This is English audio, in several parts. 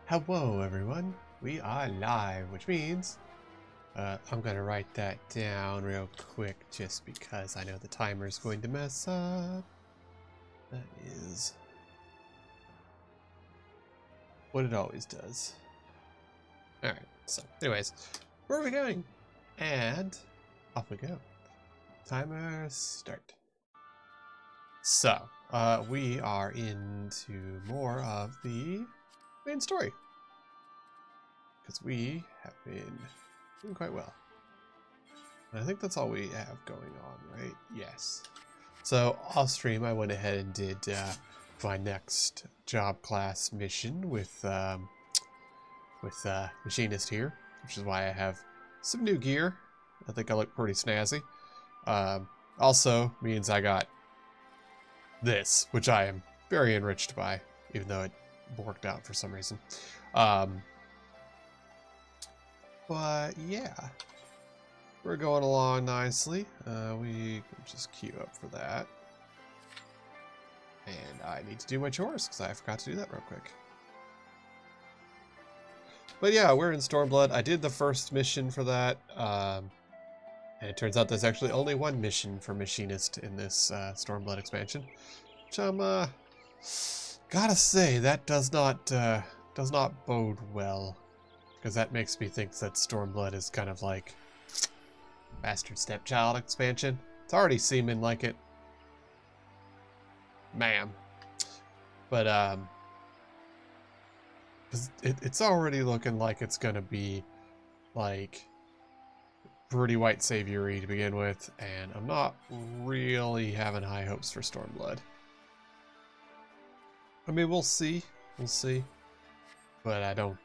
Hello everyone, we are live, which means I'm gonna write that down real quick just because I know the timer is going to mess up. That is what it always does. Alright, so anyways, where are we going? And off we go. Timer start. So, we are into more of the main story. Because we have been doing quite well. And I think that's all we have going on, right? Yes. So off stream, I went ahead and did my next job class mission with machinist here, which is why I have some new gear. I think I look pretty snazzy. Also means I got this, which I am very enriched by, even though it worked out for some reason. But yeah, we're going along nicely. We can just queue up for that. And I need to do my chores because I forgot to do that real quick. But yeah, we're in Stormblood. I did the first mission for that. And it turns out there's actually only one mission for Machinist in this Stormblood expansion. Which I'm, gotta say, that does not bode well. Because that makes me think that Stormblood is kind of like Bastard Stepchild expansion. It's already seeming like it. Ma'am. But, it's already looking like it's gonna be, like, pretty white saviory to begin with, and I'm not really having high hopes for Stormblood. I mean, we'll see. We'll see. But I don't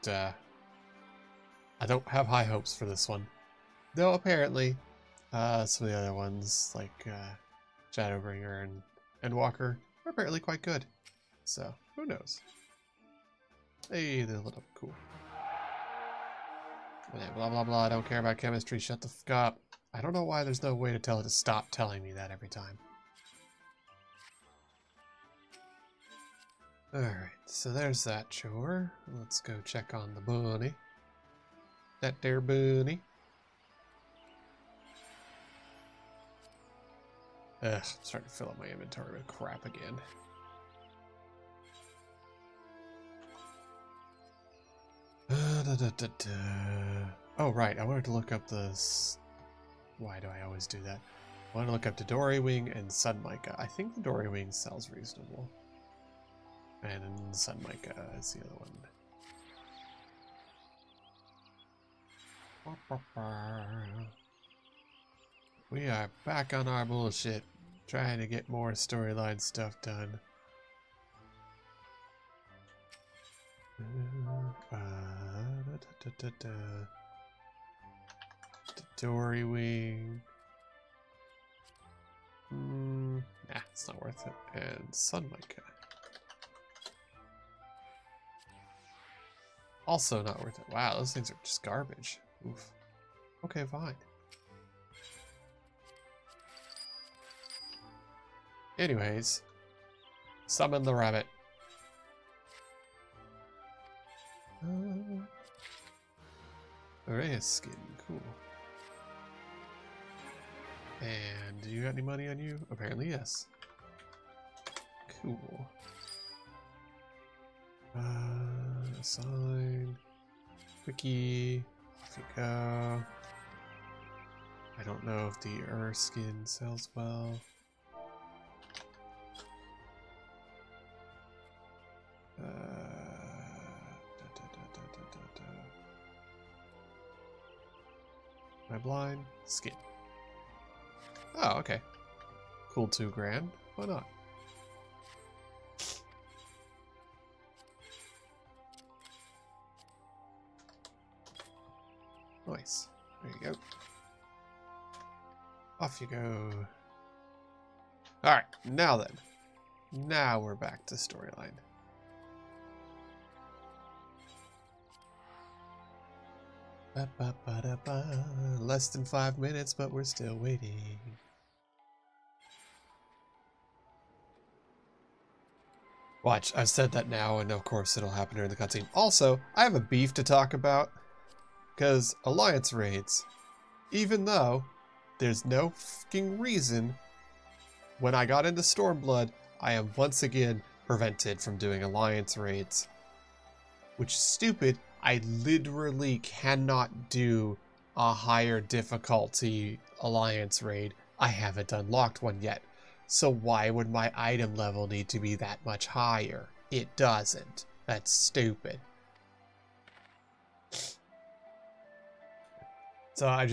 have high hopes for this one. Though apparently, some of the other ones, like Shadowbringer and Endwalker, are apparently quite good. So, who knows? Hey, they lit up cool. Blah, blah, blah, I don't care about chemistry, shut the fuck up. I don't know why there's no way to tell it to stop telling me that every time. Alright, so there's that chore. Let's go check on the bunny. That there bunny. Ugh, I'm starting to fill up my inventory with crap again. Oh, right, I wanted to look up this. Why do I always do that? I want to look up the Dory Wing and Sun Mica. I think the Dory Wing sells reasonable. And Sun Mica is the other one. We are back on our bullshit, trying to get more storyline stuff done. The Dory Wing. Nah, it's not worth it. And Sun Mica. Also not worth it. Wow, those things are just garbage. Oof. Okay, fine. Anyways, summon the rabbit. Array skin, cool. And do you got any money on you? Apparently, yes. Cool. Assign. Quickie. Off you go. I don't know if the skin sells well. Am I blind? Skin. Oh, okay. Cool, $2,000. Why not? Nice. There you go. Off you go. Alright, now then. Now we're back to storyline. Less than 5 minutes, but we're still waiting. Watch, I've said that now, and of course it'll happen during the cutscene. Also, I have a beef to talk about, because Alliance raids, even though there's no fucking reason, when I got into Stormblood, I am once again prevented from doing Alliance raids. Which is stupid. I literally cannot do a higher difficulty Alliance raid. I haven't unlocked one yet. So why would my item level need to be that much higher? It doesn't. That's stupid. So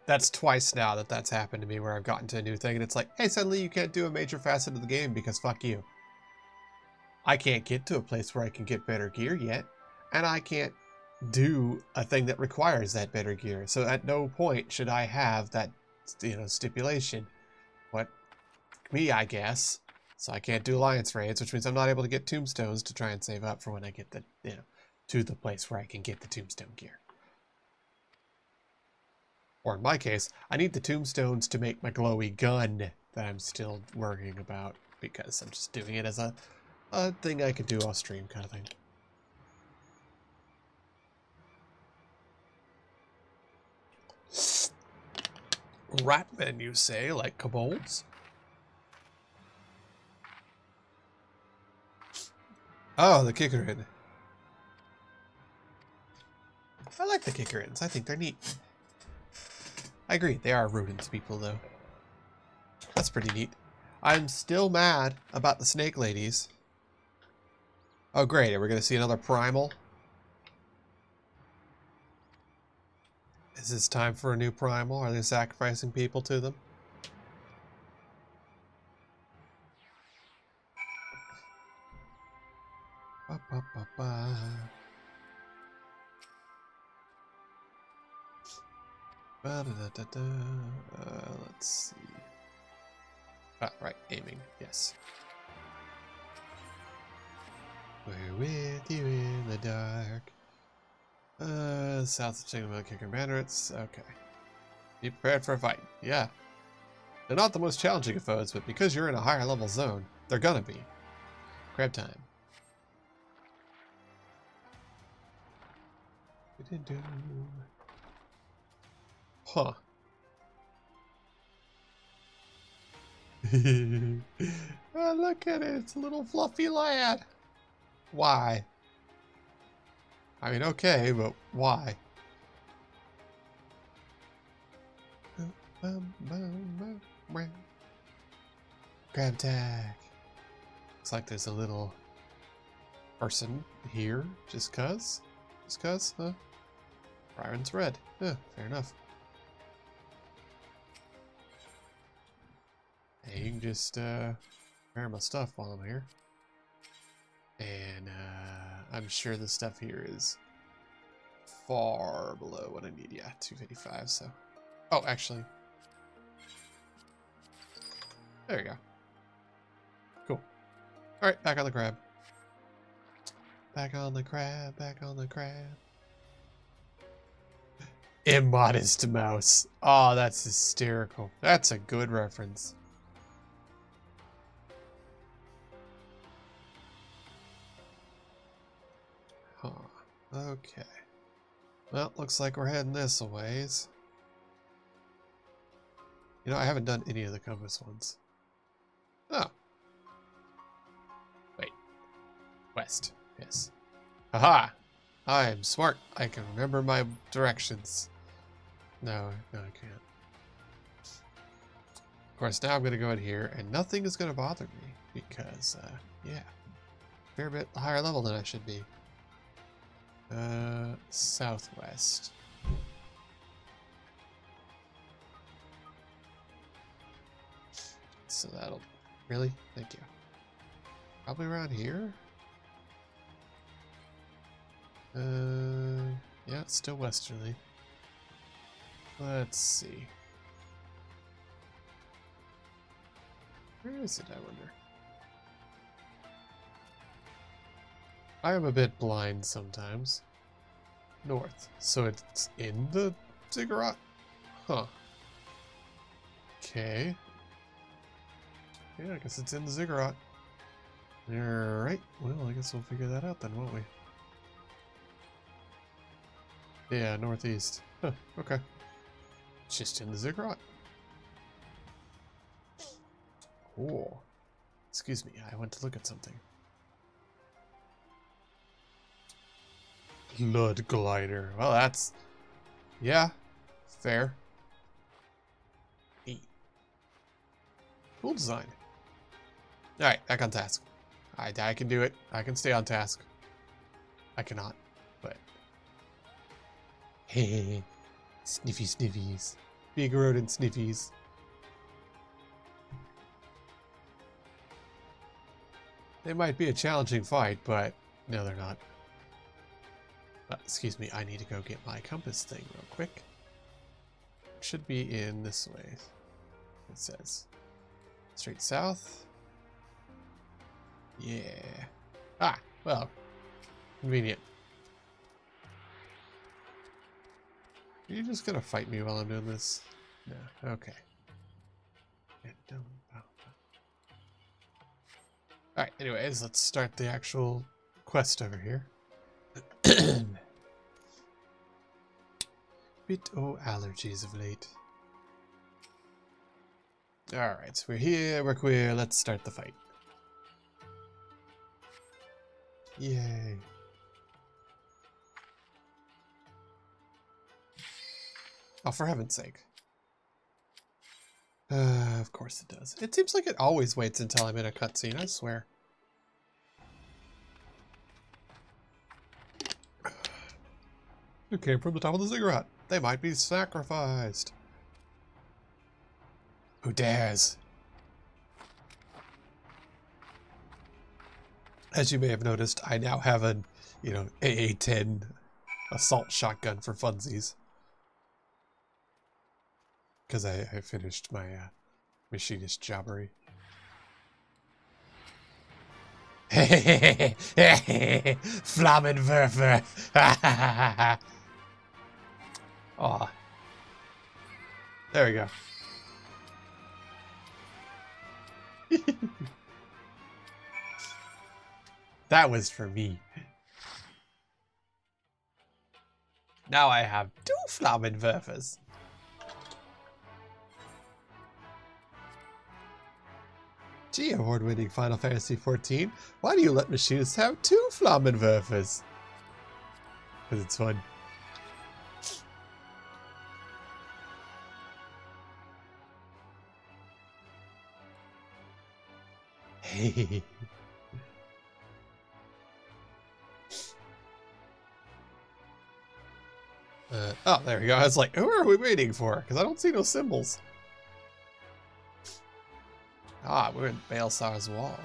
that's twice now that's happened to me where I've gotten to a new thing and it's like, hey, suddenly you can't do a major facet of the game because fuck you. I can't get to a place where I can get better gear yet, and I can't do a thing that requires that better gear. So at no point should I have that, stipulation. What? Me, I guess. So I can't do Alliance raids, which means I'm not able to get tombstones to try and save up for when I get to the place where I can get the tombstone gear. Or in my case, I need the tombstones to make my glowy gun that I'm still worrying about because I'm just doing it as a thing I could do off stream kind of thing. Ratmen, you say, like kobolds? Oh, the Kickerin. I like the Kickerins. I think they're neat. I agree, they are rodent people, though. That's pretty neat. I'm still mad about the snake ladies. Oh, great. Are we going to see another primal? Is this time for a new primal? Are they sacrificing people to them? Ba, ba, ba, ba. Ba, da, da, da, da. Let's see. Ah, right. Aiming. Yes. We're with you in the dark. South of Chicken Kicking Bandits. Okay. Be prepared for a fight. Yeah. They're not the most challenging of foes, but because you're in a higher level zone, they're gonna be. Crab time. Huh. Oh, look at it. It's a little fluffy lad. Why? I mean, okay, but why? Grab tag. Looks like there's a little person here. Just cuz? Just cuz? Huh? Byron's red. Yeah, fair enough. Hey, you can just prepare my stuff while I'm here. And I'm sure the stuff here is far below what I need. Yeah, 255, so. Oh, actually. There we go. Cool. Alright, back on the crab. Back on the crab, back on the crab. Immodest mouse. Oh, that's hysterical. That's a good reference. Huh. Okay. Well, looks like we're heading this a ways. You know, I haven't done any of the compass ones. Oh. Wait. West. Yes. Aha! I am smart. I can remember my directions. No, I can't. Of course, now I'm going to go in here, and nothing is going to bother me, because, yeah. Fair bit higher level than I should be. Southwest. So that'll... Really? Thank you. Probably around here? Yeah, it's still westerly. Let's see. Where is it, I wonder? I am a bit blind sometimes. North. So it's in the ziggurat? Huh. Okay. Yeah, I guess it's in the ziggurat. Alright, well, I guess we'll figure that out then, won't we? Yeah, northeast. Huh, okay. Just in the ziggurat. Cool. Excuse me, I went to look at something. Blood glider. Well, that's... yeah, fair. Neat. Cool design. Alright, back on task. I can do it. I can stay on task. I cannot, but... hey, sniffy sniffies. Big rodent sniffies. They might be a challenging fight, but no, they're not. Excuse me, I need to go get my compass thing real quick. It should be in this way. It says. Straight south. Yeah. Ah, well. Convenient. Are you just gonna fight me while I'm doing this? No, okay. Alright, anyways, let's start the actual quest over here. Bit allergies of late. Alright, so we're here, we're queer, let's start the fight. Yay. Oh, for heaven's sake. Of course it does. It seems like it always waits until I'm in a cutscene, I swear. It came from the top of the ziggurat. They might be sacrificed. Who dares? As you may have noticed, I now have an, AA-10 assault shotgun for funsies. Because I finished my machinist jobbery. Flammenwerfer! Aw. There we go. That was for me. Now I have 2 Flammenwerfers. Gee, award-winning Final Fantasy XIV. Why do you let machinists have 2 Flammenwerfers? Because it's fun. Hey. Oh, there we go. I was like, who are we waiting for? Because I don't see no symbols. Ah, we're in Baelsar's wall.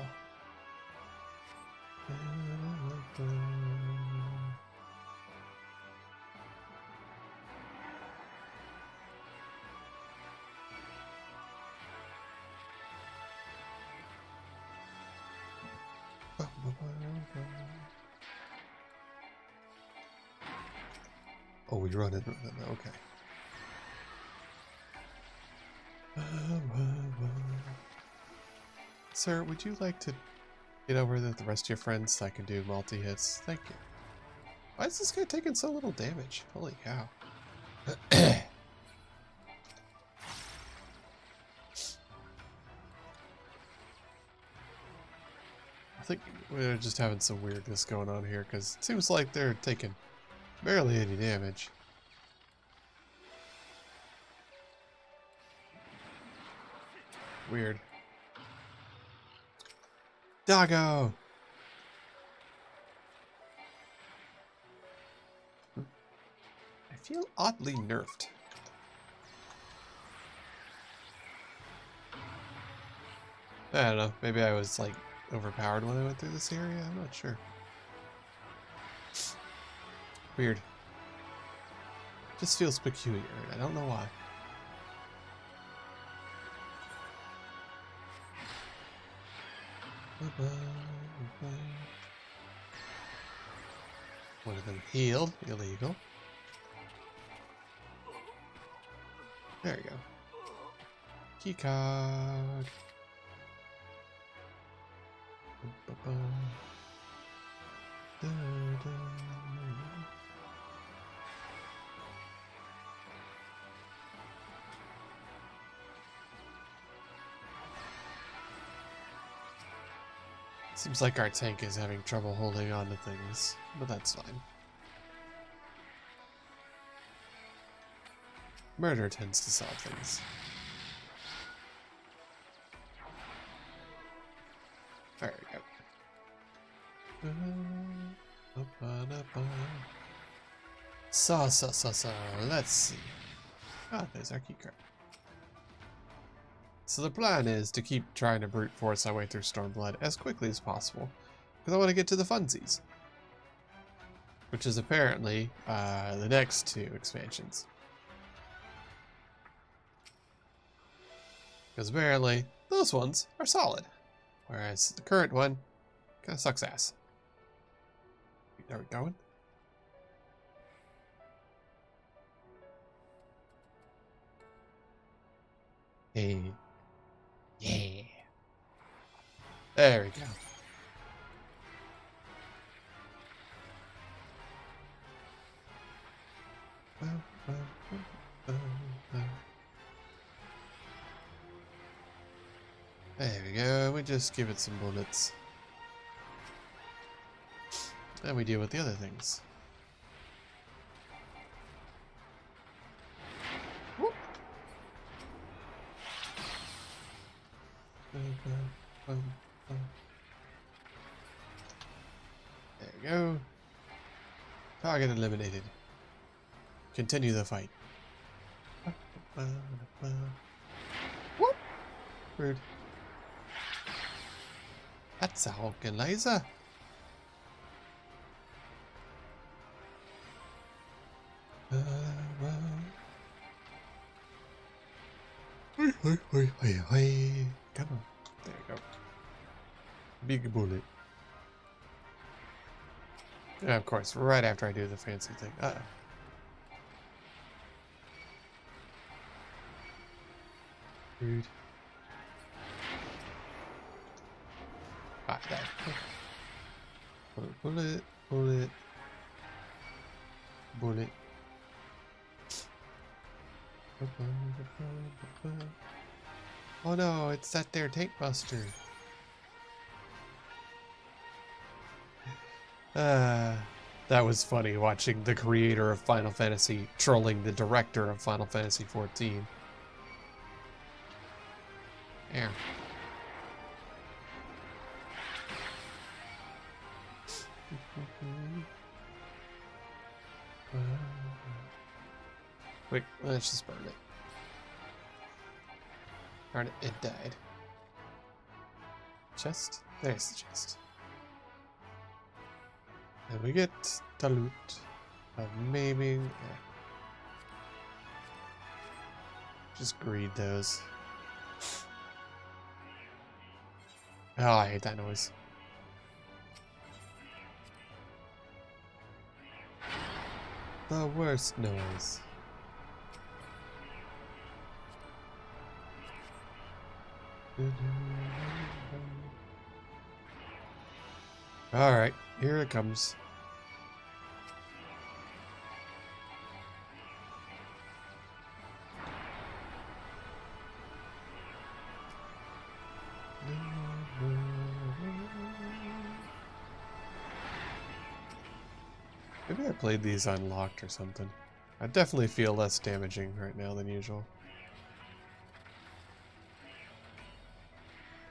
Oh, we run it. Okay. Sir, would you like to get over with the rest of your friends so I can do multi-hits? Thank you. Why is this guy taking so little damage? Holy cow. I think we're just having some weirdness going on here because it seems like they're taking barely any damage. Weird. Doggo! I feel oddly nerfed. I don't know. Maybe I was like overpowered when I went through this area. I'm not sure. Weird. Just feels peculiar. I don't know why. One of them healed. Illegal. There we go. Keycard. Seems like our tank is having trouble holding on to things, but that's fine. Murder tends to solve things. There we go. So, let's see. Ah, there's our keycard. So the plan is to keep trying to brute force our way through Stormblood as quickly as possible, because I want to get to the funsies, which is apparently the next two expansions. Because apparently those ones are solid, whereas the current one kind of sucks ass. Are we going? Hey. Yeah. There we go. There we go. We just give it some bullets. And we deal with the other things. Whoop. There we go. Target eliminated. Continue the fight. Whoop. Rude. That's a Hulking laser. Come on. There you go. Big bullet. And of course, right after I do the fancy thing. Uh-oh. Rude. Ah, died. Bullet, bullet, bullet. Oh no, it's that there tank buster. That was funny watching the creator of Final Fantasy trolling the director of Final Fantasy XIV. There. Wait, let's just burn it. Darn it, it died. Chest? There's the chest. And we get the loot of maybe... Just greed those. Oh, I hate that noise. The worst noise. Alright, here it comes. Maybe I played these unlocked or something. I definitely feel less damaging right now than usual.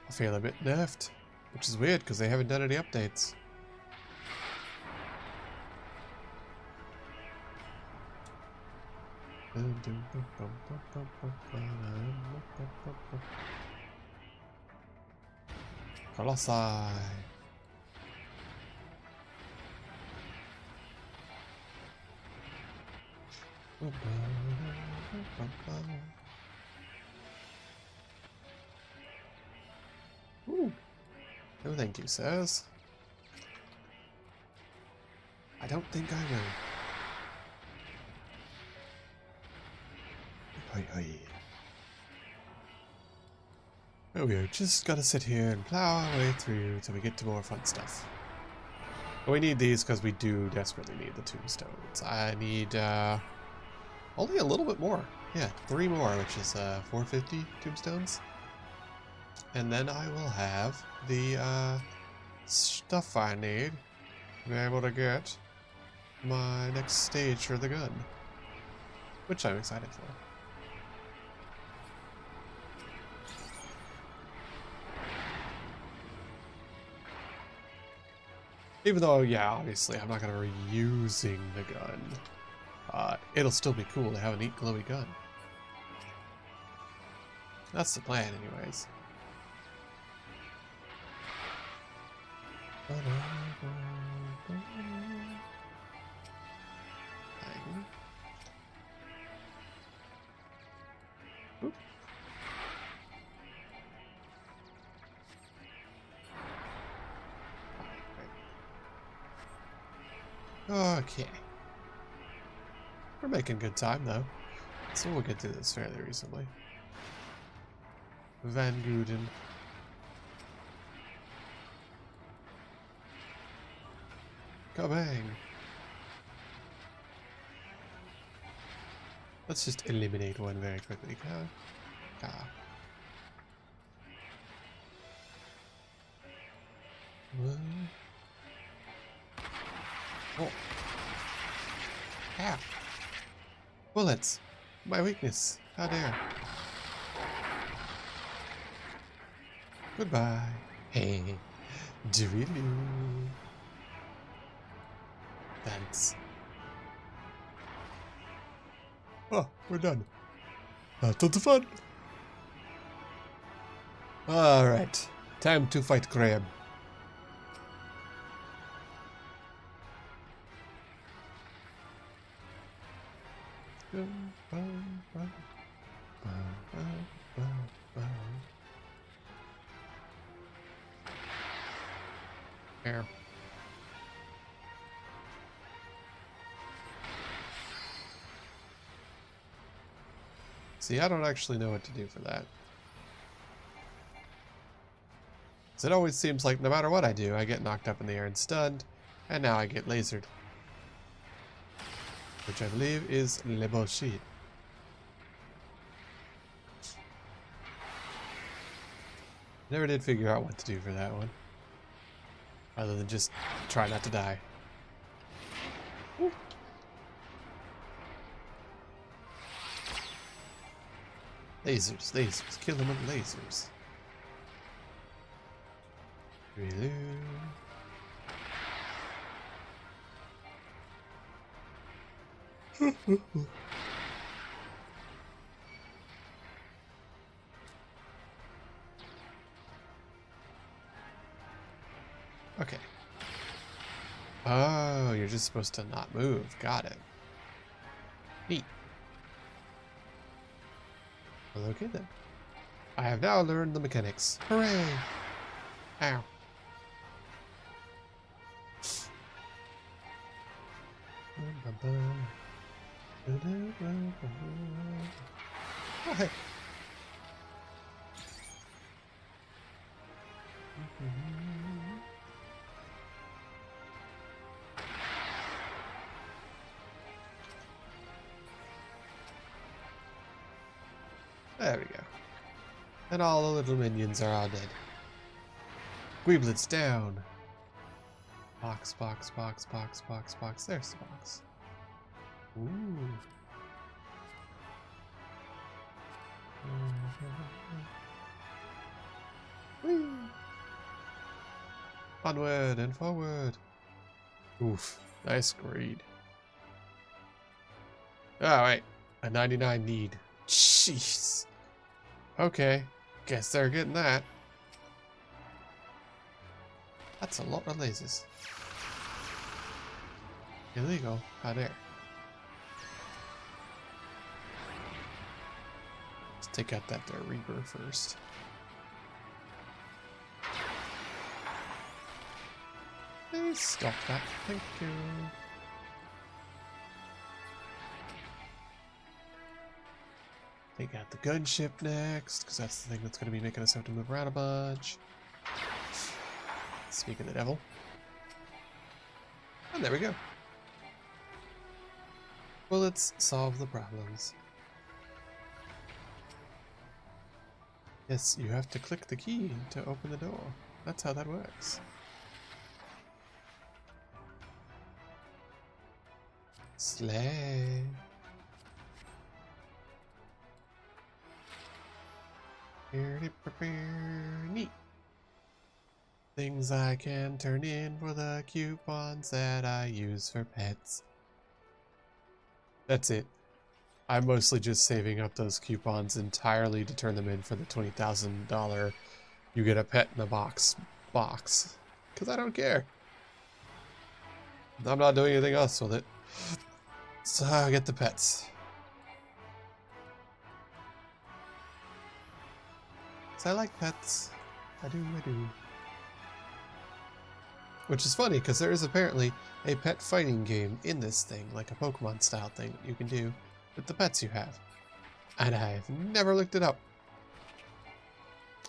I feel a bit nerfed, which is weird because they haven't done any updates. Colossi. Ooh. No thank you, sirs. I don't think I will. Hoi hoi. Oh, we just gotta sit here and plow our way through till we get to more fun stuff. But we need these because we do desperately need the tombstones. I need only a little bit more. Yeah, 3 more, which is 450 tombstones. And then I will have the stuff I need to be able to get my next stage for the gun, which I'm excited for. Even though, yeah, obviously I'm not going to be reusing the gun. It'll still be cool to have a neat glowy gun. That's the plan anyways. Okay. We're making good time, though. So we'll get through this fairly recently. Van Guden. Kabang! Let's just eliminate one very quickly. Ah. Oh. Ow. Bullets. My weakness. How dare. Goodbye. Hey. Doodaloo. Thanks. Oh, we're done. That's the fun. Alright. Time to fight Crab. Here. See, I don't actually know what to do for that. 'Cause it always seems like no matter what I do, I get knocked up in the air and stunned, and now I get lasered. Which I believe is le bullshit. Never did figure out what to do for that one. Other than just try not to die. Woo. Lasers, lasers. Kill them with lasers. Reload. Okay. Oh, you're just supposed to not move. Got it. Neat. Well, okay then. I have now learned the mechanics. Hooray! Ow. Oh, hey. There we go. And all the little minions are all dead. Gweeblets down. Box, box, box, box, box, box. There's the box. Ooh. Whee. Onward and forward. Oof. Nice grade. Oh, wait. A 99 need. Jeez. Okay. Guess they're getting that. That's a lot of lasers. Illegal. How dare. Let's take out that there Reaper first. Please stop that. Thank you. Take out the gunship next, because that's the thing that's going to be making us have to move around a bunch. Speak of the devil. And there we go. Bullets solve the problems. Yes, you have to click the key to open the door. That's how that works. Slay. Neat. Things I can turn in for the coupons that I use for pets. That's it. I'm mostly just saving up those coupons entirely to turn them in for the $20,000 you get a pet in a box. Because I don't care. I'm not doing anything else with it. So I get the pets. I like pets. I do. Which is funny, because there is apparently a pet fighting game in this thing, like a Pokemon style thing that you can do with the pets you have. And I've never looked it up.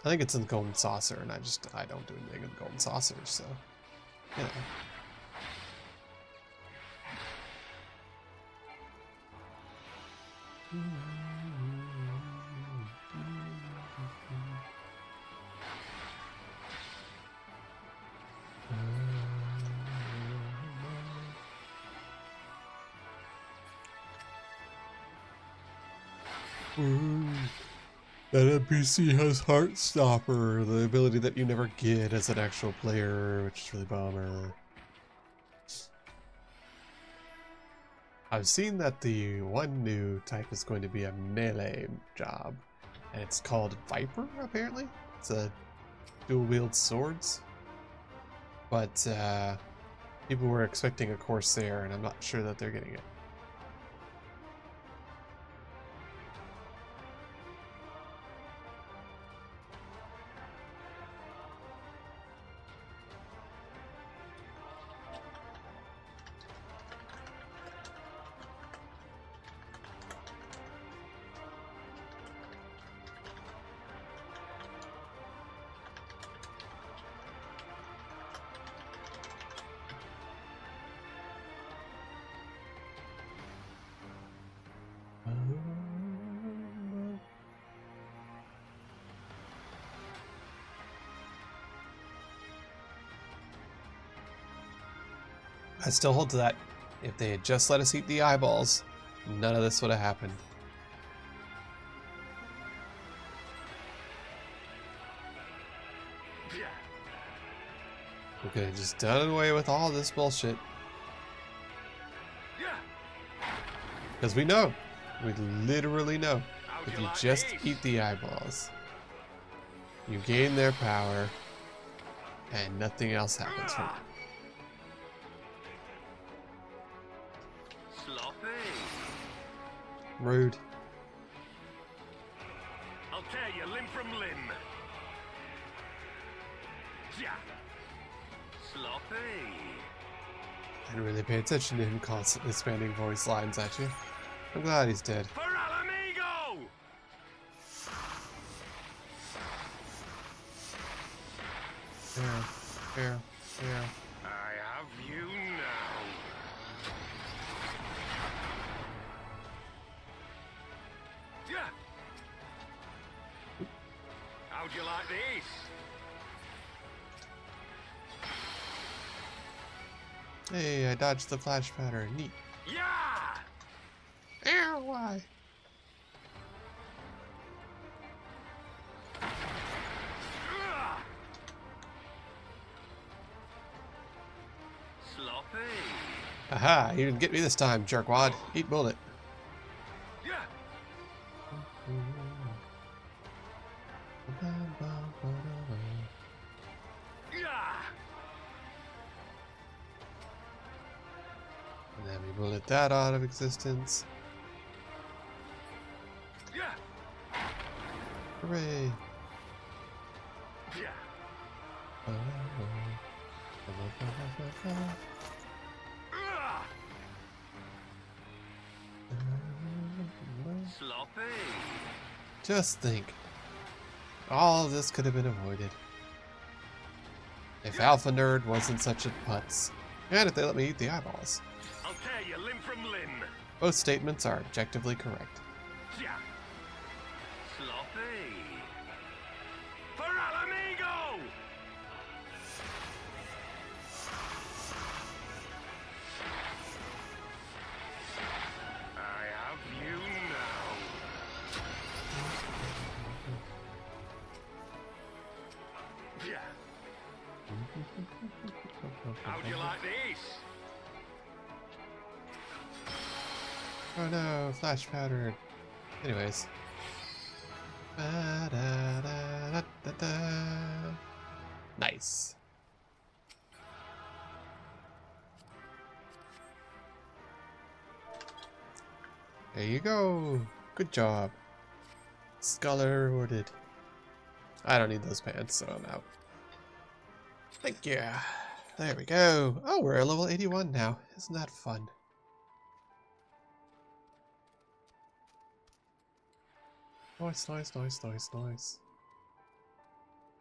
I think it's in the Golden Saucer, and I don't do anything in the Golden Saucer, so, you know. That NPC has Heartstopper, the ability that you never get as an actual player, which is really bummer. I've seen that the one new type is going to be a melee job, and it's called Viper, apparently. It's a dual-wield swords. But people were expecting a Corsair, and I'm not sure that they're getting it. I still hold to that. If they had just let us eat the eyeballs, none of this would have happened. We could have just done away with all this bullshit. Because we know. We literally know. If you just eat the eyeballs, you gain their power, and nothing else happens from it. Rude. I'll tear you limb from limb. Yeah. Sloppy. I didn't really pay attention to him constantly spamming voice lines at you. I'm glad he's dead. For Alamigo! Here. I have you now. Yeah. How'd you like this? Hey, I dodged the flash pattern. Neat. Yeah. Ow, why? Sloppy. Aha, you didn't get me this time, jerkwad. Eat bullet. Yeah. Yeah. And then we bullet that out of existence. Yeah. Hooray. Yeah. Sloppy. Just think. All of this could have been avoided. If Alpha Nerd wasn't such a putz. And if they let me eat the eyeballs. I'll tear you limb from limb. Both statements are objectively correct. Yeah. Sloppy. For Alamigo! I have you now. Yeah. How'd you like this? Oh no, flash powder. Anyways. Nice. There you go. Good job. Scholar rewarded. I don't need those pants, so I'm out. Thank you. There we go. Oh, we're at level 81 now. Isn't that fun? Nice, nice, nice, nice, nice.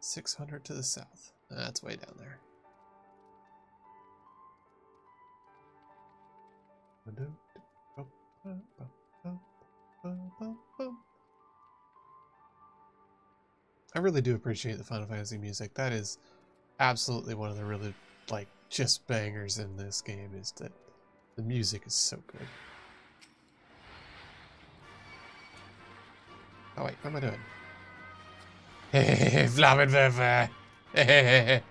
600 to the south. That's way down there. I really do appreciate the Final Fantasy music. That is absolutely one of the really, like, just bangers in this game, is that the music is so good. Oh wait, what am I doing? Hehehe, Flammenwerfer! Hehehe.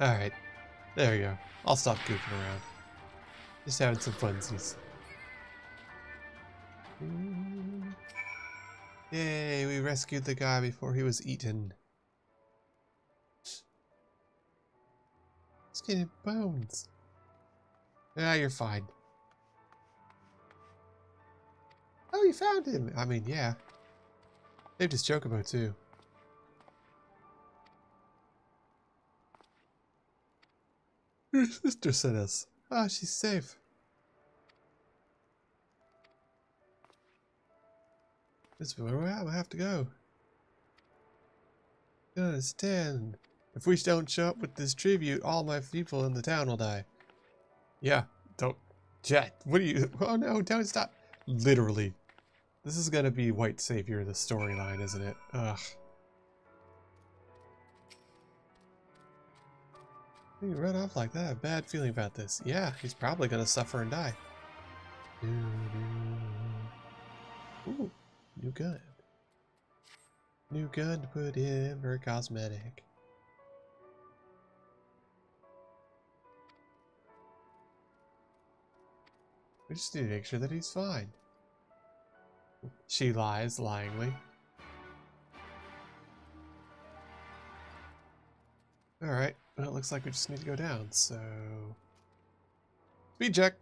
Alright, there we go. I'll stop goofing around. Just having some funsies. Yay, we rescued the guy before he was eaten. Skinny bones. Yeah, you're fine. Oh, you found him! I mean, yeah. Saved his chocobo, too. Your sister sent us. Ah, she's safe. This is where I have to go. You understand. If we don't show up with this tribute, all my people in the town will die. Yeah, don't. Jet, what are you? Oh no, don't stop. Literally. This is gonna be White Savior, the storyline, isn't it? Ugh. You run off like that. Bad feeling about this. Yeah, he's probably gonna suffer and die. Ooh, new gun. New gun to put in for cosmetic. We just need to make sure that he's fine. She lies, lyingly. Alright, well, it looks like we just need to go down, so... Speed check!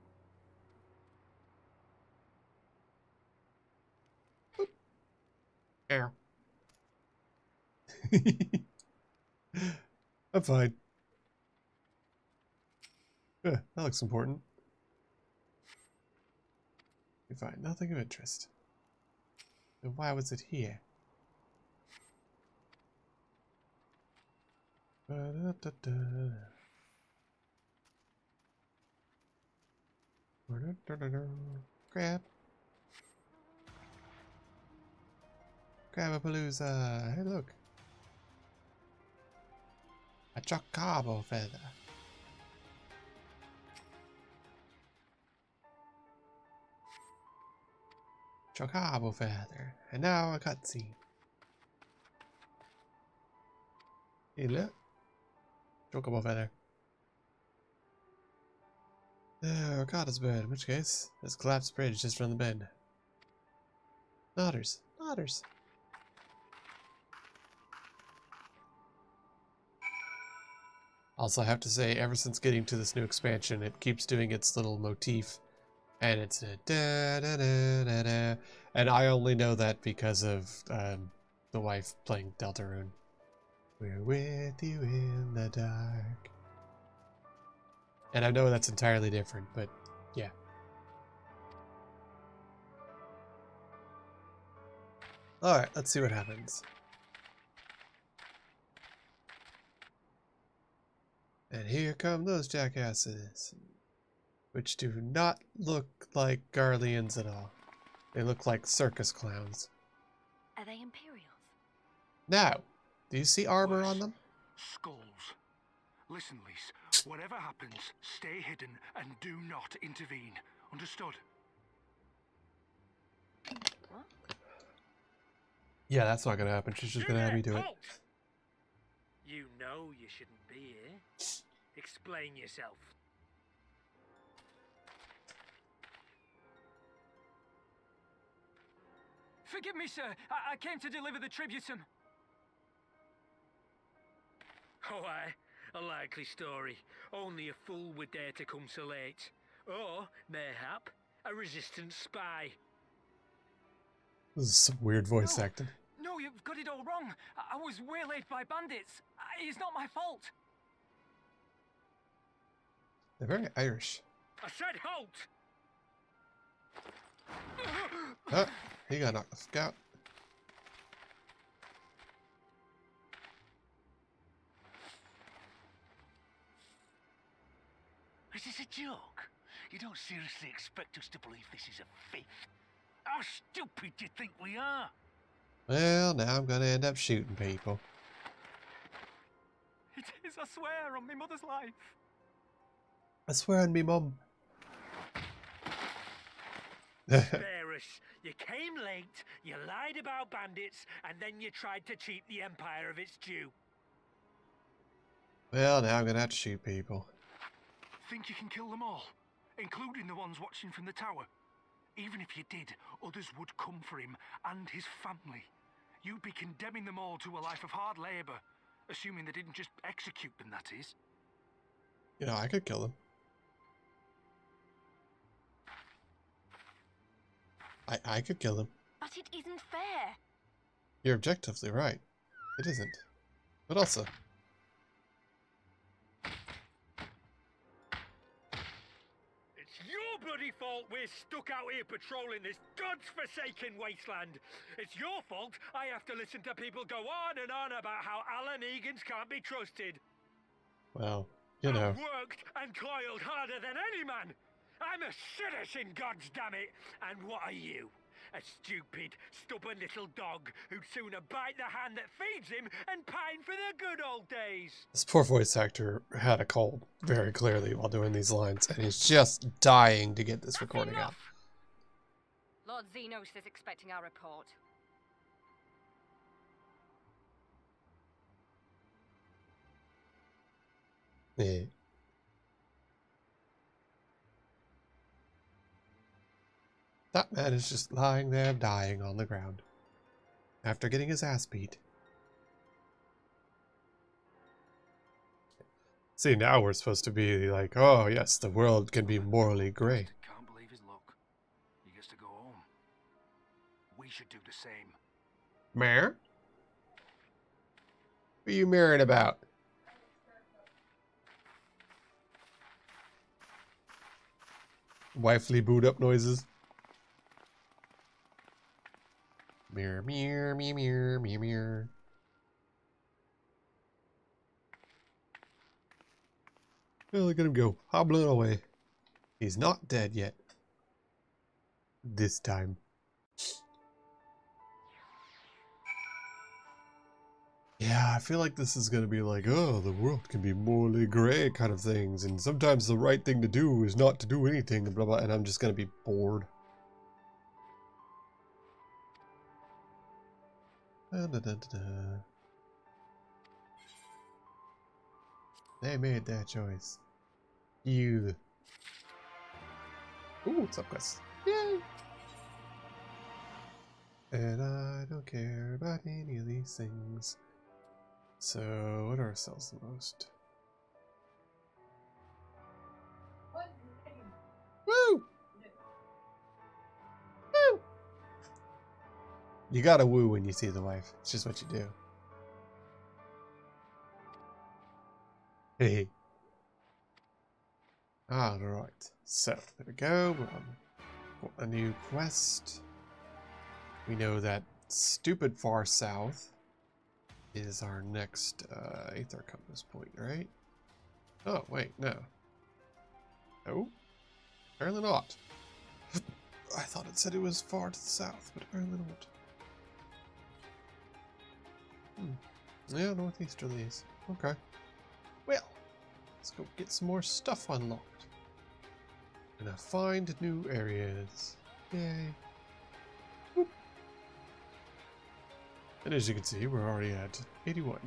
Boop. Ow. I'm fine. Yeah, that looks important. You find nothing of interest. Then why was it here? Grab. Grab-a-palooza. Hey, look. A chocobo feather. Chocobo feather. And now a cutscene. Hey, look. Chocobo feather. Oh, Ricotta's bird. In which case, this collapsed bridge just around the bend. Otters. Otters. Also, I have to say, ever since getting to this new expansion, it keeps doing its little motif. And it's a da da da da da. And I only know that because of the wife playing Deltarune. We're with you in the dark. And I know that's entirely different, but yeah. Alright, let's see what happens. And here come those jackasses, which do not look like Garleans at all. They look like circus clowns. Are they Imperials? Now, do you see armor on them? Skulls. Listen, Lise. Whatever happens, stay hidden and do not intervene. Understood? What? Yeah, that's not gonna happen. She's just gonna have me do it. Halt! You know you shouldn't be here. Explain yourself. Forgive me, sir. I came to deliver the tributum. Oh, aye. A likely story. Only a fool would dare to come so late. Or, mayhap, a resistance spy. This is some weird voice acting. No, you've got it all wrong. I was waylaid by bandits. It's not my fault. They're very Irish. I said halt! Oh, he got knocked the fuck out. Is this a joke? You don't seriously expect us to believe this is a fake? How stupid do you think we are? Well, now I'm gonna end up shooting people. It is, I swear, on my mother's life. I swear on me mum. Spare us. You came late, you lied about bandits, and then you tried to cheat the Empire of its due. Well, now I'm gonna have to shoot people. Think you can kill them all? Including the ones watching from the tower? Even if you did, others would come for him and his family. You'd be condemning them all to a life of hard labor. Assuming they didn't just execute them, that is. You know, I could kill them. I could kill them. But it isn't fair. You're objectively right. It isn't. But also... It's your bloody fault we're stuck out here patrolling this god's-forsaken wasteland. It's your fault I have to listen to people go on and on about how Alan Egan's can't be trusted. Well, you know. I've worked and toiled harder than any man. I'm a citizen, goddammit. And what are you? A stupid, stubborn little dog who'd sooner bite the hand that feeds him and pine for the good old days. This poor voice actor had a cold very clearly while doing these lines, and he's just dying to get this recording out. Lord Zenos is expecting our report. Yeah. That man is just lying there dying on the ground after getting his ass beat. See, now we're supposed to be like, oh yes, the world can be morally grey. Can't believe his luck. He gets to go home. We should do the same. Mare? What are you marrying about? Wifely boot up noises. Mirror, mirror, mirror, mirror, mirror, mirror. Oh, look at him go, hobbling away. He's not dead yet. This time. Yeah, I feel like this is gonna be like, oh, the world can be morally grey kind of things, and sometimes the right thing to do is not to do anything, blah blah, and I'm just gonna be bored. Da, da, da, da. They made that choice. You. Ooh, subquest. Yay! And I don't care about any of these things. So, what are our sells the most? Woo! Woo! You gotta woo when you see the wife. It's just what you do. Hey. Alright, so there we go. We're on a new quest. We know that stupid far south is our next Aether Compass point, right? Oh, wait, no. No? Apparently not. I thought it said it was far to the south, but apparently not. Yeah, northeasterlies. Okay. Well, let's go get some more stuff unlocked. And I find new areas. Yay. Whoop. And as you can see, we're already at 81.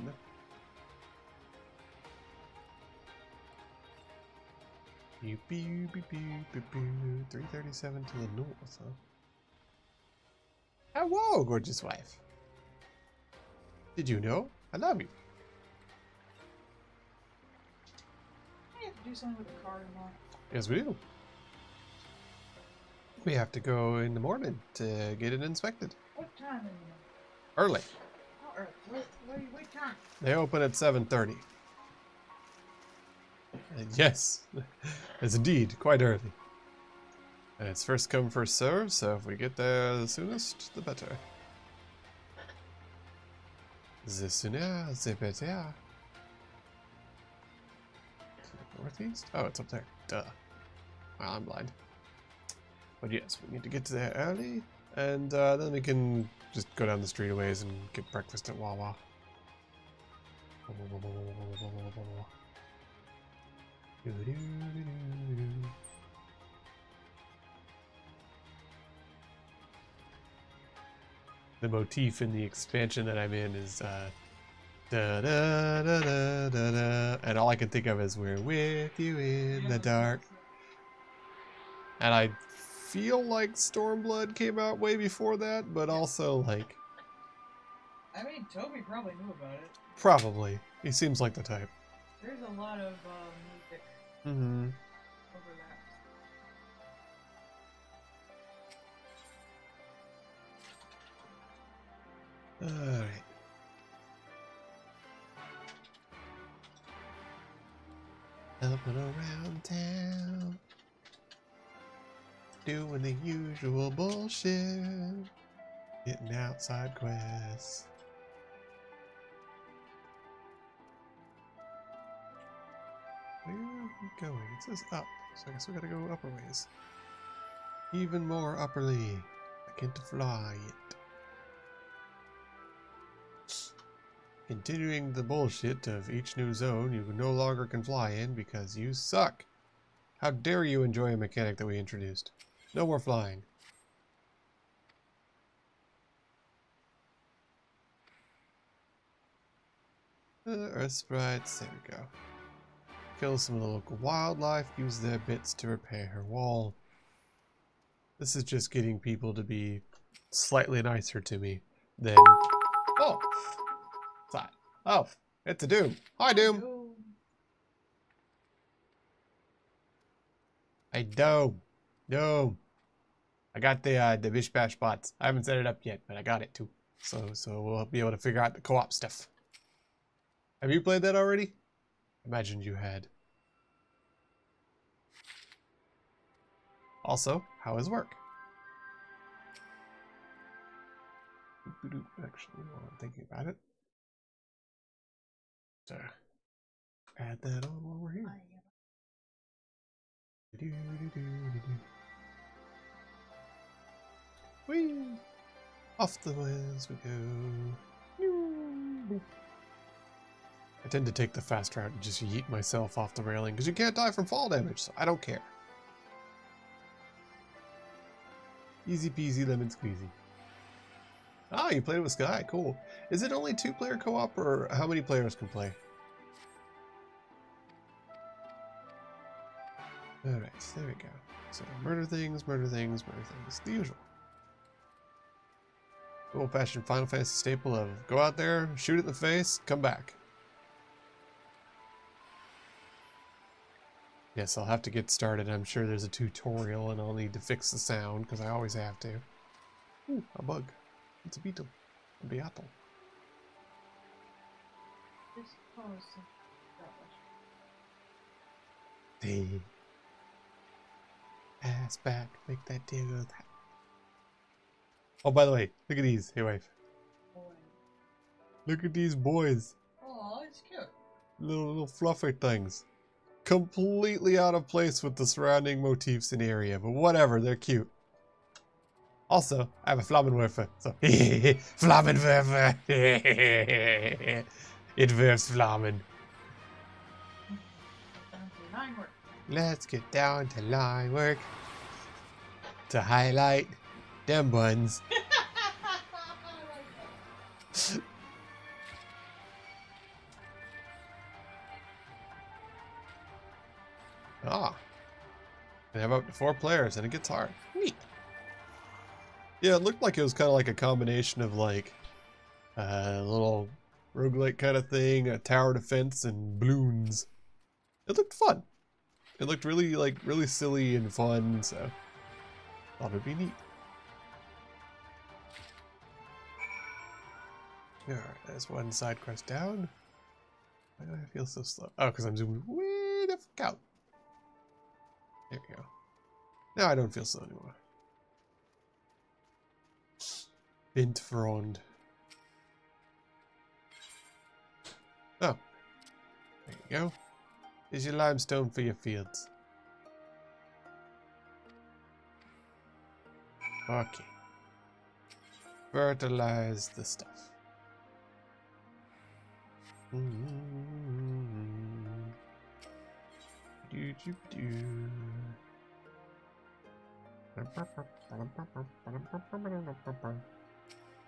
Beep, beep, beep, beep, beep, beep. 337 to the north, huh? Hello, gorgeous wife. Did you know? I love you. I have to do something with the car tomorrow. Yes, we do. We have to go in the morning to get it inspected. What time in the Early. How early? What time? They open at 7:30. And yes, it's indeed quite early. And it's first come, first served, so if we get there the soonest, the better. The sooner, the better. Northeast? Oh, it's up there. Duh. Well, I'm blind. But yes, we need to get to there early, and then we can just go down the street a ways and get breakfast at Wawa. The motif in the expansion that I'm in is da da da da da da, and all I can think of is "We're with you in the dark." And I feel like Stormblood came out way before that, but also like I mean, Toby probably knew about it. probably he seems like the type. There's a lot of music Mm-hmm. overlaps. All right. Helping around town, doing the usual bullshit, getting outside quests. Where are we going? It says up, so I guess we gotta go upper ways. Even more upperly. I can't fly yet. Continuing the bullshit of each new zone you no longer can fly in because you suck. How dare you enjoy a mechanic that we introduced? No more flying. Earth sprites, there we go. Kill some of the local wildlife, use their bits to repair her wall. This is just getting people to be slightly nicer to me than... Oh! Side. Oh, it's a Doom. Hi, Doom. Hey, Doom. Doom. I got the Bish Bash bots. I haven't set it up yet, but I got it too. So we'll be able to figure out the co-op stuff. Have you played that already? Imagined you had. Also, how is work? Actually, while I'm thinking about it, so add that on while we're here. Whee! Off the ways we go. I tend to take the fast route and just yeet myself off the railing because you can't die from fall damage, so I don't care. Easy peasy lemon squeezy. Ah, you played it with Sky. Cool. Is it only 2-player co-op, or how many players can play? Alright, there we go. So, murder things, murder things, murder things. The usual. Old-fashioned Final Fantasy staple of go out there, shoot it in the face, come back. Yes, I'll have to get started. I'm sure there's a tutorial and I'll need to fix the sound, because I always have to. Ooh, a bug. It's a beetle. A beetle. This pose. Hey. ass back. Make that tail go that. Oh, by the way, look at these. Hey, wife. Look at these boys. Oh, it's cute. Little fluffy things. Completely out of place with the surrounding motifs and area, but whatever, they're cute. Also, I have a Flammenwerfer, so Flammenwerfer. It wirfs Flammen. Line work. Let's get down to line work to highlight them buns. Ah, and have up to 4 players, and it gets hard. Neat. Yeah, it looked like it was kind of like a combination of like a little roguelike kind of thing, a tower defense, and balloons. It looked fun. It looked really silly and fun, so thought it'd be neat. Alright, there's one side quest down. Why do I feel so slow? Oh, because I'm zooming way the fuck out. There we go. Now I don't feel slow anymore. Bintfrond. Oh. There you go. Here's your limestone for your fields. Okay. Fertilize the stuff.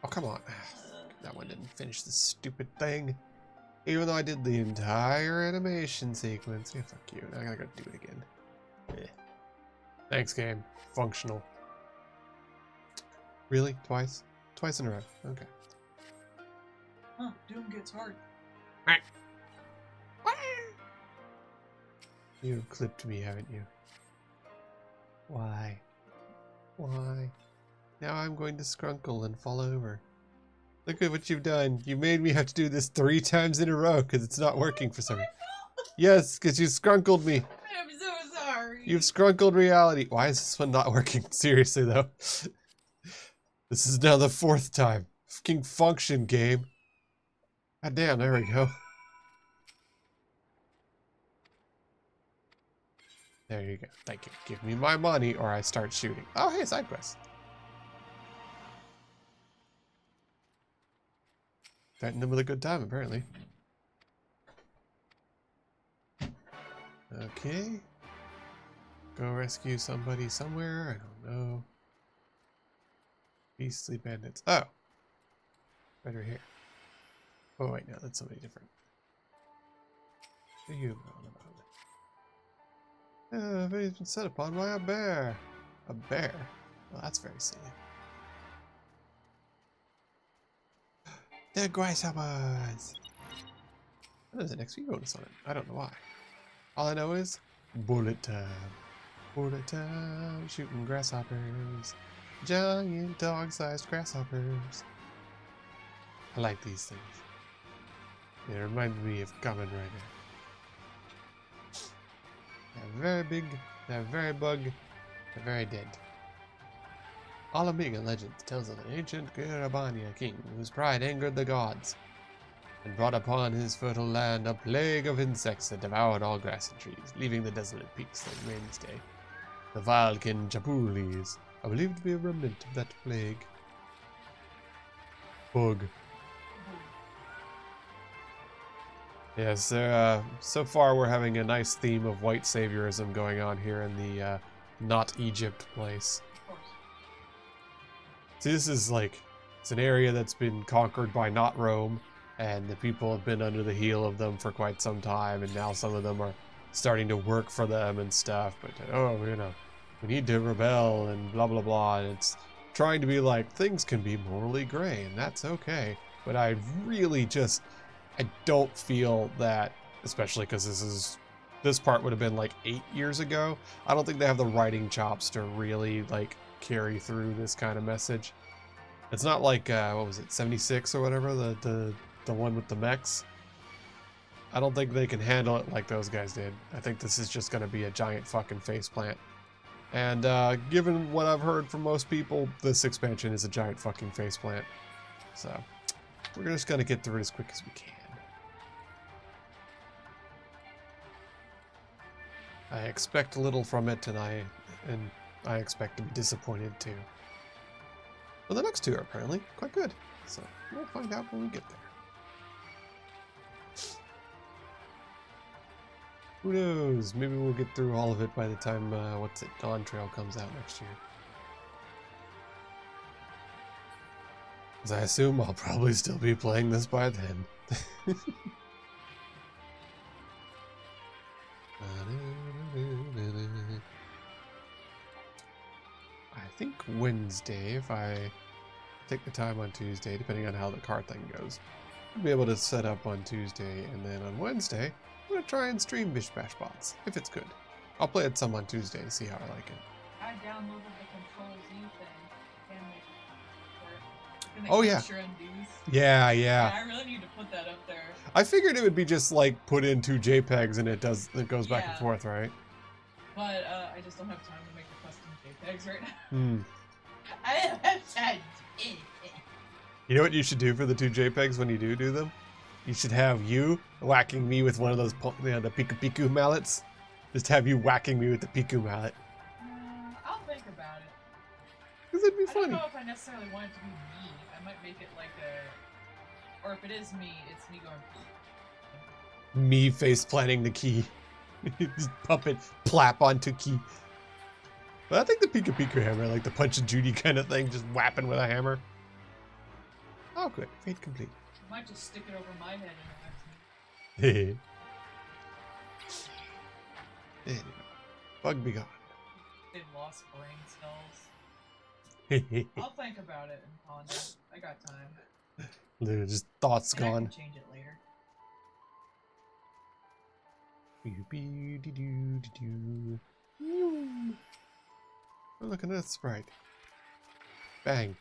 Oh, come on. That one didn't finish the stupid thing. Even though I did the entire animation sequence. Yeah, fuck you. Now I gotta go do it again. Eh. Thanks, game. Functional. Really? Twice? Twice in a row. Okay. Huh, Doom gets hard. You've clipped me, haven't you? Why? Why? Now I'm going to scrunkle and fall over. Look at what you've done. You made me have to do this 3 times in a row because it's not working for some reason. Yes, because you scrunkled me. I'm so sorry. You've scrunkled reality. Why is this one not working? Seriously, though. This is now the 4th time. Fucking function, game. God damn, there we go. There you go. Thank you. Give me my money or I start shooting. Oh, hey, side quest. Threatened them with a good time, apparently. Okay. Go rescue somebody somewhere. I don't know. Beastly bandits. Oh. Right over here. Oh, wait, no, that's somebody different. What are you on about? Everybody's been set upon by a bear. A bear? Well, that's very silly. They're grasshoppers! There's an XP bonus on it. I don't know why. All I know is bullet time. Bullet time. Shooting grasshoppers. Giant dog-sized grasshoppers. I like these things. They remind me of Kamen Rider. They're very big, they're very bug, they're very dead. All Amiga legend tells of an ancient Garabania king whose pride angered the gods and brought upon his fertile land a plague of insects that devoured all grass and trees, leaving the desolate peaks that remain this day. The Valkin Chapulis are believed to be a remnant of that plague. Bug. Yes, so far we're having a nice theme of white saviorism going on here in the not Egypt place. Of course. See, this is like, it's an area that's been conquered by not Rome, and the people have been under the heel of them for quite some time, and now some of them are starting to work for them and stuff, but, oh, you know, we need to rebel and blah blah blah, and it's trying to be like, things can be morally gray, and that's okay, but I really just... I don't feel that, especially because this part would have been like 8 years ago. I don't think they have the writing chops to really like carry through this kind of message. It's not like what was it, 76 or whatever, the one with the mechs. I don't think they can handle it like those guys did. I think this is just going to be a giant fucking faceplant. And given what I've heard from most people, this expansion is a giant fucking faceplant. So we're just gonna get through it as quick as we can. I expect little from it, and I expect to be disappointed too. Well, the next two are apparently quite good, so we'll find out when we get there. Who knows? Maybe we'll get through all of it by the time, Dawn Trail comes out next year. As I assume I'll probably still be playing this by then. I think Wednesday, if I take the time on Tuesday, depending on how the car thing goes, I'll be able to set up on Tuesday, and then on Wednesday, I'm going to try and stream Bish Bash Bots, if it's good. I'll play it some on Tuesday and see how I like it. I downloaded the Control Z thing. And Oh, yeah. Yeah. Yeah, I really need to put that up there. I figured it would be just like put in 2 JPEGs and it goes back and forth, right? But I just don't have time to make the custom JPEGs right now. Hmm. I don't have time. You know what you should do for the 2 JPEGs when you do them? You should have you whacking me with one of those, the Piku mallets. Just have you whacking me with the Piku mallet. I'll think about it. Because it'd be funny. I don't know if I necessarily want it to be me. I might make it like a... Or if it is me, it's me going... Me face planting the key. Just pump it, plap onto key. But I think the Piku hammer, like the Punch and Judy kind of thing, just whapping with a hammer. Oh, good. Fate complete. I might just stick it over my head and it me. Anyway, bug be gone. They lost brain cells. I'll think about it and ponder. I got time. Literally just thoughts And gone. I can change it later. Oh, look at that sprite. Bang.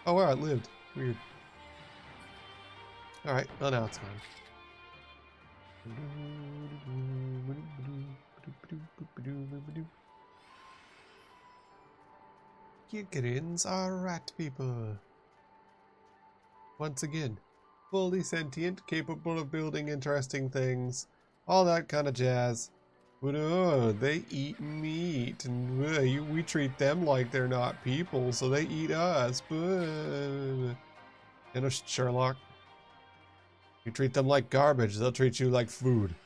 Oh wow, it lived. Weird. Alright, well now it's fine. Gigerins are rat people. Once again, fully sentient, capable of building interesting things, all that kind of jazz. But oh, they eat meat, and we treat them like they're not people, so they eat us. But you know, Sherlock, you treat them like garbage, they'll treat you like food.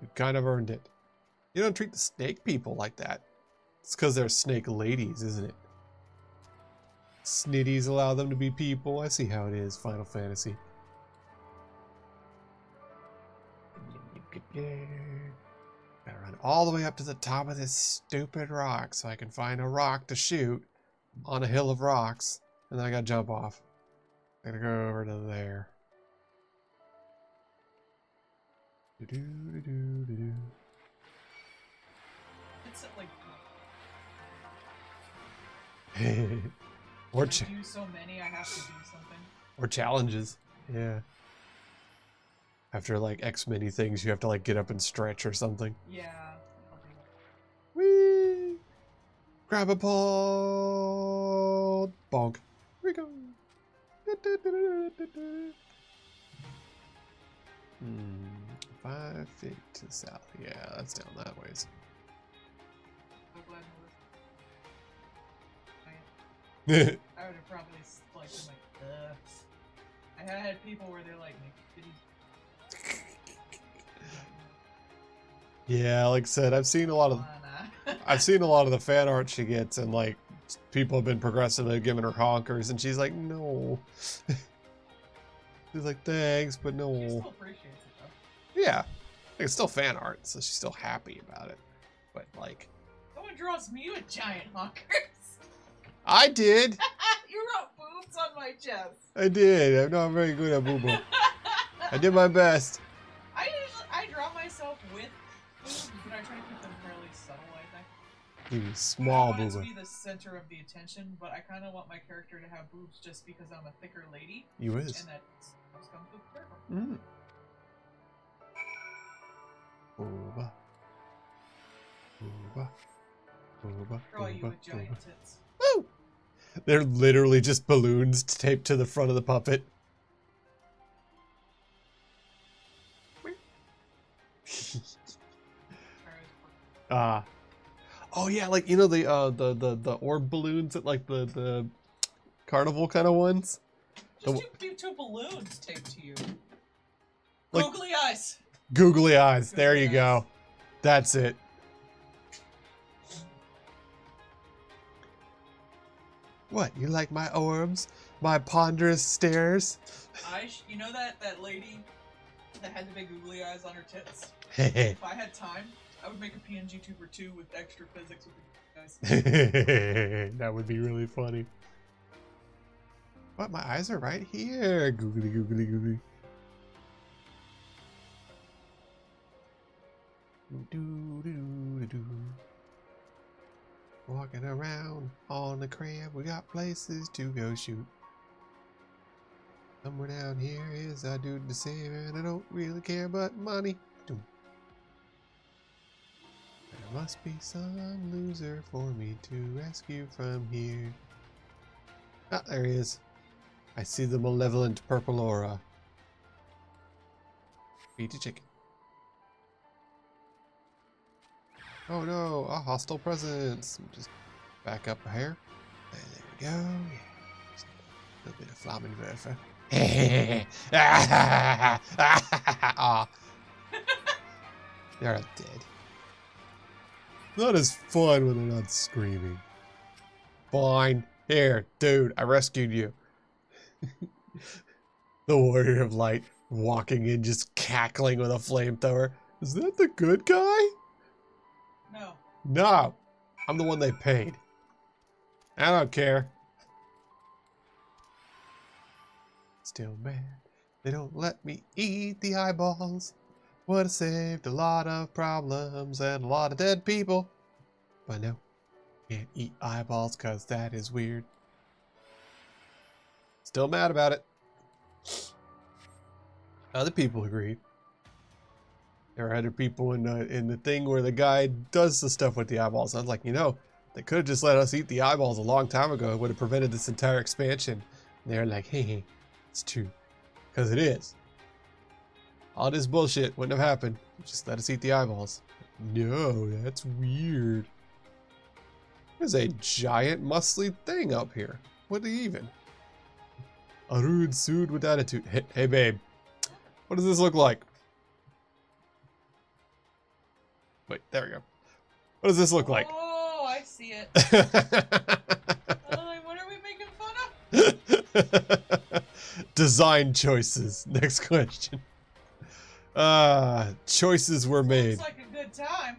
You kind of earned it. You don't treat the snake people like that. It's because they're snake ladies, isn't it? Snitties allow them to be people. I see how it is, Final Fantasy. Gotta run all the way up to the top of this stupid rock so I can find a rock to shoot on a hill of rocks. And then I gotta jump off. I gotta go over to there. It's like... Or I do so many, I have to do something. Or challenges. Yeah. After like X many things, you have to like get up and stretch or something. Yeah. Whee! Grab a pole! Bonk. Here we go. 5 feet to the south. Yeah, that's down that ways. I would have probably like been like, ugh. I had people where they're like, did you... Yeah, like I said, I've seen a lot of the fan art she gets, and like people have been progressively giving her honkers, and she's like, no. She's like, thanks, but no. She still appreciates it though. Yeah, it's still fan art, so she's still happy about it. But like, no one draws me with giant honkers. I did. You wrote boobs on my chest. I did. I'm not very good at boo-boo. I did my best. I draw myself with boobs, but I try to keep them fairly subtle, I think. You small I want it boo-boo. to be the center of the attention, but I kind of want my character to have boobs just because I'm a thicker lady. You is. And that comes with the character. Mm. Booba. For all you with giant tits. Woo! They're literally just balloons taped to the front of the puppet. Oh yeah, like you know the orb balloons at like the carnival kind of ones. Just two balloons taped to you. Like, Googly eyes. Googly eyes. There Googly you eyes. go. That's it. What? You like my orbs? My ponderous stares? You know that lady that had the big googly eyes on her tits? Hehe. If I had time, I would make a PNG tuber 2 with extra physics with the googly eyes. That would be really funny. What? My eyes are right here. Googly, googly, googly. Do, do, do, do. Walking around on the crib, we got places to go shoot. Somewhere down here is a dude to save, and I don't really care but money. Doom. There must be some loser for me to rescue from here. Ah, there he is. I see the malevolent purple aura. Feed your chicken. Oh no, a hostile presence. Just back up a hair. There we go. Yeah. Just a little bit of Flammenwerfer. Ah. They're not dead. Not as fun when they're not screaming. Fine. Here, dude, I rescued you. The Warrior of Light walking in just cackling with a flamethrower. Is that the good guy? No. No, I'm the one they paid. I don't care. Still mad. They don't let me eat the eyeballs. Would have saved a lot of problems and a lot of dead people. But no, can't eat eyeballs because that is weird. Still mad about it. Other people agreed. There are other people in the thing where the guy does the stuff with the eyeballs. I was like, you know, they could have just let us eat the eyeballs a long time ago. It would have prevented this entire expansion. And they're like, hey, it's true. Because it is. All this bullshit wouldn't have happened. Just let us eat the eyeballs. No, that's weird. There's a giant muscly thing up here. What even? A rude suit with attitude. Hey babe. What does this look like? Wait, there we go. What does this look like? Oh, I see it. Like, what are we making fun of? Design choices. Next question. Choices were made. Looks like a good time.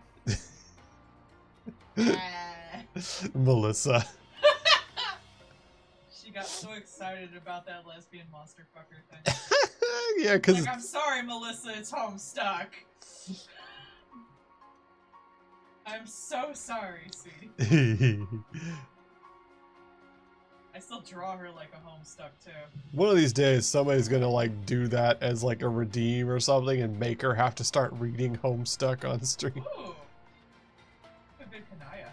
Melissa. She got so excited about that lesbian monster fucker thing. Yeah, because Like, I'm sorry, Melissa, it's Homestuck. I'm so sorry, sweetie. I still draw her like a Homestuck too. One of these days, somebody's gonna like do that as like a redeem or something, and make her have to start reading Homestuck on stream. Ooh. A good Kanaya.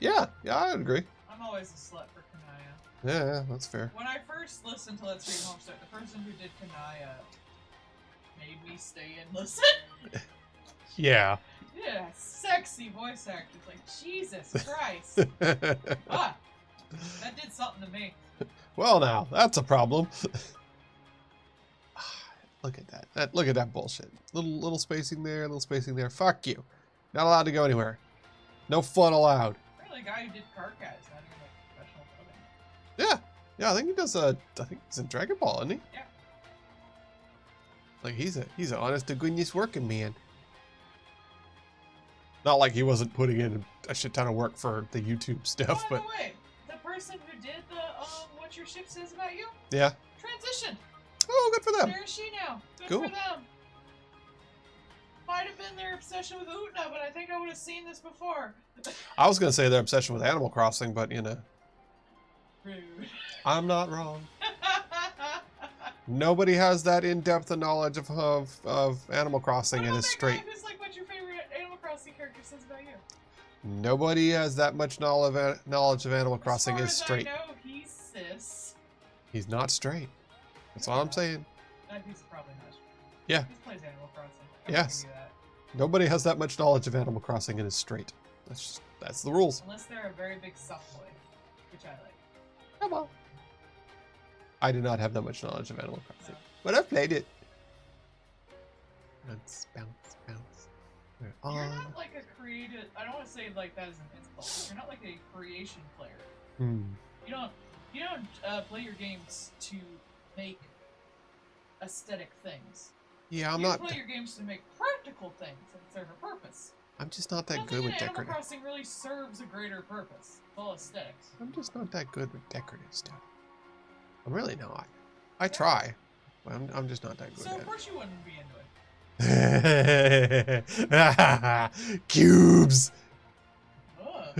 Yeah, I'd agree. I'm always a slut for Kanaya. Yeah, that's fair. When I first listened to Let's Read Homestuck, the person who did Kanaya made me stay and listen. Yeah. Yeah, sexy voice actors. Like, Jesus Christ. Ah, that did something to me. Well, now that's a problem. Look at that. Look at that bullshit. Little spacing there, little spacing there. Fuck you. Not allowed to go anywhere. No fun allowed. Apparently the guy who did Carcat is not even like professional coding. Yeah, I think he does. I think he's in Dragon Ball, isn't he? Yeah. Like he's an honest to goodness working man. Not like he wasn't putting in a shit ton of work for the YouTube stuff, but No, wait. The person who did the What Your Ship Says About You yeah. transitioned. Oh, good for them. There is she now. Good Cool. for them. Might have been their obsession with Utna, but I think I would have seen this before. I was gonna say their obsession with Animal Crossing, but you know, Rude. I'm not wrong. Nobody has that in-depth knowledge of Animal Crossing What and about is that straight. guy who's like, what's your favorite Animal Crossing character says about you? Nobody has that much knowledge of Animal Crossing is straight. As far as I know, he's cis. He's not straight. That's all I'm saying. He's probably not straight. Yeah. He plays Animal Crossing. Yes. Give you that. Nobody has that much knowledge of Animal Crossing and is straight. That's the rules. Unless they're a very big soft boy, which I like. Come on. I do not have that much knowledge of Animal Crossing, No. but I've played it. Bounce, bounce, bounce. We're You're on. not like a creative. I don't want to say like that as an insult. But you're not like a creation player. Hmm. You don't play your games to make aesthetic things. Yeah, I'm you not. play your games to make practical things and serve a purpose. I'm just not that Nothing good in with Animal decorative. Crossing really serves a greater purpose. It's all aesthetics. I'm just not that good with decorative stuff. I'm really not. I try, but I'm just not that good So at of course you wouldn't be into it. it. Cubes. Ugh.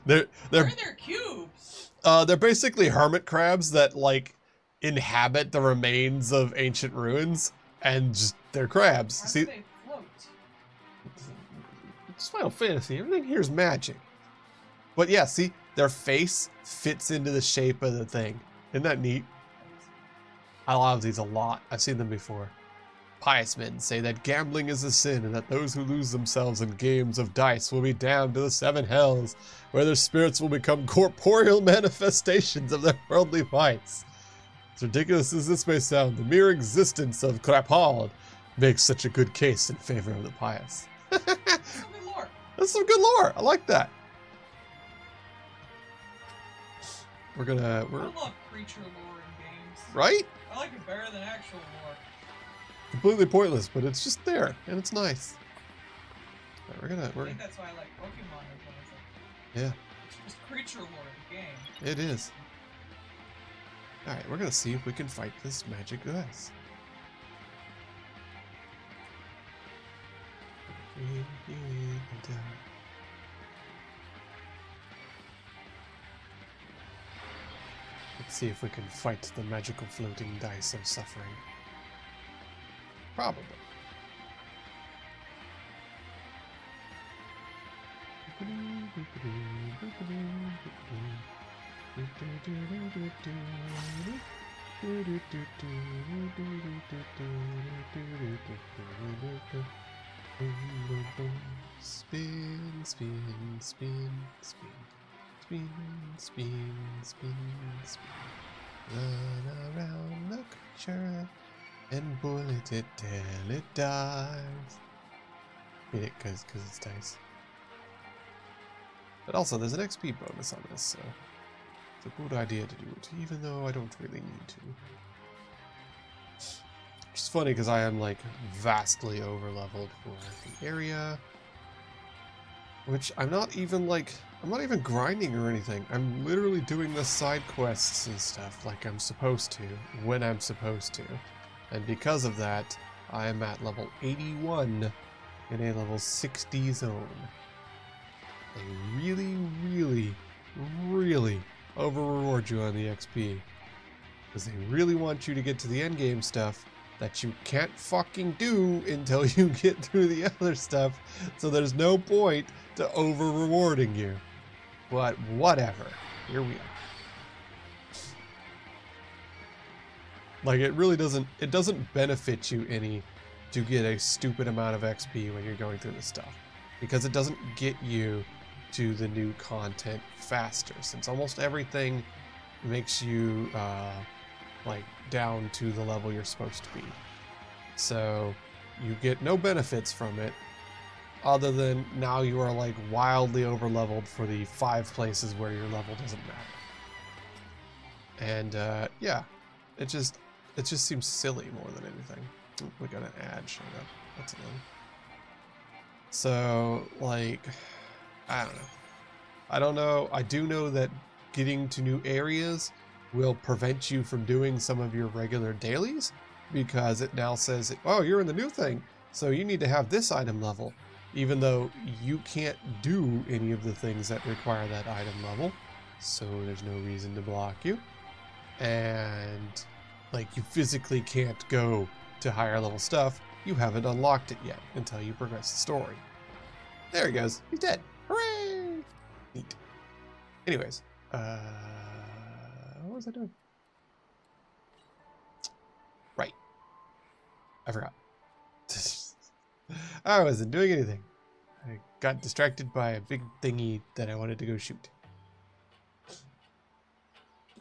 they're Where are their cubes? they're basically hermit crabs that like inhabit the remains of ancient ruins, and just they're crabs. How See, do they float? it's Final Fantasy. Everything here is magic. But yeah, see, their face fits into the shape of the thing. Isn't that neat? I love these a lot. I've seen them before. Pious men say that gambling is a sin and that those who lose themselves in games of dice will be damned to the 7 hells, where their spirits will become corporeal manifestations of their worldly vice. As ridiculous as this may sound, the mere existence of Krapald makes such a good case in favor of the pious. Some good lore. That's some good lore. I like that. We're I love creature lore in games. right? I like it better than actual lore. Completely pointless, but it's just there and it's nice. All right, I think that's why I like Pokemon. yeah, It's just creature lore in the game. it is. All right, we're gonna see if we can fight this magic goose. Let's see if we can fight the magical floating dice of suffering. Probably. Spin, spin, spin, spin, spin, spin, spin, spin. Run around the creature and bullet it till it dies. Hit it because it's dice. But also, there's an XP bonus on this, so it's a good idea to do it, even though I don't really need to. Which is funny because I am like vastly overleveled for the area. Which I'm not even grinding or anything. I'm literally doing the side quests and stuff like I'm supposed to, when I'm supposed to. And because of that, I am at level 81 in a level 60 zone. They really, really, really over-reward you on the XP. Because they really want you to get to the endgame stuff that you can't fucking do until you get through the other stuff. So there's no point to over-rewarding you. But whatever. Here we are. Like, it really doesn't benefit you any to get a stupid amount of XP when you're going through this stuff. Because it doesn't get you to the new content faster, since almost everything makes you like down to the level you're supposed to be. So you get no benefits from it other than now you are like wildly overleveled for the 5 places where your level doesn't matter. And yeah, it just seems silly more than anything. Ooh, we got an ad showing up. That's annoying. So like, I don't know. I do know that getting to new areas will prevent you from doing some of your regular dailies, because it now says, oh, you're in the new thing, so you need to have this item level, even though you can't do any of the things that require that item level, so there's no reason to block you. And like, you physically can't go to higher level stuff. You haven't unlocked it yet until you progress the story. There he goes. He's dead. Hooray! Neat. Anyways, what was I doing? Right. I forgot. I wasn't doing anything. I got distracted by a big thingy that I wanted to go shoot.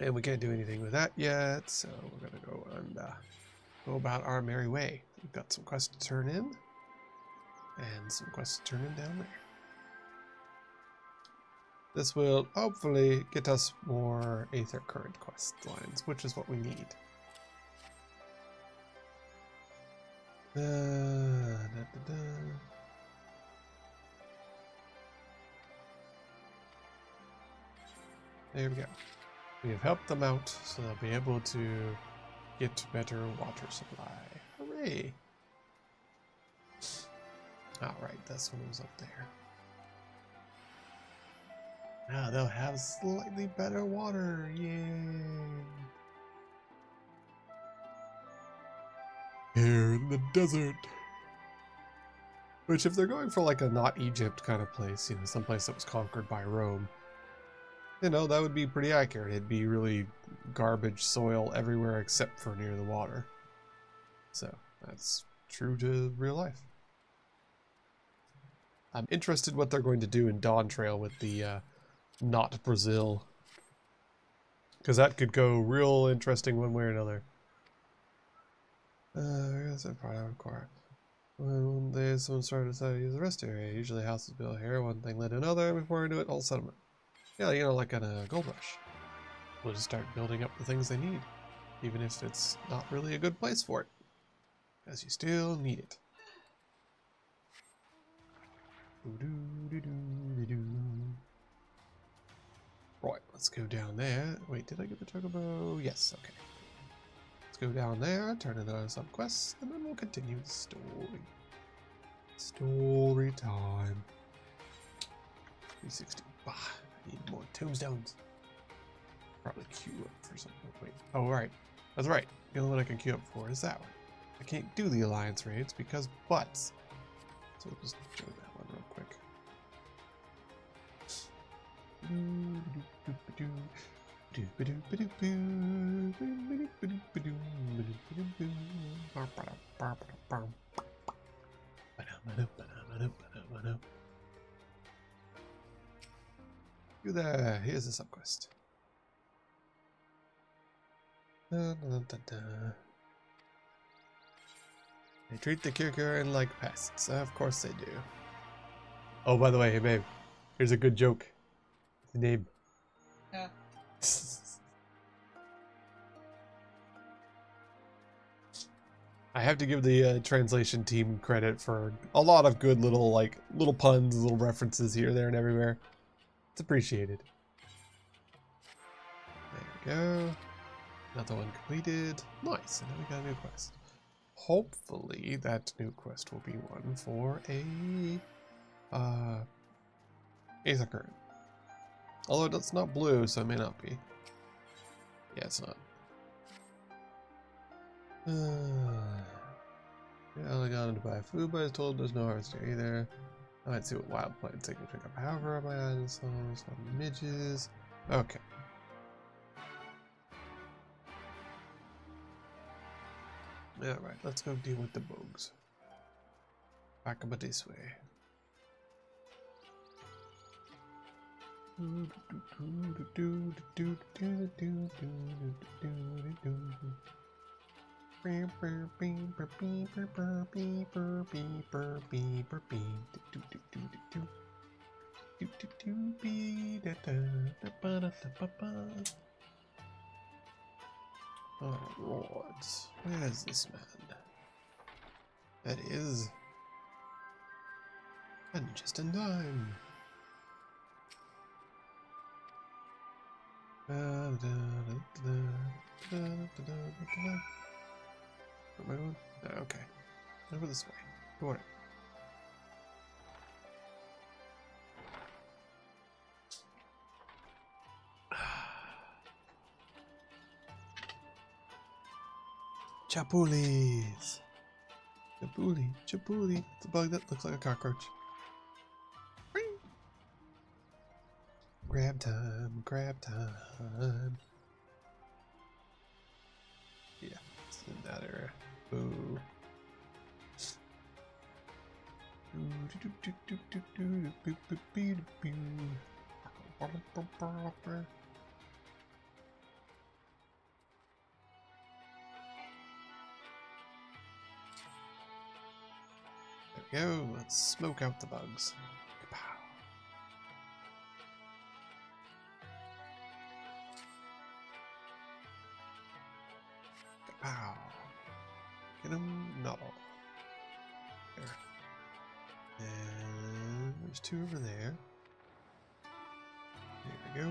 And we can't do anything with that yet, so we're gonna go and go about our merry way. We've got some quests to turn in, and some quests to turn in down there. This will hopefully get us more Aether Current quest lines, which is what we need. There we go. We have helped them out, so they'll be able to get better water supply. Hooray! Alright, that's what was up there. Now they'll have slightly better water. Yay! Here in the desert. Which, if they're going for like a not Egypt kind of place, you know, someplace that was conquered by Rome, you know, that would be pretty accurate. It'd be really garbage soil everywhere except for near the water. So, that's true to real life. I'm interested what they're going to do in Dawn Trail with the not Brazil. Because that could go real interesting one way or another. I guess that part I would require. One day someone started to decide to use the rest area. Usually a house is built here, one thing led to another, before I knew it, all settlement. Yeah, you know, like on a gold rush. We'll just start building up the things they need. Even if it's not really a good place for it. Because you still need it. Right, let's go down there. Wait, did I get the chocobo? Yes, okay. Let's go down there, turn in our subquests, and then we'll continue the story. Story time. 360. Bah, I need more tombstones. Probably queue up for something. Wait. Oh, right. That's right. The only one I can queue up for is that one. I can't do the alliance raids because butts. So we'll just do that one real quick. You there, here's the subquest. They treat the Kirkurin like pests. Of course they do. Oh, by the way, hey babe, here's a good joke. The name. Yeah. I have to give the translation team credit for a lot of good little puns, little references here, there, and everywhere. It's appreciated. There we go. Another one completed. Nice, and now we got a new quest. Hopefully that new quest will be one for a Aether Current. Although it's not blue, so it may not be. Yeah, it's not. Yeah, I got to buy food, but I was told there's no harvest here either. I might see what wild plants I can pick up. However, my items on midges. Okay. Alright, let's go deal with the bugs. Back about this way. Alright, where is this man? That is. And just in time. Where am I going? Oh, okay. Over this way. Go on. Chapulis! Chapuli, chapuli. It's a bug that looks like a cockroach. Grab time, grab time. Yeah, it's in that area. Ooh. There we go. Let's smoke out the bugs. Kapow. Kapow. Get him? Not all. There. And there's two over there. There we go.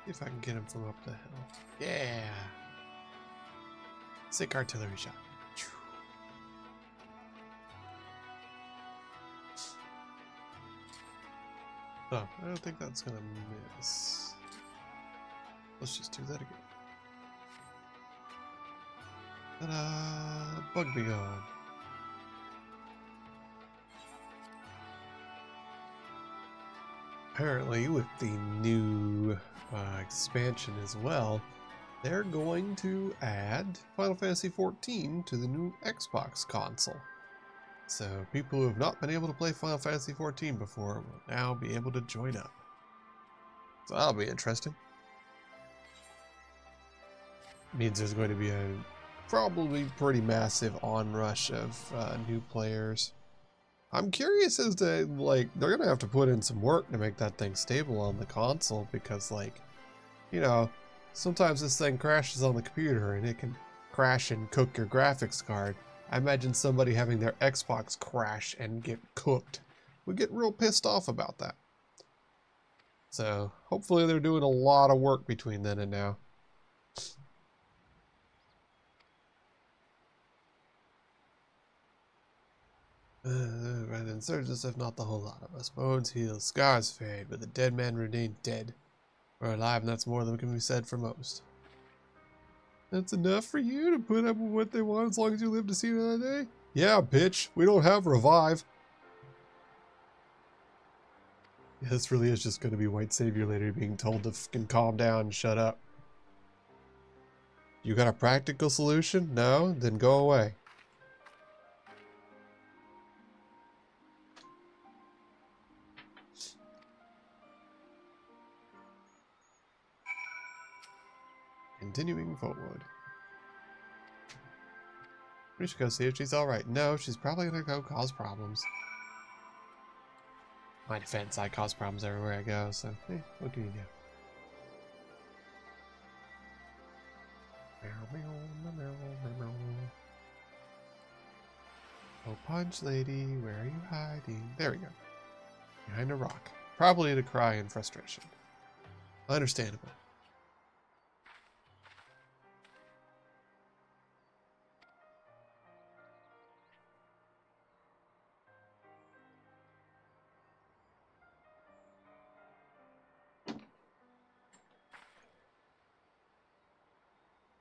See if I can get him from up the hill. Yeah! Sick artillery shot. Oh, I don't think that's gonna miss. Let's just do that again. Ta-da! Bug be gone. Apparently, with the new expansion as well, they're going to add Final Fantasy XIV to the new Xbox console. So people who have not been able to play Final Fantasy XIV before will now be able to join up. So that'll be interesting. Means there's going to be a probably pretty massive onrush of new players. I'm curious as to, like, they're going to have to put in some work to make that thing stable on the console because, like, you know, sometimes this thing crashes on the computer and it can crash and cook your graphics card. I imagine somebody having their Xbox crash and get cooked would get real pissed off about that. So hopefully they're doing a lot of work between then and now. Right, insurgents, if not the whole lot of us. Bones heal, scars fade, but the dead man remain dead. We're alive, and that's more than can be said for most. That's enough for you to put up with what they want as long as you live to see another day? Yeah, bitch. We don't have revive. Yeah, this really is just going to be White Savior later being told to fucking calm down and shut up. You got a practical solution? No? Then go away. Continuing forward. We should go see if she's alright. No, she's probably gonna go cause problems. My defense, I cause problems everywhere I go, so hey, what can you do? Oh, Punch Lady, where are you hiding? There we go. Behind a rock. Probably to cry in frustration. Understandable.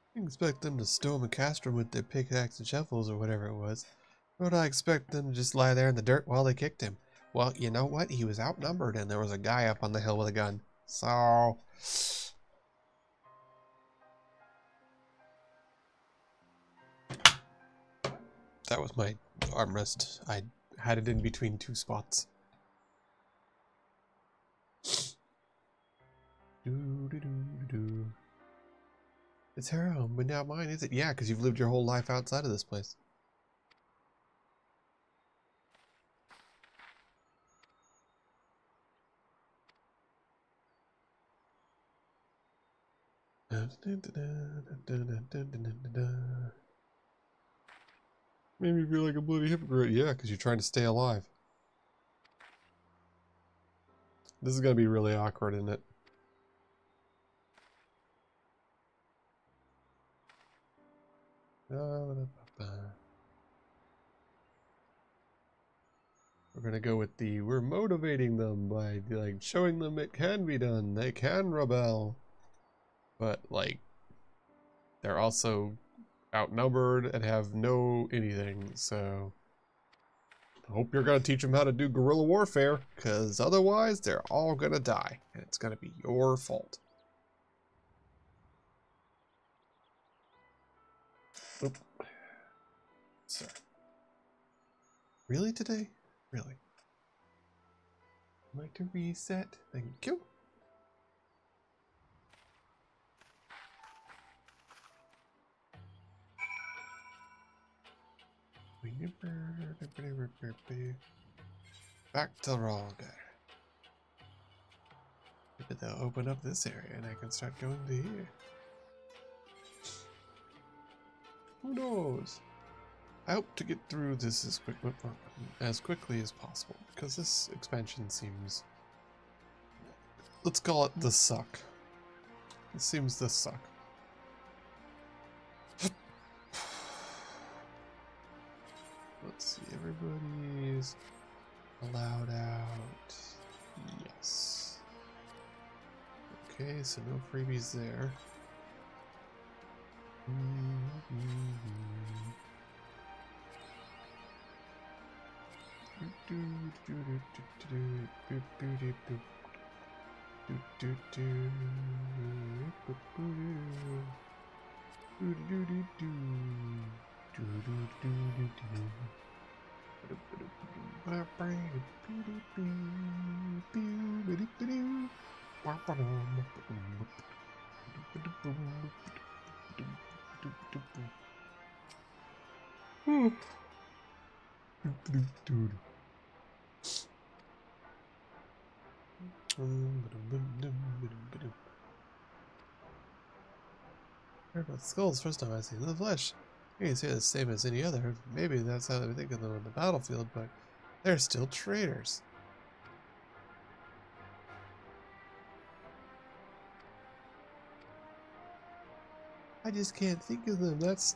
I didn't expect them to storm a castrum with their pickaxe and shovels or whatever it was. Nor did I expect them to just lie there in the dirt while they kicked him. Well, you know what? He was outnumbered and there was a guy up on the hill with a gun. So... that was my armrest. I had it in between two spots. It's her home, but not mine, is it? Yeah, because you've lived your whole life outside of this place. Made me feel like a bloody hypocrite. Yeah, because you're trying to stay alive. This is going to be really awkward, isn't it? We're going to go with the, we're motivating them by, like, showing them it can be done. They can rebel. But, like, they're also outnumbered and have no anything, so Hope you're gonna teach them how to do guerrilla warfare, because otherwise they're all gonna die, and it's gonna be your fault. Oop. Sir. Really today? Really? I'd like to reset. Thank you. Back to Rolga. Maybe they'll open up this area and I can start going to here. Who knows? I hope to get through this as quickly as possible, because this expansion seems... Let's call it the suck. It seems the suck. Let's see, everybody's allowed out. Yes. Okay, so no freebies there. Heard about skulls first time I seen them in the flesh. You can say the same as any other. Maybe that's how they think of them on the battlefield, but they're still traitors. I just can't think of them. That's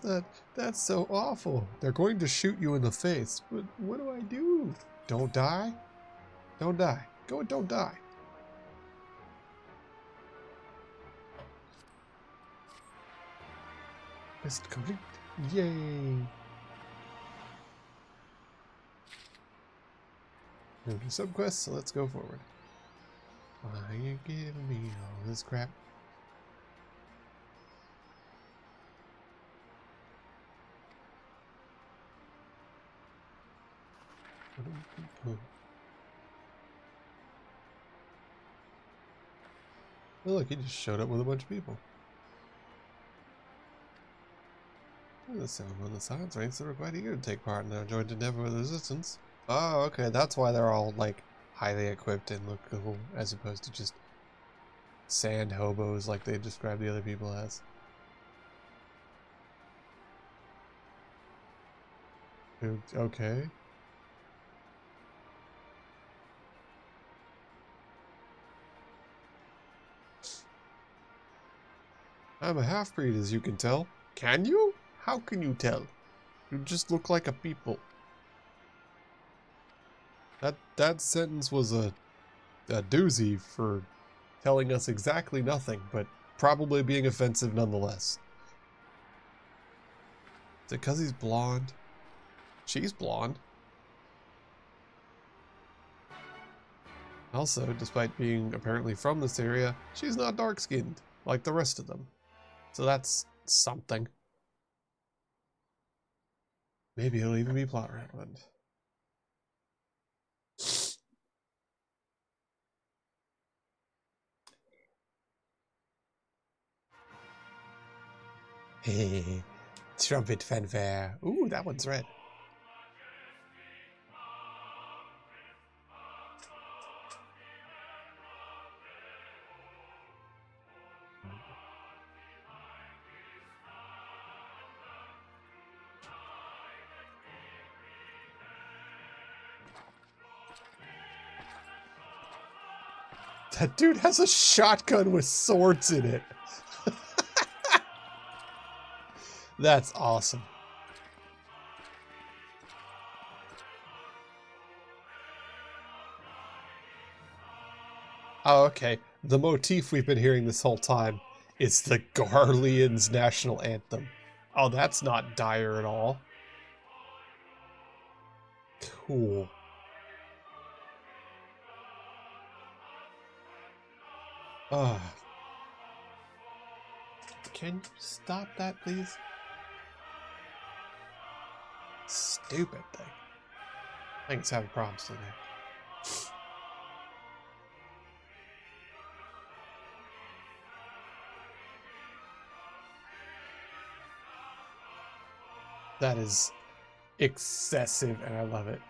so awful. They're going to shoot you in the face. But what do I do? Don't die? Don't die. Go and don't die. Quest complete. Yay. No new subquests, so let's go forward. Why are you giving me all this crap? Oh, look, he just showed up with a bunch of people. The sound on the sides ranks that are quite eager to take part in our joint endeavor with resistance. Oh, okay, that's why they're all, like, highly equipped and look cool, as opposed to just sand hobos like they describe the other people as. Okay. I'm a half-breed, as you can tell. Can you? How can you tell? You just look like a people. That sentence was a doozy for telling us exactly nothing, but probably being offensive nonetheless. Is it because he's blonde? She's blonde. Also, despite being apparently from this area, she's not dark-skinned like the rest of them. So that's something. Maybe it'll even be plot relevant. Hey, trumpet fanfare. Ooh, that one's red. That dude has a shotgun with swords in it. That's awesome. Oh, okay. The motif we've been hearing this whole time is the Garleans national anthem. Oh, that's not dire at all. Cool. Ah. Can you stop that, please? Stupid thing. I think it's having problems today. That is excessive, and I love it.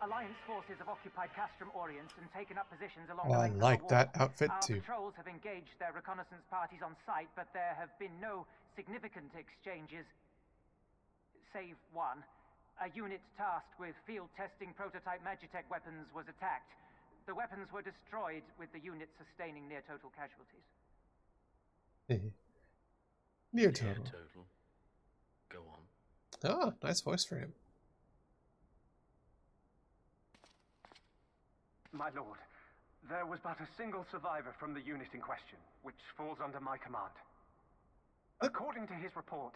Alliance forces have occupied Castrum Orient and taken up positions along Oh, the I length of like the wall. that outfit Our too. patrols have engaged their reconnaissance parties on site, but there have been no significant exchanges, save one. A unit tasked with field testing prototype Magitech weapons was attacked. The weapons were destroyed, with the unit sustaining near total casualties. Near total. Go on. Oh, nice voice for him. My lord, there was but a single survivor from the unit in question, which falls under my command. According to his report,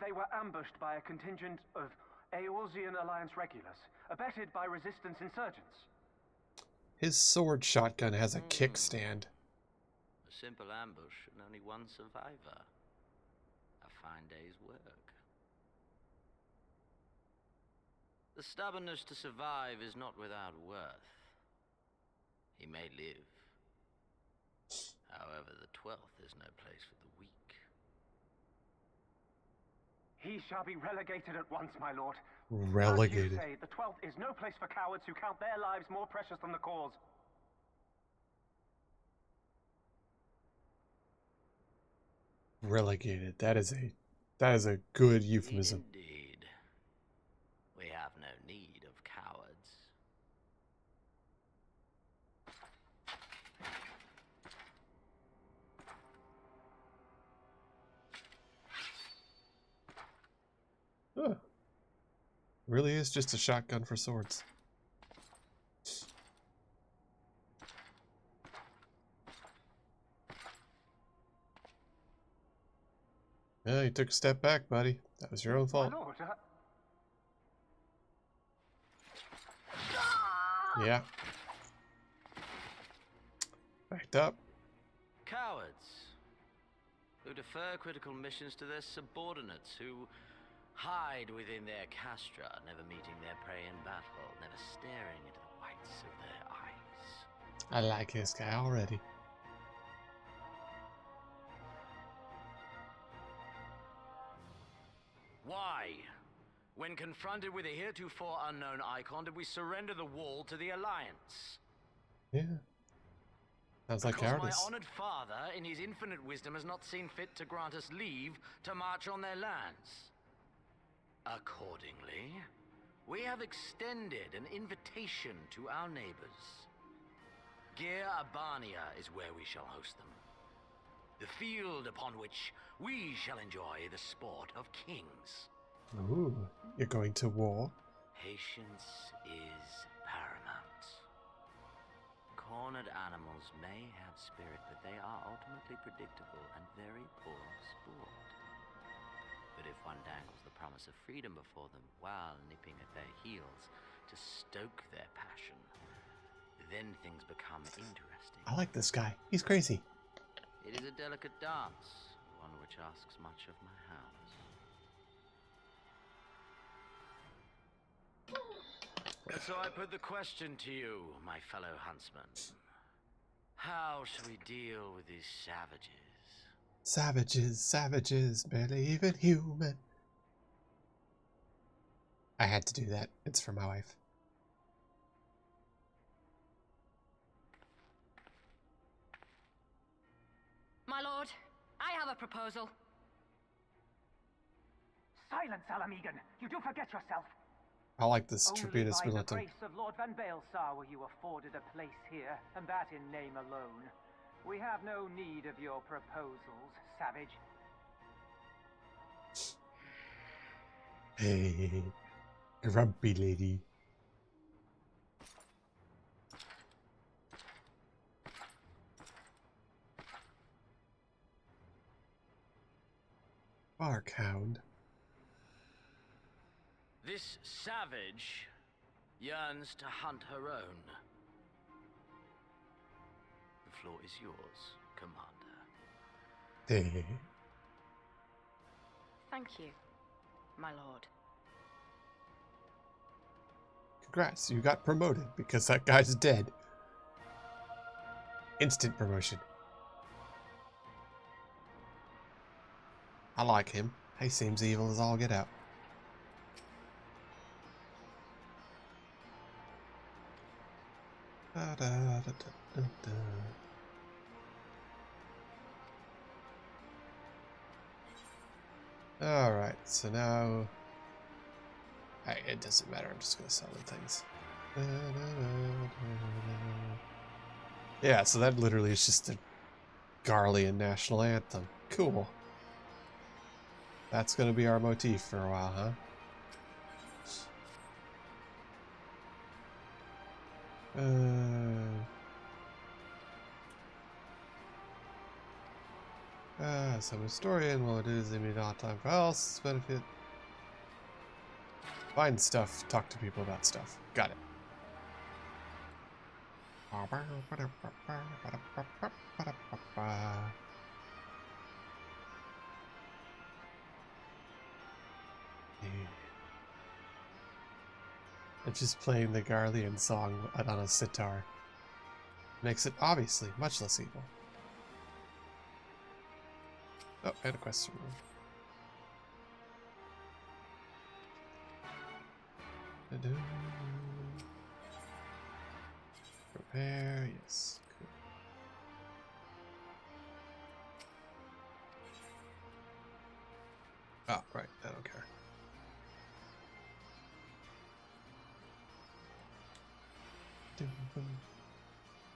they were ambushed by a contingent of Eorzean Alliance regulars, abetted by resistance insurgents. His sword shotgun has a kickstand. A simple ambush and only one survivor. A fine day's work. The stubbornness to survive is not without worth. He may live. However, the 12th is no place for the weak. He shall be relegated at once, my lord. Relegated. As you say, the 12th is no place for cowards who count their lives more precious than the cause. Relegated. That is a good euphemism. Indeed. We have no need of cowards. Huh. Really is just a shotgun for swords. Yeah, you took a step back, buddy. That was your own fault. My lord, Yeah. Backed up. Cowards. Who defer critical missions to their subordinates, who hide within their castra, never meeting their prey in battle, never staring into the whites of their eyes. I like this guy already. Why? When confronted with a heretofore unknown icon, did we surrender the wall to the Alliance? Yeah. Sounds like Because my cowardice. honored father, in his infinite wisdom, has not seen fit to grant us leave to march on their lands. Accordingly, we have extended an invitation to our neighbors. Gir Abania is where we shall host them. The field upon which we shall enjoy the sport of kings. Ooh, you're going to war? Patience is paramount. Cornered animals may have spirit, but they are ultimately predictable and very poor sport. But if one dangles the promise of freedom before them while nipping at their heels to stoke their passion, then things become interesting. I like this guy. He's crazy. It is a delicate dance, one which asks much of my hounds. And so I put the question to you, my fellow huntsman. How shall we deal with these savages? Savages, savages, barely even human. I had to do that. It's for my wife. My lord, I have a proposal. Silence, Alamegan! You do forget yourself! I like this Only Trapinus by the militum. grace of Lord Van Baelsar were you afforded a place here, and that in name alone. We have no need of your proposals, savage. Hey, grumpy lady. Barkhound. This savage yearns to hunt her own. The floor is yours, Commander. Thank you, my lord. Congrats, you got promoted because that guy's dead. Instant promotion. I like him. He seems evil as all get out. Da, da, da, da, da, da. Alright, so now... it doesn't matter, I'm just gonna sell the things. Yeah, so that literally is just the Garlean national anthem. Cool. That's gonna be our motif for a while, huh? Some historian will do the immediate time for else benefit. Find stuff, talk to people about stuff. Got it. It's just playing the Garlean song on a sitar. Makes it obviously much less evil. Oh, and a question room. Prepare, yes. Cool. Oh, right, I don't care.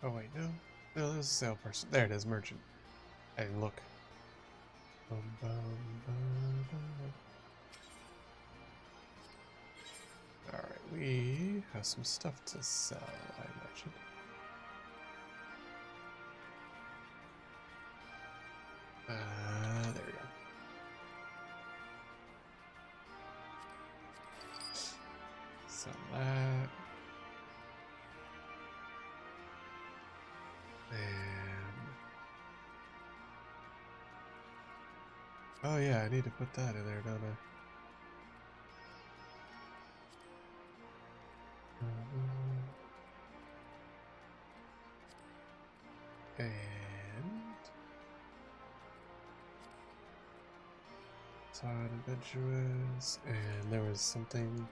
Oh wait, no. No, there's a sale person. There it is, merchant. I didn't look. Alright, we have some stuff to sell, I imagine. There we go. Sell that. Oh yeah, I need to put that in there, don't I? And Side Adventurers, and there was something.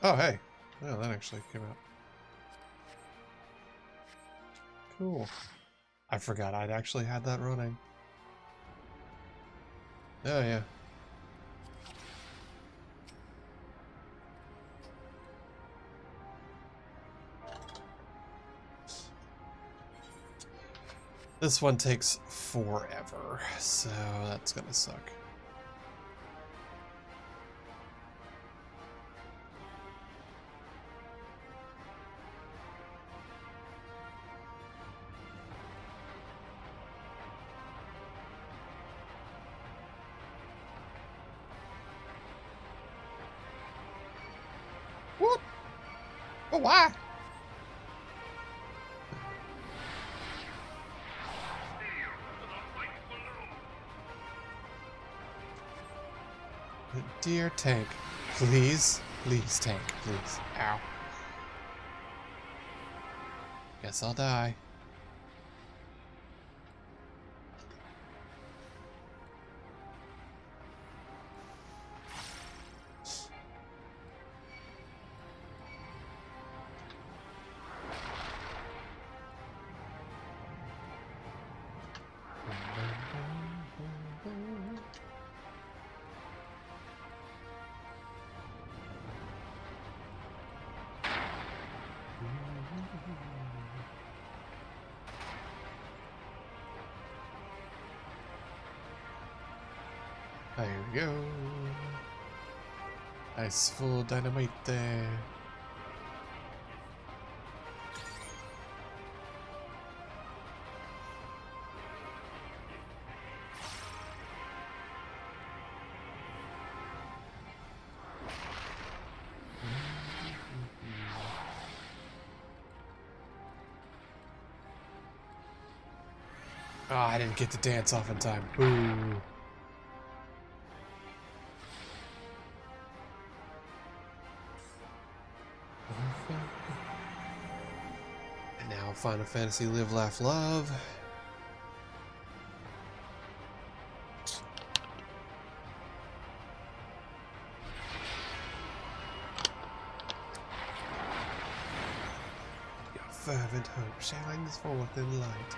Oh hey. Oh, that actually came out. Cool. I forgot I'd actually had that running. Oh, yeah. This one takes forever, so that's gonna suck. What? Oh, why? Dear tank, please, please tank, please. Ow. Guess I'll die. There we go. Nice full dynamite there. Oh, I didn't get to dance off in time. Boo. And now Final Fantasy Live, Laugh, Love. Your fervent hope shines forth in light.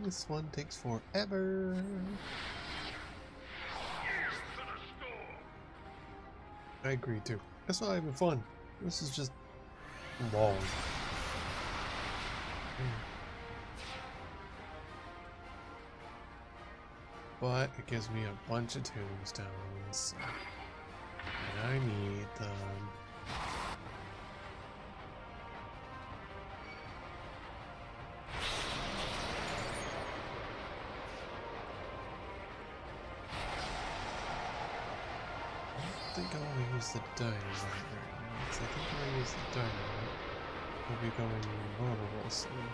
This one takes forever. I agree too. That's not even fun. This is just long. But it gives me a bunch of tombstones. And I need them. I think I want to use the dynamite right now, because I think if I use the dynamite, we'll be going vulnerable soon.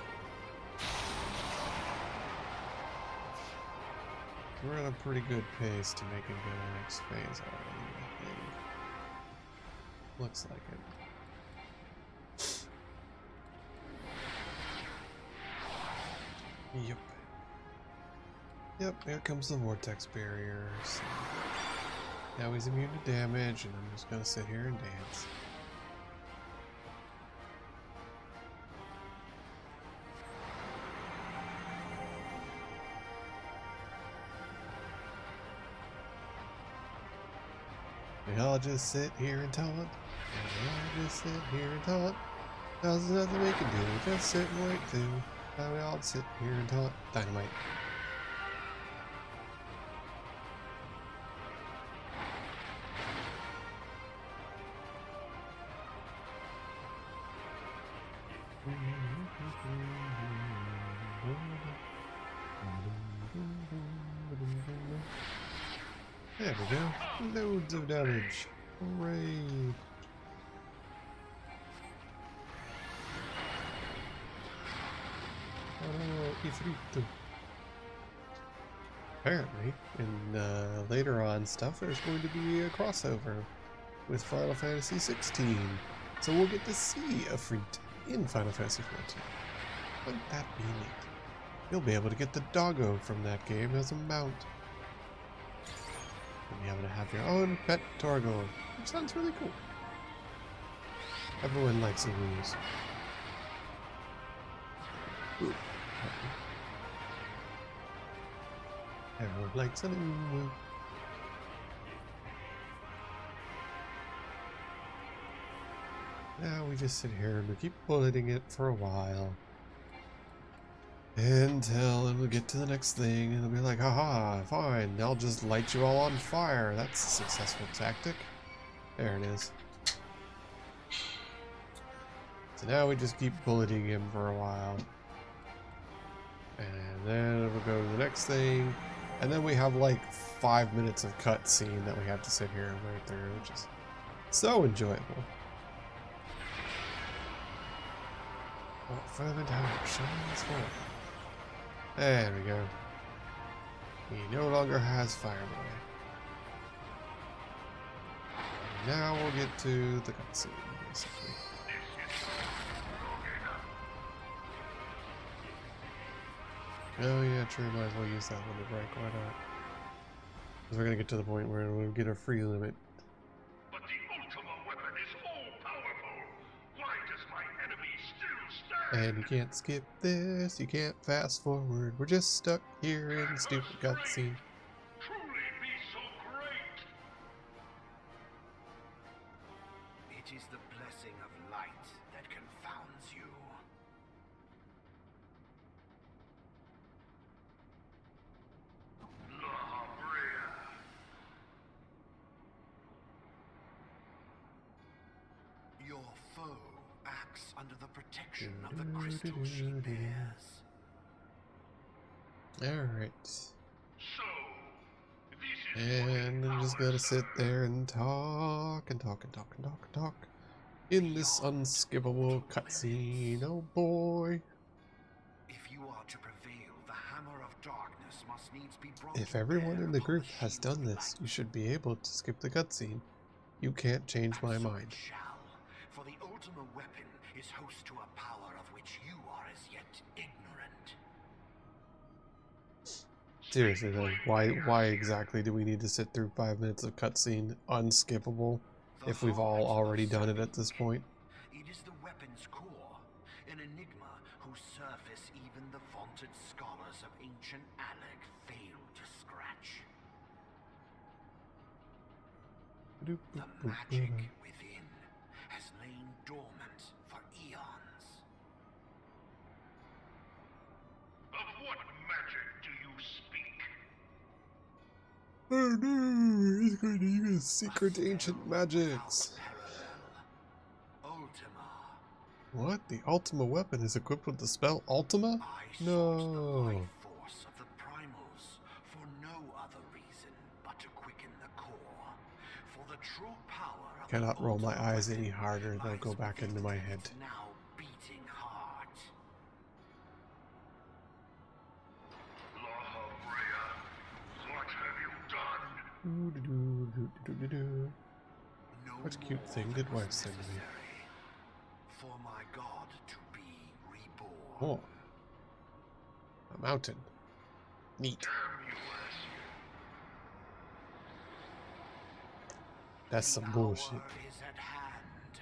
We're at a pretty good pace to make it go to the next phase already, I think. Looks like it. Yep. Yep, here comes the vortex barriers. Now he's immune to damage, and I'm just gonna sit here and dance. And I'll just sit here and taunt. And I'll just sit here and taunt. There's nothing we can do, just sit and wait too. Now we all sit here and taunt. Dynamite. There we go. Loads of damage. Hooray. Oh, XIV. Apparently, in later on stuff, there's going to be a crossover with Final Fantasy 16. So we'll get to see Ifrit in Final Fantasy 14. Wouldn't that be neat? You'll be able to get the doggo from that game as a mount. And be able to have your own pet Torgo, which sounds really cool. Everyone likes a lose. Ooh. Everyone likes a lose. Now we just sit here and we keep bulleting it for a while. Until we'll get to the next thing and it'll be like, haha, fine, I'll just light you all on fire. That's a successful tactic. There it is. So now we just keep bulleting him for a while. And then we'll go to the next thing. And then we have like 5 minutes of cutscene that we have to sit here and wait through, which is so enjoyable. What fervent hope shines forth. There we go. He no longer has Fireboy. Now we'll get to the cutscene, basically. Oh yeah, true, might as well use that limit break, why not? Because we're gonna get to the point where we'll get a free limit. But the Ultima weapon is all-powerful. Why does my enemy still stand? And you can't skip this, you can't fast forward, we're just stuck here in the stupid cutscene. Truly be so great. It is the blessing of light that confounds you. Your foe acts under the protection of the crystal she bears. Alright. So, And I'm just gonna sit there and talk and talk and talk and talk and talk in this unskippable cutscene. Oh boy. If you are to prevail, the hammer of darkness must needs be brought If to everyone bear in the upon group has shield done of this, you light. should be able to skip the cutscene. You can't change And my so mind. it shall, for the ultimate weapon is host to a power of which you are as yet ignorant. Seriously though, why exactly do we need to sit through 5 minutes of cutscene unskippable The if we've all heart of already done it at this Sapphire. point? It is the weapon's core, an enigma whose surface even the vaunted scholars of ancient Alec failed to scratch. The magic within has lain dormant for eons. of what magic do you speak? Oh no, he's going to use secret A ancient spell magics. without parallel. Ultima. What? The Ultima weapon is equipped with the spell Ultima? I sought the No. life force of the primals for no other reason but to quicken the core. For the true power of Cannot the roll my Ultima eyes weapon any harder, they'll lies go back within into my its head. now beating heart. What have you done? Doo-doo-doo-doo-doo-doo-doo. No What cute more thing did was wife send me? necessary for my god to be reborn. Oh. A mountain. Neat. Damn you, Ass. That's some The bullshit. hour is at hand.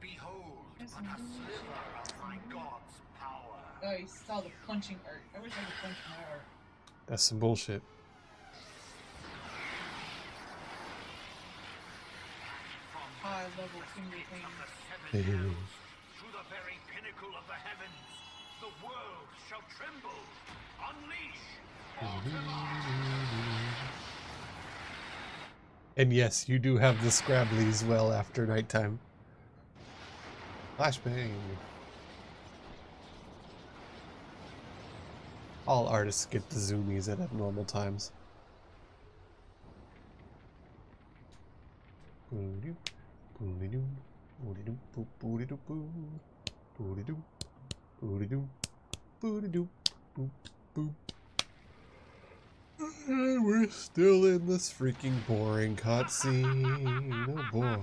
Behold, That's but a some sliver of my god's power. Oh, you saw the punching art. I wish I could punch my art. That's some bullshit. High level finger pain. Of the seven Hey. hells, to the very pinnacle of the heavens, the world shall tremble. Unleash Ultima. And yes, you do have the scrabblies well after nighttime. Flashbang. All artists get the zoomies at abnormal times. Boo-doo, boo-doo, boo-doo, boo-doo, boo, boo-doo, boo-doo, boo-doo, boo, boo. And we're still in this freaking boring cutscene. Oh boy.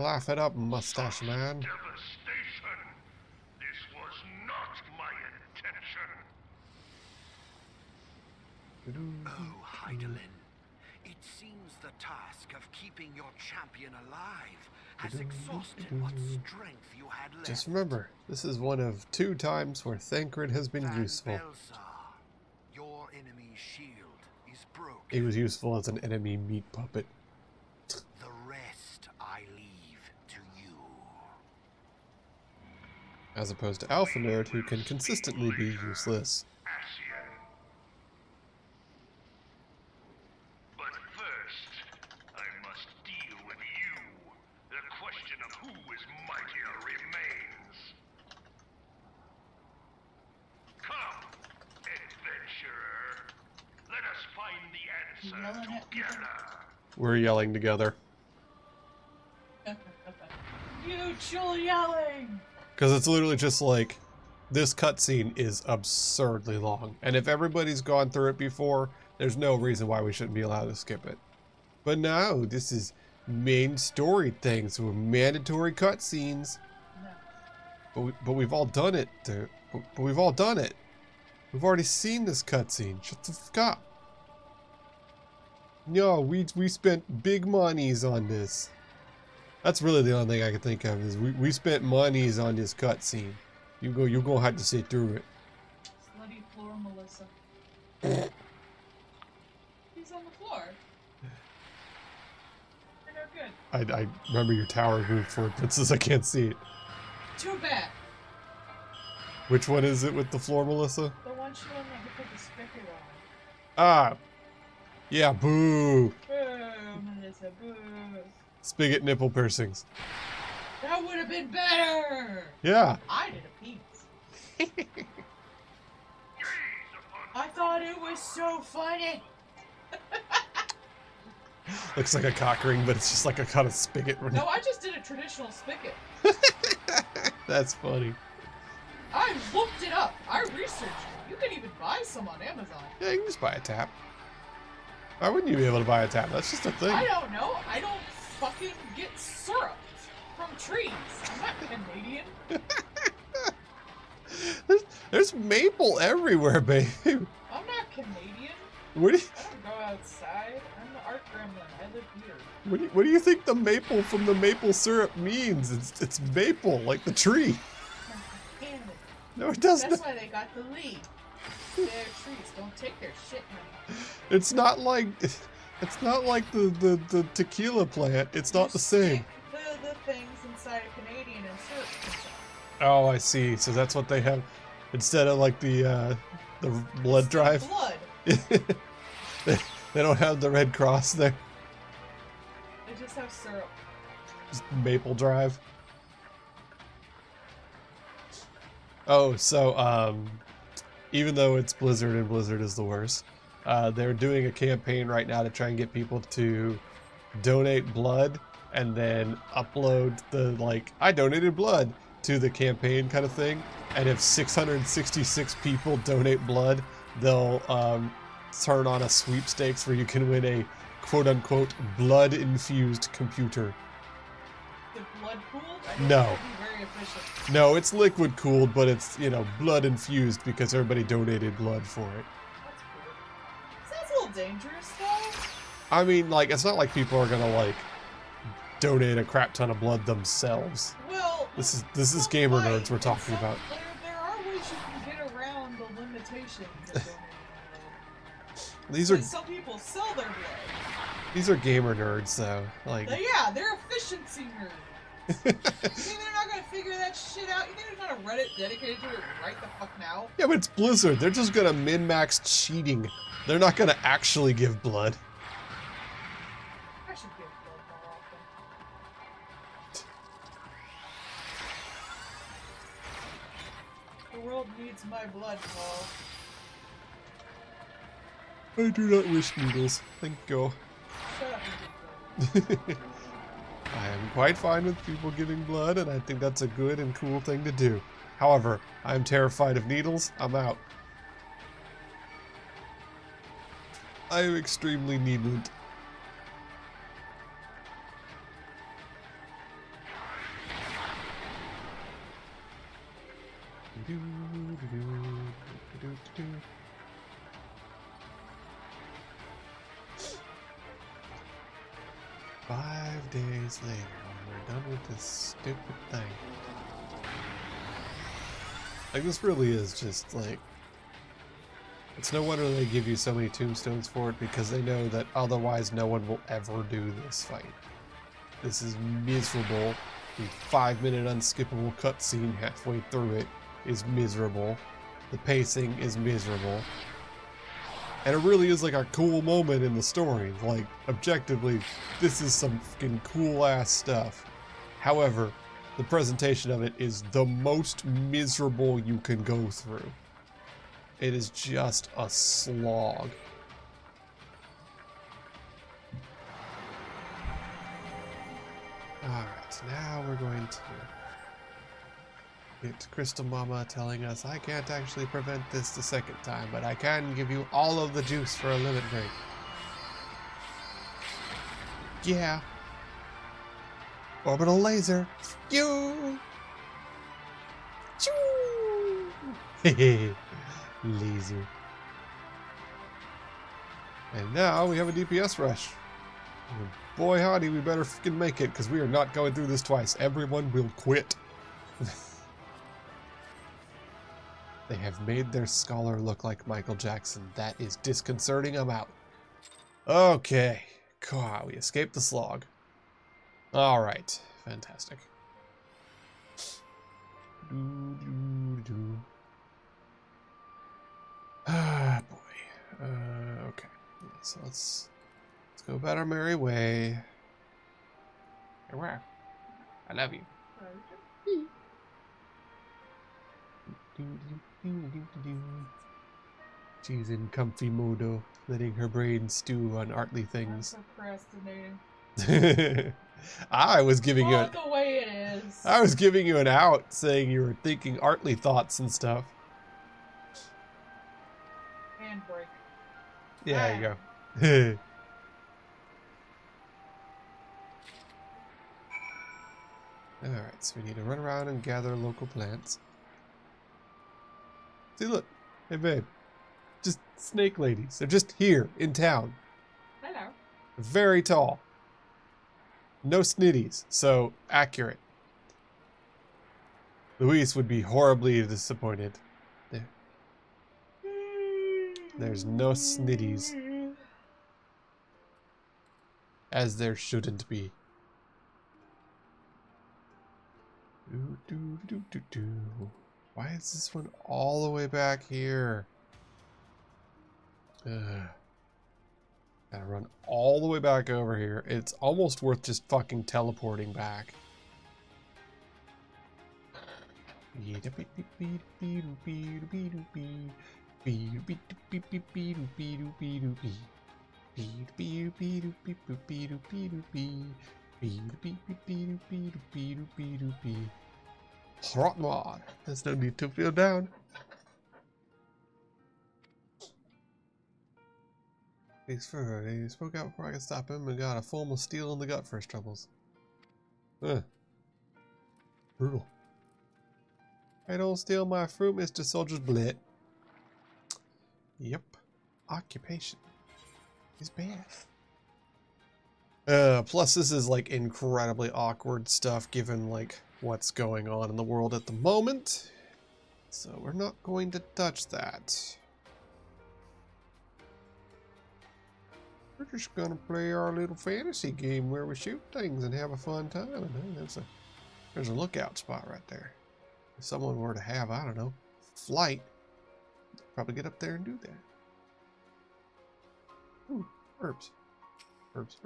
Laugh it up, mustache man. Devastation! This was not my intention. Oh, Heidelin, it seems the task of keeping your champion alive has exhausted what strength you had left. Just remember, this is one of 2 times where Thancred has been Van useful. Belsar, your enemy's shield is broken. He was useful as an enemy meat puppet. The rest I leave to you. As opposed to Alpha Nerd, who can consistently be useless. Ascian. But first, I must deal with you. The question of who is mightier remains. Come, adventurer. Let us find the You yelling answer at me? together. We're yelling together. Mutual yelling! Because it's literally just like, this cutscene is absurdly long. And if everybody's gone through it before, there's no reason why we shouldn't be allowed to skip it. But no, this is main story things, so mandatory cutscenes. No. But we've all done it. But we've all done it. We've already seen this cutscene. Shut the fuck up. No, we spent big monies on this. That's really the only thing I can think of is we spent monies on this cutscene. You're gonna have to sit through it. Slutty floor, Melissa. He's on the floor. You're no good. I remember your tower moved forward, Princess. I can't see it. Too bad. Which one is it with the floor, Melissa? The one showing that you put the spigot on. Ah, yeah, boo. Boo, Melissa, boo. Spigot nipple piercings. That would have been better! Yeah. I did a piece. I thought it was so funny. Looks like a cock ring, but it's just like a kind of spigot. No, I just did a traditional spigot. That's funny. I looked it up. I researched it. You can even buy some on Amazon. Yeah, you can just buy a tap. Why wouldn't you be able to buy a tap? That's just a thing. I don't know. I don't fucking get syrup from trees. I'm not Canadian. There's maple everywhere, babe. I'm not Canadian. What do you, I don't go outside. I'm the art gremlin. I live here. what do you think the maple from the maple syrup means? It's maple, like the tree. Canada. No, it doesn't. That's why they got the lead. Their trees. Don't take their shit, honey. It's not like the tequila plant. It's not the same. Stick the things inside a Canadian and syrup comes out. Oh, I see. So that's what they have instead of like the blood drive. Blood. They don't have the Red Cross there. They just have syrup. Just maple drive. Oh, so even though it's Blizzard and Blizzard is the worst, they're doing a campaign right now to try and get people to donate blood and then upload the like I donated blood to the campaign kind of thing. And if 666 people donate blood, they'll turn on a sweepstakes where you can win a quote-unquote blood-infused computer. The blood pooled? No. That'd be very efficient. No, it's liquid cooled, but it's, you know, blood infused because everybody donated blood for it. That's cool. Sounds a little dangerous, though. I mean, like, it's not like people are gonna, like, donate a crap ton of blood themselves. Well, This is gamer nerds we're talking about. There are ways you can get around the limitations of donating blood. These are Some people sell their blood. these are gamer nerds, though. Like, They're efficiency nerds. You think they're not gonna figure that shit out? You think there's not a Reddit dedicated to it right the fuck now? yeah, but it's Blizzard. They're just gonna min-max cheating. They're not gonna actually give blood. I should give blood more often. The world needs my blood, Paul. I do not wish needles. Thank you. Shut up and give blood. I am quite fine with people giving blood, and I think that's a good and cool thing to do. However, I'm terrified of needles. I'm out. I am extremely needled. Five days later, when we're done with this stupid thing. Like, this really is just, like... It's no wonder they give you so many tombstones for it, because they know that otherwise no one will ever do this fight. This is miserable. The 5-minute unskippable cutscene halfway through it is miserable. The pacing is miserable. And it really is like a cool moment in the story. Like, objectively, this is some fucking cool-ass stuff. However, the presentation of it is the most miserable you can go through. It is just a slog. Alright, now we're going to get Crystal Mama telling us I can't actually prevent this the second time, but I can give you all of the juice for a limit break. Yeah. Orbital laser. You. Choo. Hehe. Laser. And now we have a DPS rush. Boy howdy, we better fucking make it, because we are not going through this twice. Everyone will quit. They have made their scholar look like Michael Jackson. That is disconcerting. I'm out. Okay. God, we escaped the slog. Alright. Fantastic. Ah, boy. Okay. So let's go about our merry way. Farewell. I love you. She's in comfy modo, letting her brain stew on artly I'm things. procrastinating. I was giving you Oh, the way it is. I was giving you an out, saying you were thinking artly thoughts and stuff. Handbrake. Yeah, there you go. Alright, so we need to run around and gather local plants. See, look. Hey, babe. Just snake ladies. They're just here, in town. Hello. Very tall. No snitties, so accurate. Luis would be horribly disappointed. There. There's no snitties. As there shouldn't be. Why is this one all the way back here? Gotta run all the way back over here. It's almost worth just fucking teleporting back. Rotmod. There's no need to feel down. He's fur. He spoke out before I could stop him and got a formal steel in the gut for his troubles. Brutal. I don't steal my fruit, Mr. Soldier's Blit. Yep. Occupation is bad. Plus this is like incredibly awkward stuff given like what's going on in the world at the moment. So we're not going to touch that. We're just gonna play our little fantasy game where we shoot things and have a fun time. And there's a lookout spot right there. If someone were to have, I don't know, flight, probably get up there and do that. Ooh, herbs. Herbs.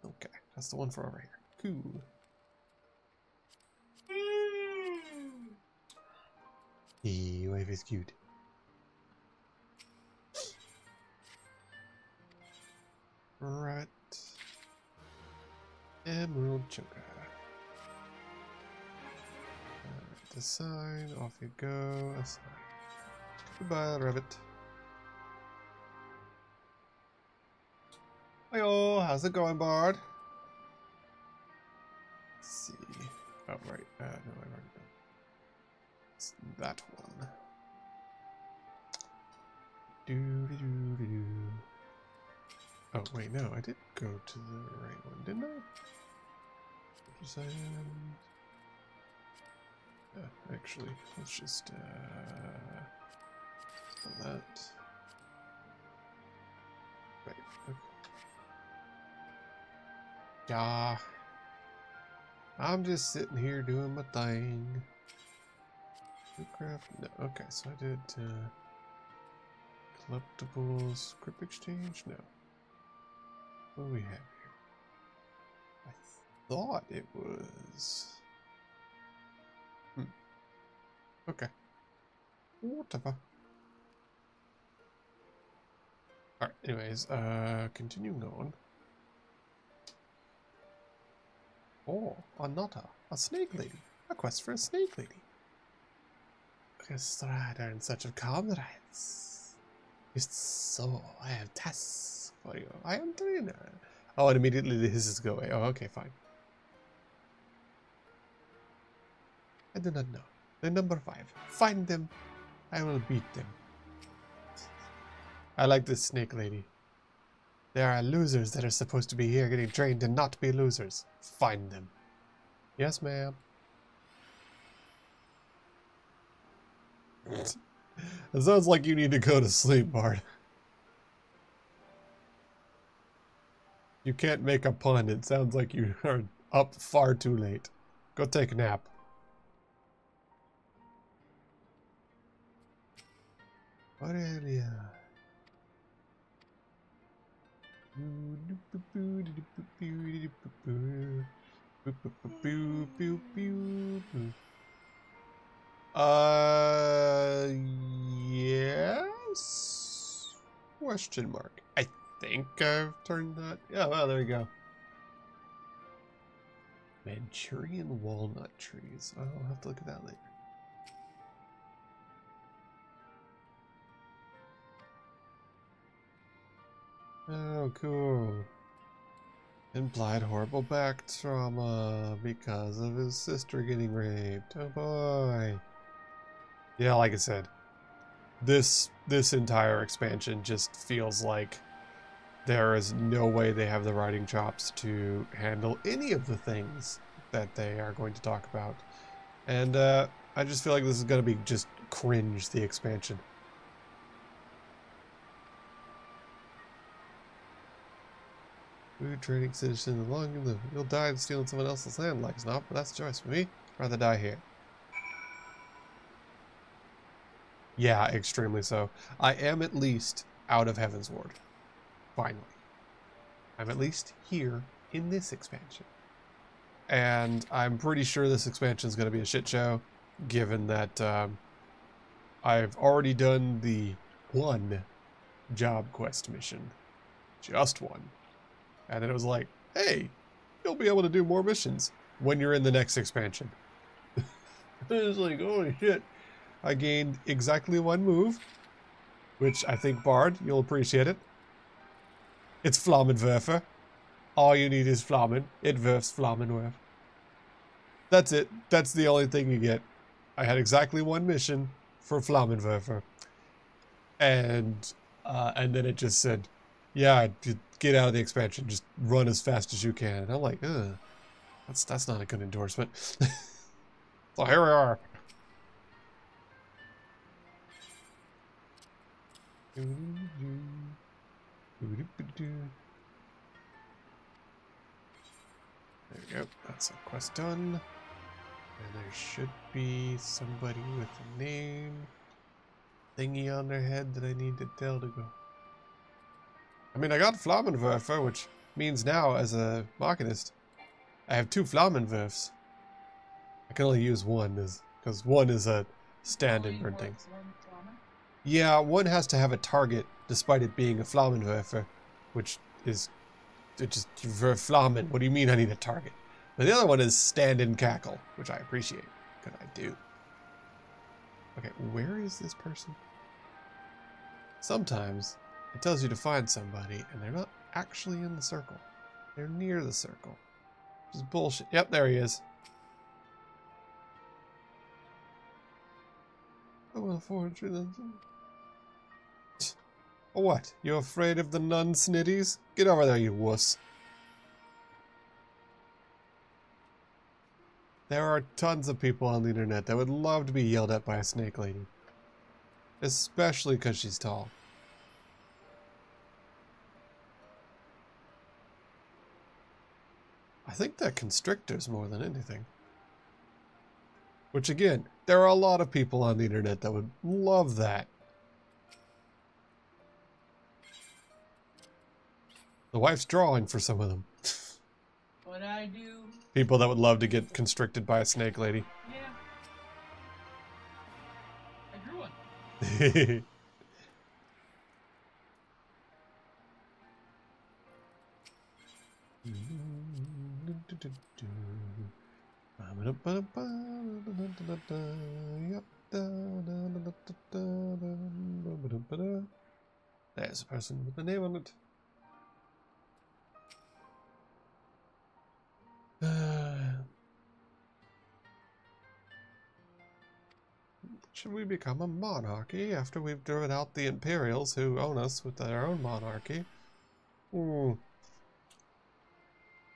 Okay, that's the one for over here. Cool. Hey, life is cute. Right. Emerald choker. Alright, assign, off you go. Assign. Goodbye, rabbit. Heyo, how's it going, Bard? Let's see. Oh, right. No, I've already done. It's that one. Do. Oh, wait, no, I did go to the right one, didn't I? Actually, let's just, that. Right, okay. Yeah. I'm just sitting here doing my thing. Craft? No, okay, so I did, collectibles, script exchange? No. What do we have here? I thought it was... Okay. Whatever. Alright, anyways, continuing on. Oh, another. A snake lady. A quest for a snake lady. Quest rider in search of comrades. Just so, I have tasks for you. I am trainer. Oh, and immediately the hisses go away. Oh, okay, fine. I do not know. The number 5. Find them. I will beat them. I like this snake lady. There are losers that are supposed to be here getting trained to not be losers. Find them. Yes, ma'am. It sounds like you need to go to sleep, Bard. You can't make a pun. It sounds like you are up far too late. Go take a nap. Aurelia. Boop, boop, boop, boop, boop, boop. Yes? Question mark. I think I've turned that. Yeah, well, there you go. Manchurian walnut trees. I'll have to look at that later. Oh, cool. Implied horrible back trauma because of his sister getting raped. Oh boy. Yeah, like I said, this entire expansion just feels like there is no way they have the writing chops to handle any of the things that they are going to talk about. And I just feel like this is going to be just cringe, the expansion. Food trading citizen, long you live. You'll die stealing someone else's land, like it's not, but that's a choice for me. I'd rather die here. Yeah, extremely so. I am at least out of Heaven's Ward. Finally. I'm at least here in this expansion. And I'm pretty sure this expansion is going to be a shit show, given that I've already done the one job quest mission. Just one. And then it was like, hey, you'll be able to do more missions when you're in the next expansion. It was like, holy shit. I gained exactly one move, which I think, Bard, you'll appreciate it. It's Flammenwerfer. All you need is Flammen. It werfs Flammenwerfer. That's it. That's the only thing you get. I had exactly one mission for Flammenwerfer. And then it just said, yeah, get out of the expansion. Just run as fast as you can. And I'm like, ugh. That's not a good endorsement. So here we are. There we go. That's a quest done. And there should be somebody with a name thingy on their head that I need to tell to go. I mean, I got Flammenwerfer, which means now, as a Machinist, I have 2 Flammenwerfs. I can only use one, because one is a stand-in for things. Yeah, one has to have a target, despite it being a Flammenwerfer, which is just for Flammen. What do you mean I need a target? But the other one is stand-in cackle, which I appreciate, because I do. Okay, where is this person? Sometimes it tells you to find somebody, and they're not actually in the circle. They're near the circle. Which is bullshit. Yep, there he is. I will afford you. What? You afraid of the nun snitties? Get over there, you wuss. There are tons of people on the internet that would love to be yelled at by a snake lady. Especially because she's tall. I think they're constrictors more than anything. Which again, there are a lot of people on the internet that would love that. The wife's drawing for some of them. What I do? People that would love to get constricted by a snake lady. Yeah. I drew one. There's a person with a name on it. Should we become a monarchy after we've driven out the Imperials who own us with their own monarchy?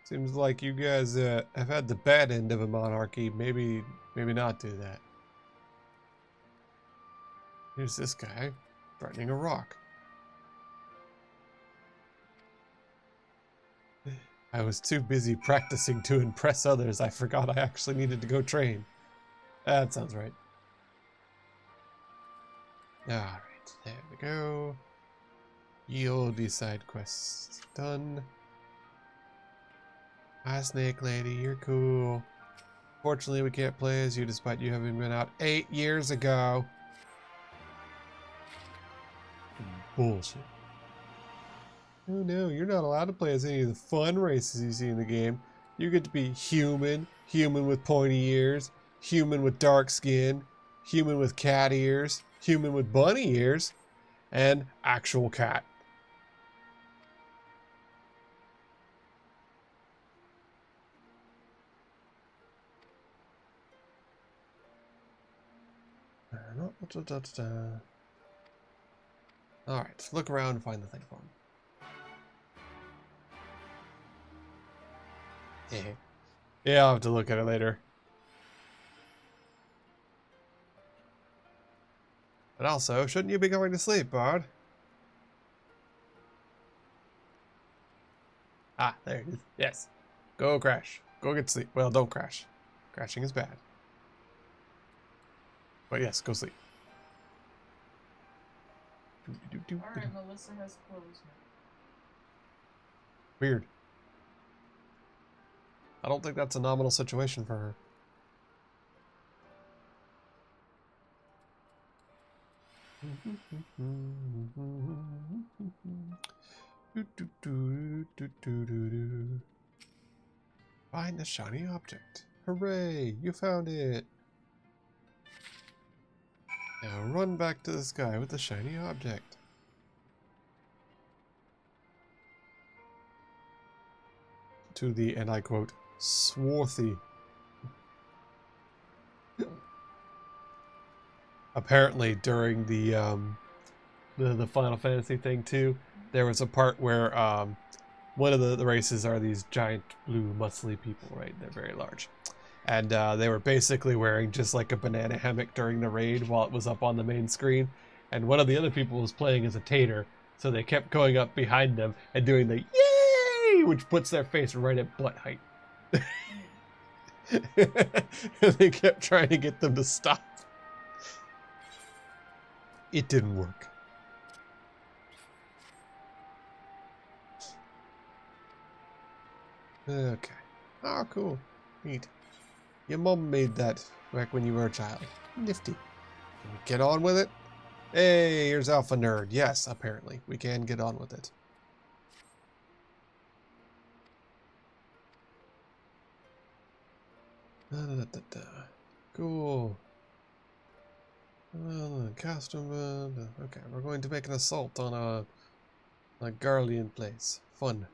Seems like you guys have had the bad end of a monarchy. Maybe not do that. Here's this guy threatening a rock. I was too busy practicing to impress others. I forgot I actually needed to go train. That sounds right. Alright, there we go. Ye olde side quests done. Hi, Snake Lady. You're cool. Fortunately, we can't play as you despite you having been out 8 years ago. Bullshit. Oh no, you're not allowed to play as any of the fun races you see in the game. You get to be human, human with pointy ears, human with dark skin, human with cat ears, human with bunny ears, and actual cat. Alright, let's look around and find the thing for him. Yeah, I'll have to look at it later. But also, shouldn't you be going to sleep, Bard? Ah, there it is. Yes. Go crash. Go get sleep. Well, don't crash. Crashing is bad. But yes, go sleep. Alright, Melissa has clothes now. Weird. I don't think that's a nominal situation for her. Find the shiny object. Hooray! You found it! Now run back to the sky with the shiny object. To the, and I quote, swarthy. Apparently during the Final Fantasy thing too, there was a part where one of the races are these giant blue muscly people, right? They're very large. And they were basically wearing just like a banana hammock during the raid while it was up on the main screen. And one of the other people was playing as a tater, so they kept going up behind them and doing the yay, which puts their face right at butt height. And they kept trying to get them to stop. It didn't work. Okay. Oh, cool. Neat. Your mom made that back when you were a child. Nifty. Can we get on with it? Hey, here's Alpha Nerd. Yes, apparently. We can get on with it. Cool. Costume. Okay, we're going to make an assault on a Garlean place. Fun.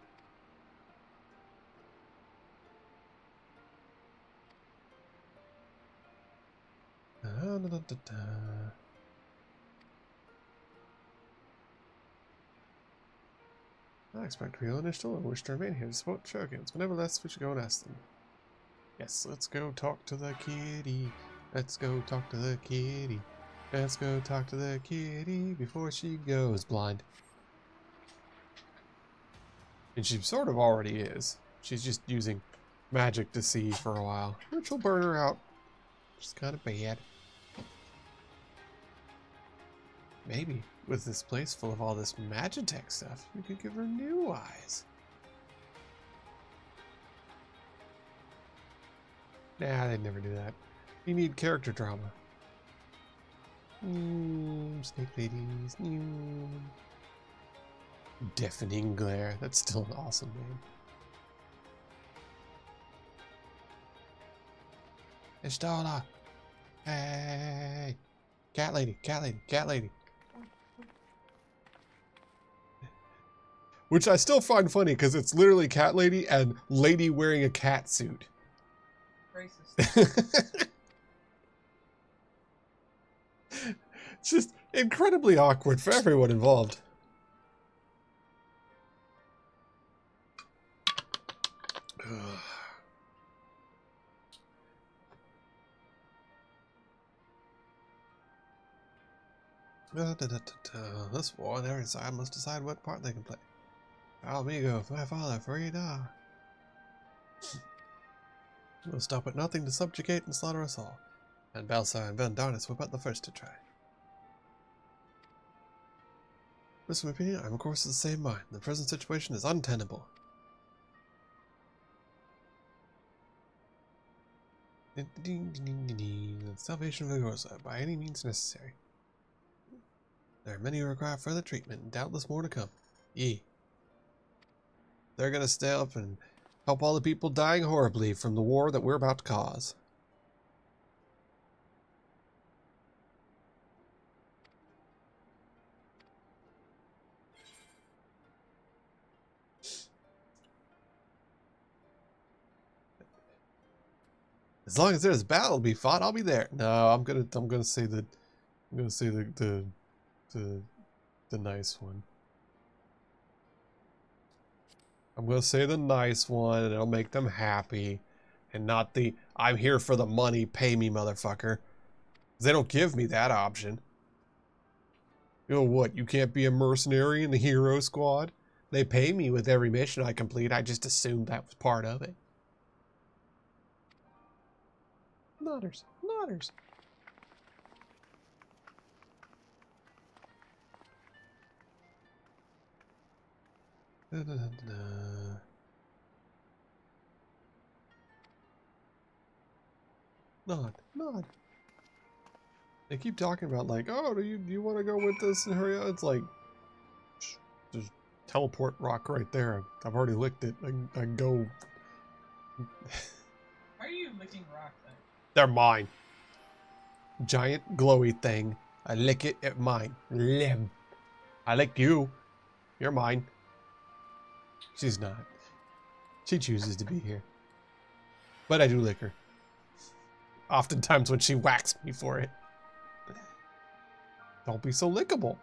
I expect we initial and wish to remain here to support Shurikens, but nevertheless we should go and ask them. Yes, let's go talk to the kitty. Let's go talk to the kitty. Let's go talk to the kitty before she goes blind. And she sort of already is. She's just using magic to see for a while, which will burn her out. Which is kind of bad. Maybe with this place full of all this Magitech stuff, we could give her new eyes. Nah, they'd never do that. You need character drama. Snake ladies. Deafening glare. That's still an awesome name. Ishtola! Hey! Cat lady, cat lady, cat lady. Which I still find funny because it's literally cat lady and lady wearing a cat suit. Racist. It's just incredibly awkward for everyone involved. This war on every side must decide what part they can play. Amigo, my father, Farida. We'll stop at nothing to subjugate and slaughter us all. And Balsar and Vendarnis were but the first to try. With my opinion, I'm of course of the same mind. The present situation is untenable. Salvation of Vigorosa by any means necessary. There are many who require further treatment, and doubtless more to come. Yee. They're gonna stay up and help all the people dying horribly from the war that we're about to cause. As long as there's a battle to be fought, I'll be there. No, I'm gonna say the the nice one. I'm gonna say the nice one, and it'll make them happy, and not the I'm here for the money, pay me, motherfucker. They don't give me that option. You know what? You can't be a mercenary in the hero squad. They pay me with every mission I complete. I just assumed that was part of it. Nodders, nodders. Nod, nod. They keep talking about like, oh, do you want to go with us and hurry up? It's like, just teleport rock right there. I've already licked it. I can go. Why are you licking rock then? They're mine. Giant glowy thing. I lick it at mine. Limb. I licked you. You're mine. She's not. She chooses to be here. But I do lick her. Oftentimes when she whacks me for it. Don't be so lickable.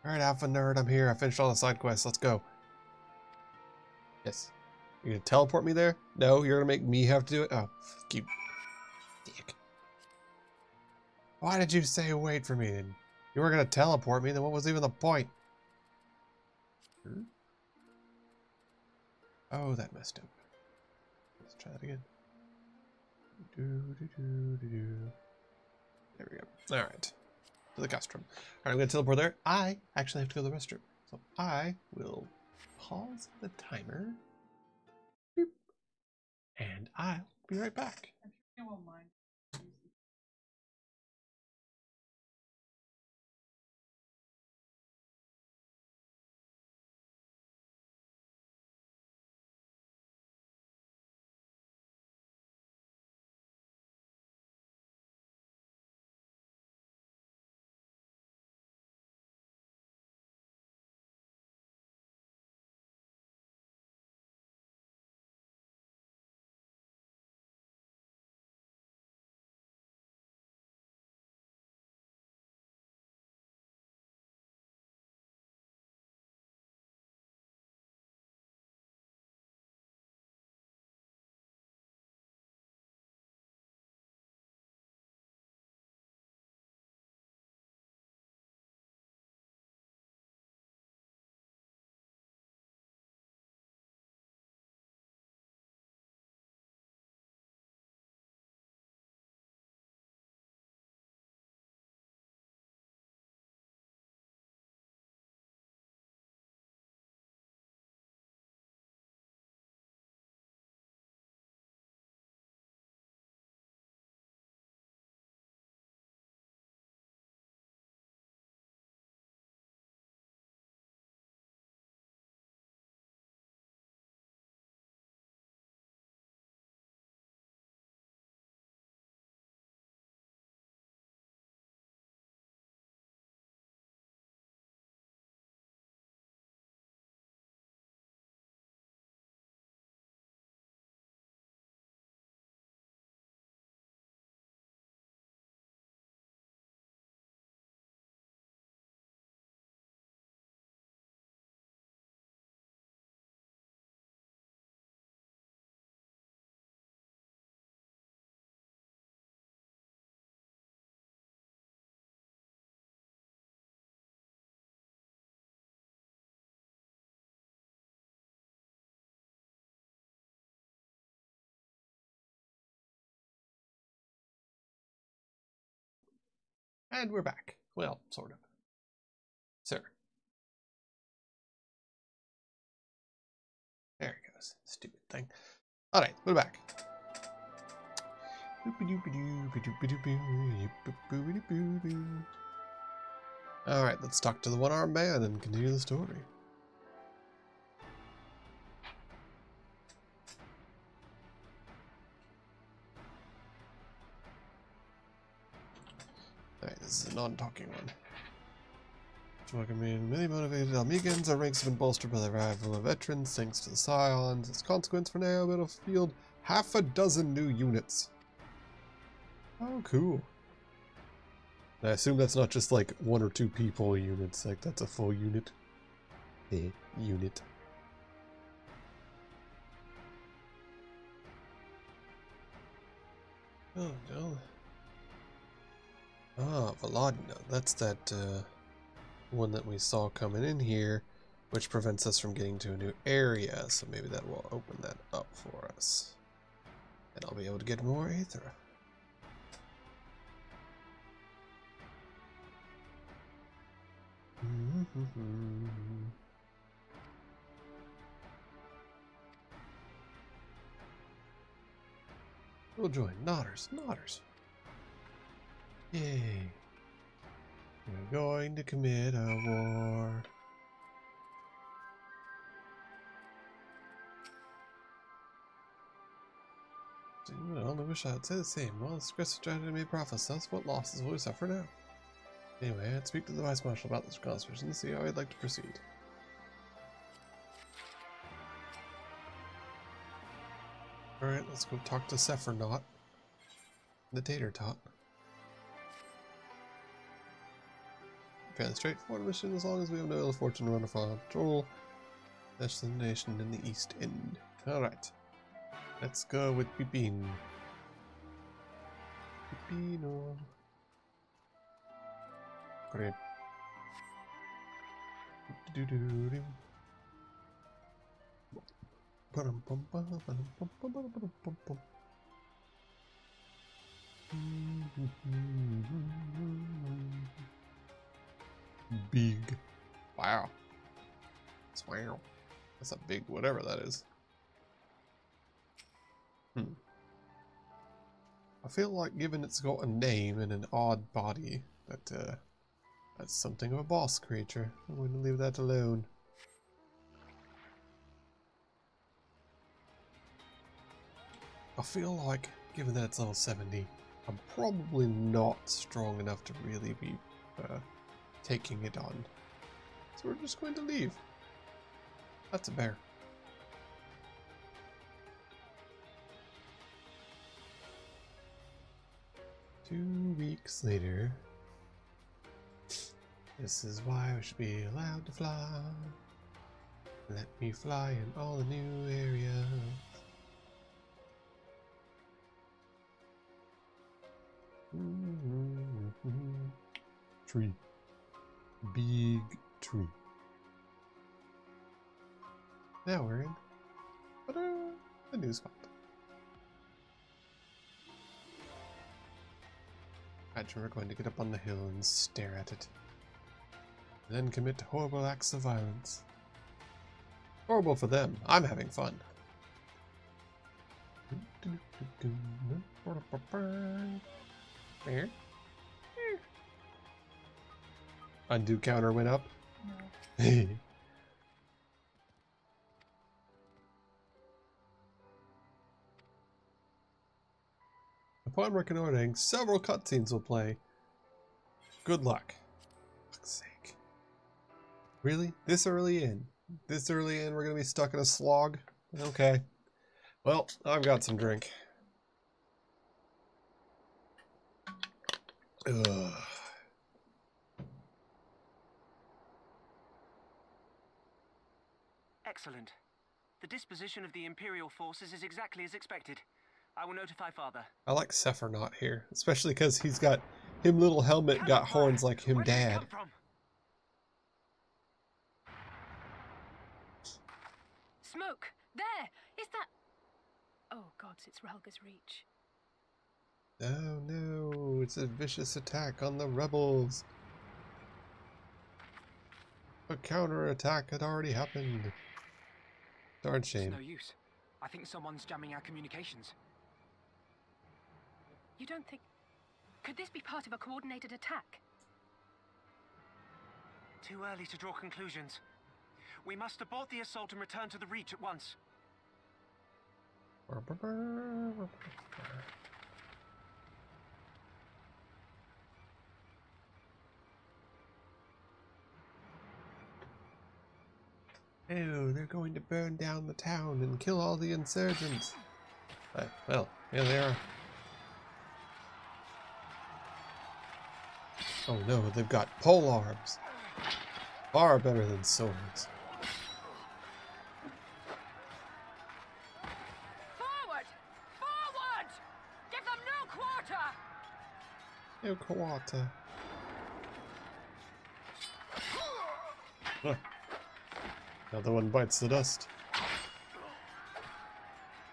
Alright, Alpha Nerd, I'm here. I finished all the side quests. Let's go. Yes. You're gonna teleport me there? No, you're gonna make me have to do it? Oh, fuck you. Dick. Why did you say wait for me then? You were gonna teleport me, then what was even the point? Oh, that messed up. Let's try that again. There we go. Alright. To the custrum. Alright, I'm gonna teleport there. I actually have to go to the restroom. So I will pause the timer. Boop. And I'll be right back. I won't mind. And we're back. Well, sort of. Sir. thing. Alright, we're back. Alright, let's talk to the one-armed man and continue the story. Alright, this is a non-talking one. Many motivated Almegans, our ranks have been bolstered by the arrival of veterans thanks to the Scions. As a consequence, for now, battlefield half a dozen new units. Oh, cool. I assume that's not just like 1 or 2 people units, like that's a full unit. Unit. Oh, no. Ah, Volodina. That's that, one that we saw coming in here, which prevents us from getting to a new area, so maybe that will open that up for us. And I'll be able to get more Aether. We'll join Nodders. Yay. We're going to commit a war. I only wish I'd say the same. Well, this aggressive strategy may profit us. What losses will we suffer now? Anyway, I'd speak to the Vice Marshal about this conversation and see how I'd like to proceed. Alright, let's go talk to Sephiroth, the Tater Tot. Fairly straightforward mission as long as we have no ill fortune to run off on patrol. Destination in the East End. Alright. Let's go with Pipin. Pipino. Great. Big. Wow. Wow. That's a big whatever that is. I feel like given it's got a name and an odd body, that that's something of a boss creature. I'm going to leave that alone. I feel like, given that it's level 70, I'm probably not strong enough to really be taking it on. So we're just going to leave. That's a bear. Two weeks later. This is why we should be allowed to fly. Let me fly in all the new areas. Tree. Big tree. Now we're in a new spot. Imagine we're going to get up on the hill and stare at it. And then commit horrible acts of violence. Horrible for them. I'm having fun. Undo counter went up. No. Upon reconnoitering, several cutscenes will play. Good luck. For fuck's sake. Really? This early in? This early in we're gonna be stuck in a slog? Okay. Well, I've got some drink. Ugh. Excellent. The disposition of the Imperial forces is exactly as expected. I will notify Father. I like Sephiroth here, especially because he's got him little helmet, got horns like him dad. Smoke! There! Is that... Oh gods, it's Ralga's reach. Oh no, it's a vicious attack on the rebels. A counterattack had already happened. Darn shame. It's no use. I think someone's jamming our communications. You don't think... Could this be part of a coordinated attack? Too early to draw conclusions. We must abort the assault and return to the Reach at once. Oh, they're going to burn down the town and kill all the insurgents. Well, here they are. Oh no, they've got pole arms. Far better than swords. Forward! Forward! Give them no quarter! No quarter. Huh. Another one bites the dust.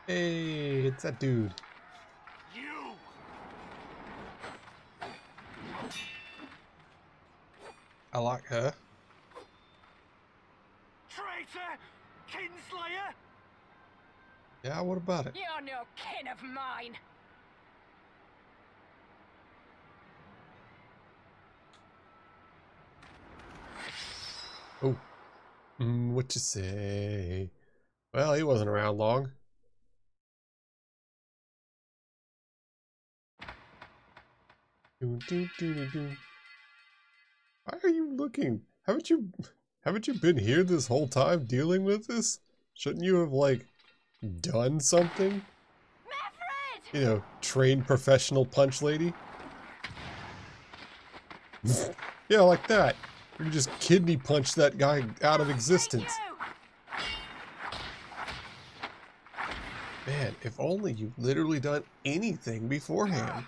Hey, it's that dude. You! I like her. Traitor! Kinslayer! Yeah, what about it? You're no kin of mine! Oh. What you say? Well, he wasn't around long. Why are you looking? Haven't you been here this whole time dealing with this? Shouldn't you have, like, done something? Mavrid! You know, trained professional punch lady? Yeah, like that. You can just kidney punch that guy out of existence. Man, if only you've literally done anything beforehand.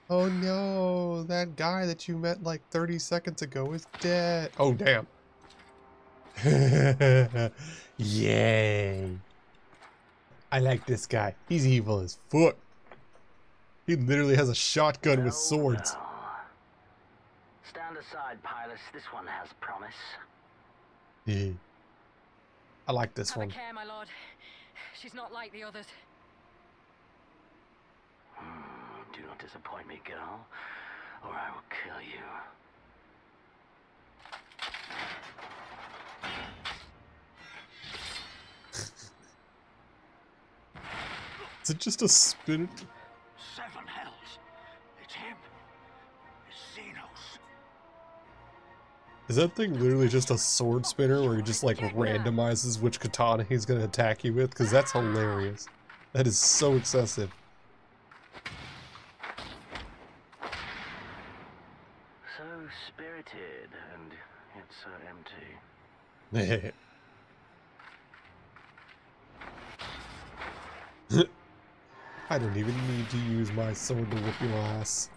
Oh no, that guy that you met like 30 seconds ago is dead. Oh damn. Yay. I like this guy. He's evil as fuck. He literally has a shotgun with swords. Well. Stand aside, Pilus. This one has promise. Yeah. I like this Have a one. care, my lord. She's not like the others. Do not disappoint me, girl, or I will kill you. Is it just a spin? 7 hells. It's him. It's Zenos. Is that thing literally just a sword spinner where he just like randomizes which katana he's gonna attack you with? Because that's hilarious. That is so excessive. So spirited, and yet so empty. I don't even need to use my sword to whip your ass.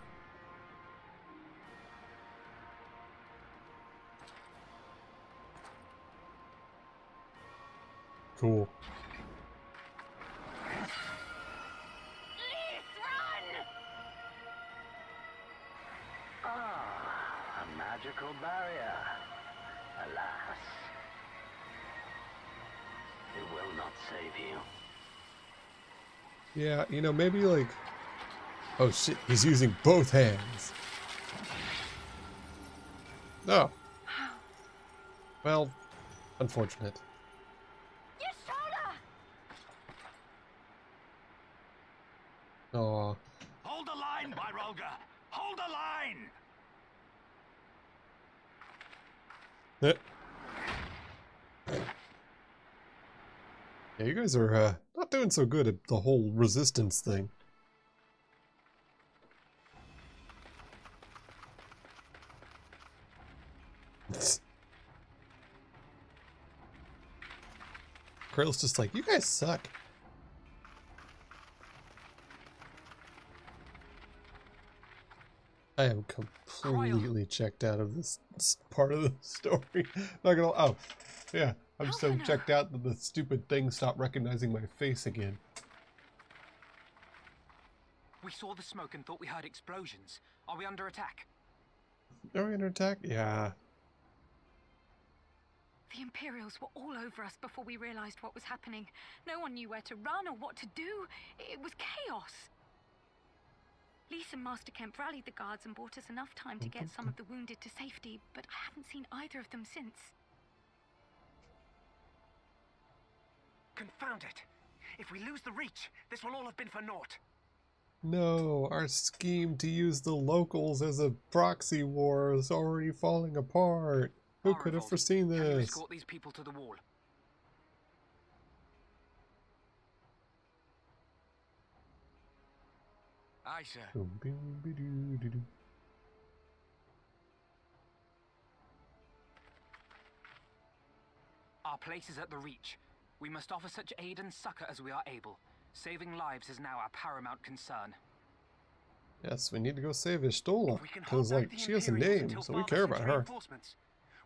Cool. Ah, a magical barrier. Alas, it will not save you. Yeah, you know, maybe like... Oh shit, he's using both hands. Oh. Well, unfortunate. Aw. Hold the line, Byrolga! Hold the line! Yeah, you guys are not doing so good at the whole resistance thing. Krill's just like, you guys suck. I am completely checked out of this part of the story. Not gonna. Oh, yeah. I'm so checked out that the stupid thing stopped recognizing my face again. We saw the smoke and thought we heard explosions. Are we under attack? Are we under attack? Yeah. The Imperials were all over us before we realized what was happening. No one knew where to run or what to do. It was chaos. Lise and Master Kemp rallied the guards and bought us enough time to get some of the wounded to safety, but I haven't seen either of them since. Confound it! If we lose the Reach, this will all have been for naught. No, our scheme to use the locals as a proxy war is already falling apart. Who could have foreseen Can you this? escort these people to the wall? Aye, sir. Our place is at the Reach. We must offer such aid and succor as we are able. Saving lives is now our paramount concern. Yes, we need to go save Ishtola, If we can hold because, back like, the she has a Imperials name, until so we Father care about sends her. reinforcements,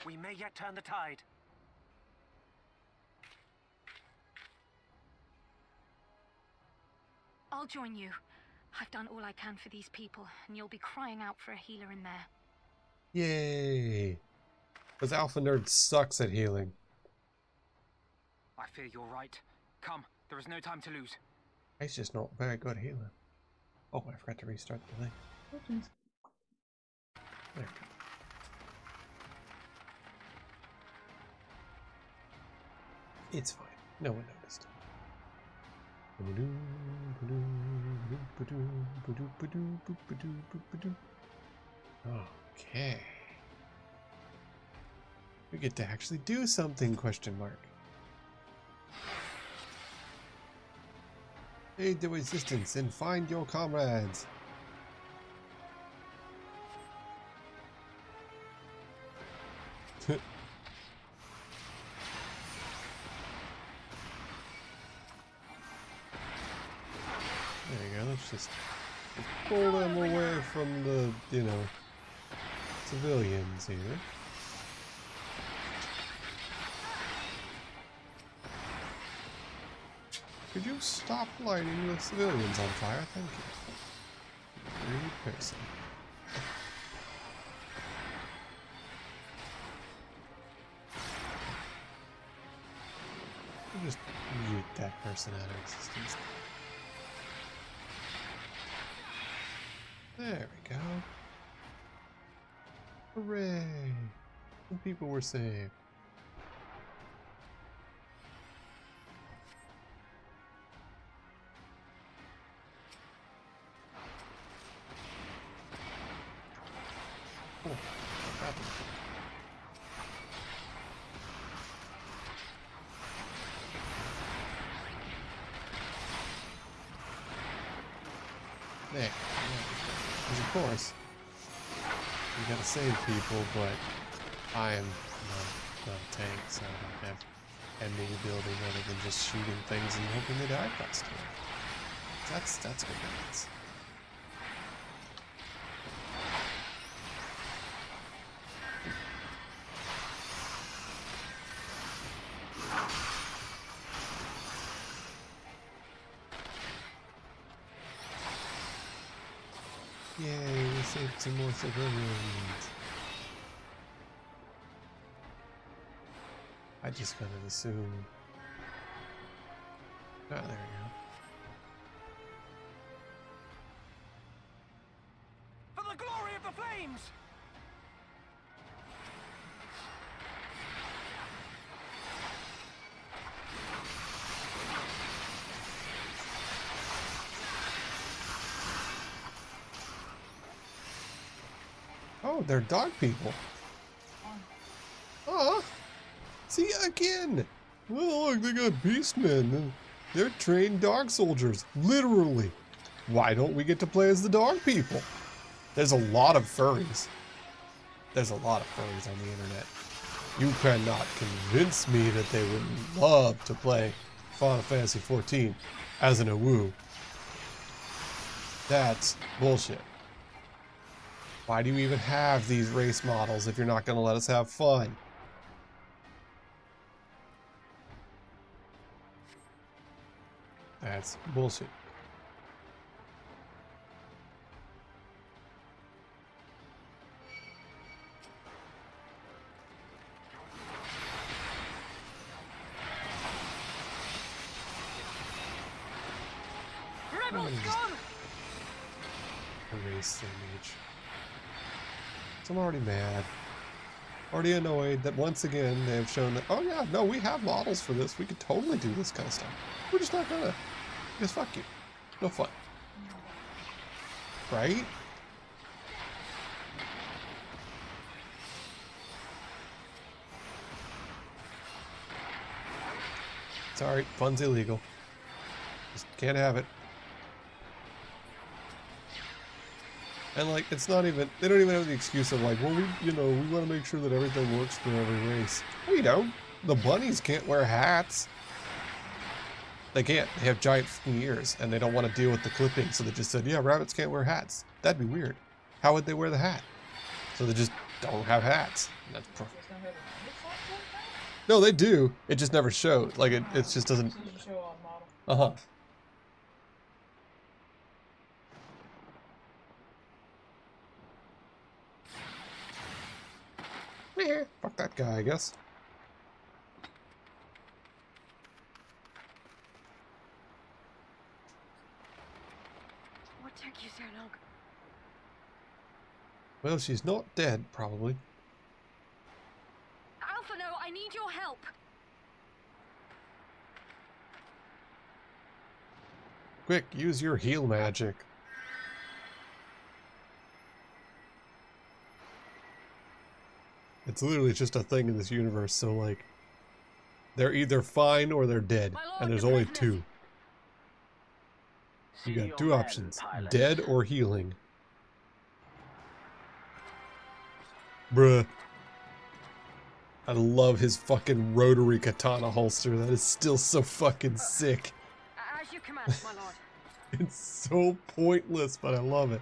we may yet turn the tide. I'll join you. I've done all I can for these people, and you'll be crying out for a healer in there. Yay! Because Alpha Nerd sucks at healing. I fear you're right. Come, there is no time to lose. He's just not very good at healing. Oh, I forgot to restart the thing. Oh, jeez. There we go. It's fine. No one noticed. Okay. We get to actually do something, question mark. Aid the resistance and find your comrades. There you go, let's just pull them away from the, you know, civilians here. Could you stop lighting the civilians on fire? Thank you. Rude person. We'll just mute that person out of existence. There we go. Hooray! Some people were saved. Oh, crap. There. Because of course, you gotta save people, but I am not a tank, so I don't have any ability other than just shooting things and hoping they die faster. That's good balance. Yay, we saved some more civilians. I just kind of assumed. Ah, there we go. For the glory of the flames! Oh, they're dog people. Oh, see again. Oh, look, they got beastmen. They're trained dog soldiers, literally. Why don't we get to play as the dog people? There's a lot of furries. There's a lot of furries on the internet. You cannot convince me that they would love to play Final Fantasy XIV as an AWU. That's bullshit. Why do you even have these race models if you're not going to let us have fun? That's bullshit. almost gone. Erase the image. So I'm already mad. Already annoyed that once again they have shown that, oh yeah, no, we have models for this. We could totally do this kind of stuff. We're just not gonna. Just fuck you. No fun. Right? Sorry, fun's illegal. Just can't have it. And like, it's not even, they don't even have the excuse of like, well, we want to make sure that everything works for every race. We don't. The bunnies can't wear hats. They can't. They have giant ears and they don't want to deal with the clipping. So they just said, yeah, rabbits can't wear hats. That'd be weird. How would they wear the hat? So they just don't have hats. And that's no, they do. It just never showed. Like, it just doesn't. Uh-huh. Yeah, fuck that guy, I guess. What took you so long? Well, she's not dead, probably. Alphino, I need your help. Quick, use your heal magic. It's literally just a thing in this universe, so like, they're either fine or they're dead, and there's only two. You got two options, dead or healing. Bruh. I love his fucking rotary katana holster, that is still so fucking sick. As you command, my lord. It's so pointless, but I love it.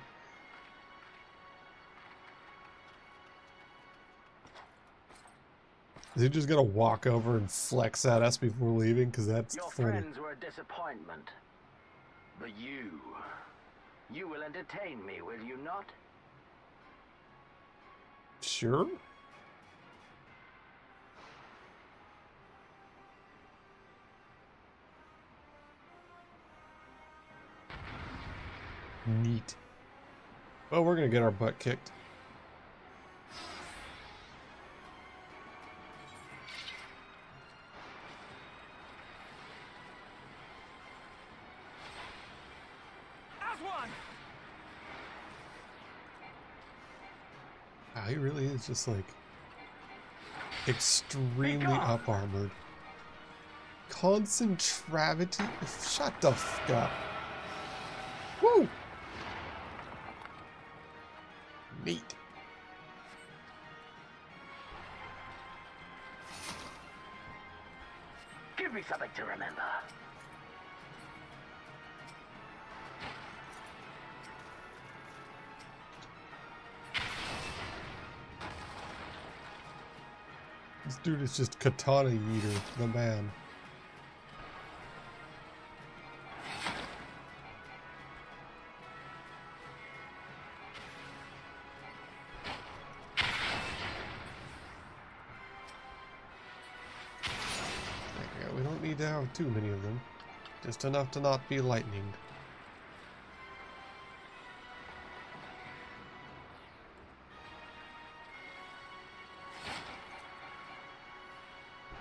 Is he just gonna walk over and flex at us before leaving? Because that's Your funny. friends were a disappointment. But you will entertain me, will you not? Sure. Neat. Well, we're gonna get our butt kicked. Wow, he really is just like extremely up armored. Concentravity? Shut the fuck up. Woo! Neat. Give me something to remember. This dude is just katana eater, the man. Okay, we don't need to have too many of them. Just enough to not be lightning.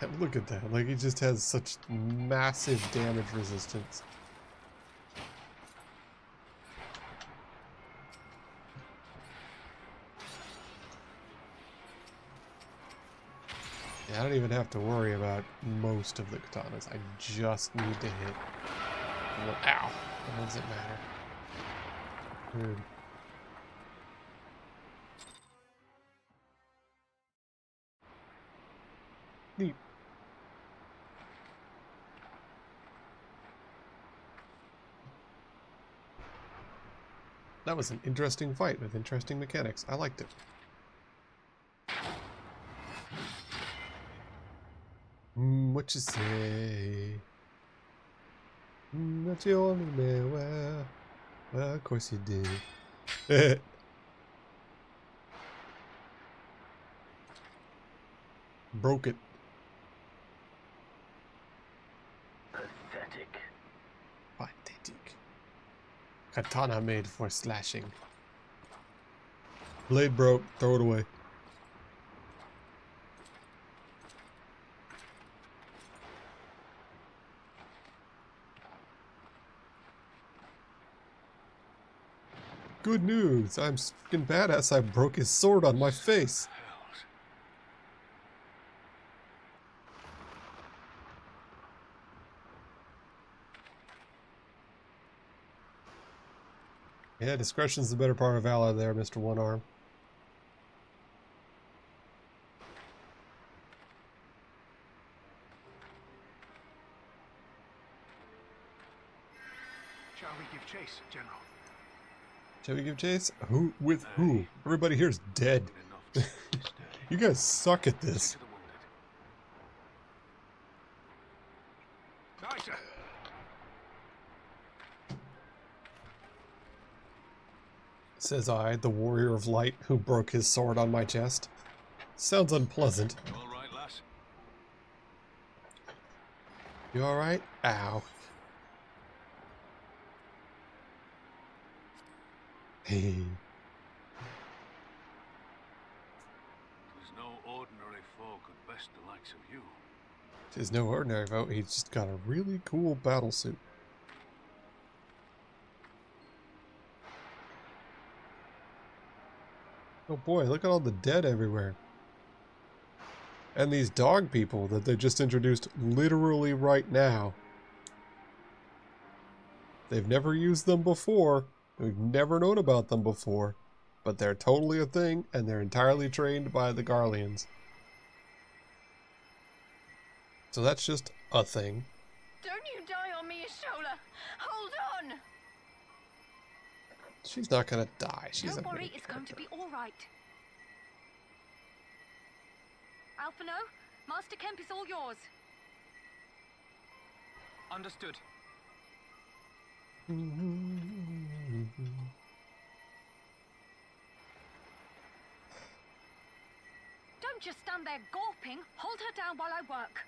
And look at that, like he just has such massive damage resistance. Yeah, I don't even have to worry about most of the katanas. I just need to hit one. Ow! What does it matter? Weird. Neat. That was an interesting fight with interesting mechanics. I liked it. What you say? That you wanted me well. Well, of course you did. Broke it. Pathetic. Pathetic. Katana made for slashing. Blade broke, throw it away. Good news, I'm fucking badass. I broke his sword on my face. Yeah, discretion's the better part of valor there, Mr. One Arm. Shall we give chase, General? Shall we give chase? Who? With who? Everybody here's dead. You guys suck at this. Nicer. Says I, the warrior of light who broke his sword on my chest. Sounds unpleasant. All right, lass. You alright? Ow. Hey. There's no ordinary folk at best the likes of you. He's no ordinary folk, he's just got a really cool battle suit. Oh boy, look at all the dead everywhere. And these dog people that they just introduced literally right now. They've never used them before. We've never known about them before. But they're totally a thing, and they're entirely trained by the Garleans. So that's just a thing. Don't you die on me, Ashola! Hold on! She's not gonna die. She's Don't a worry, main it's going to character. be all right. Alphino, Master Kemp is all yours. Understood. Don't just stand there gawping. Hold her down while I work.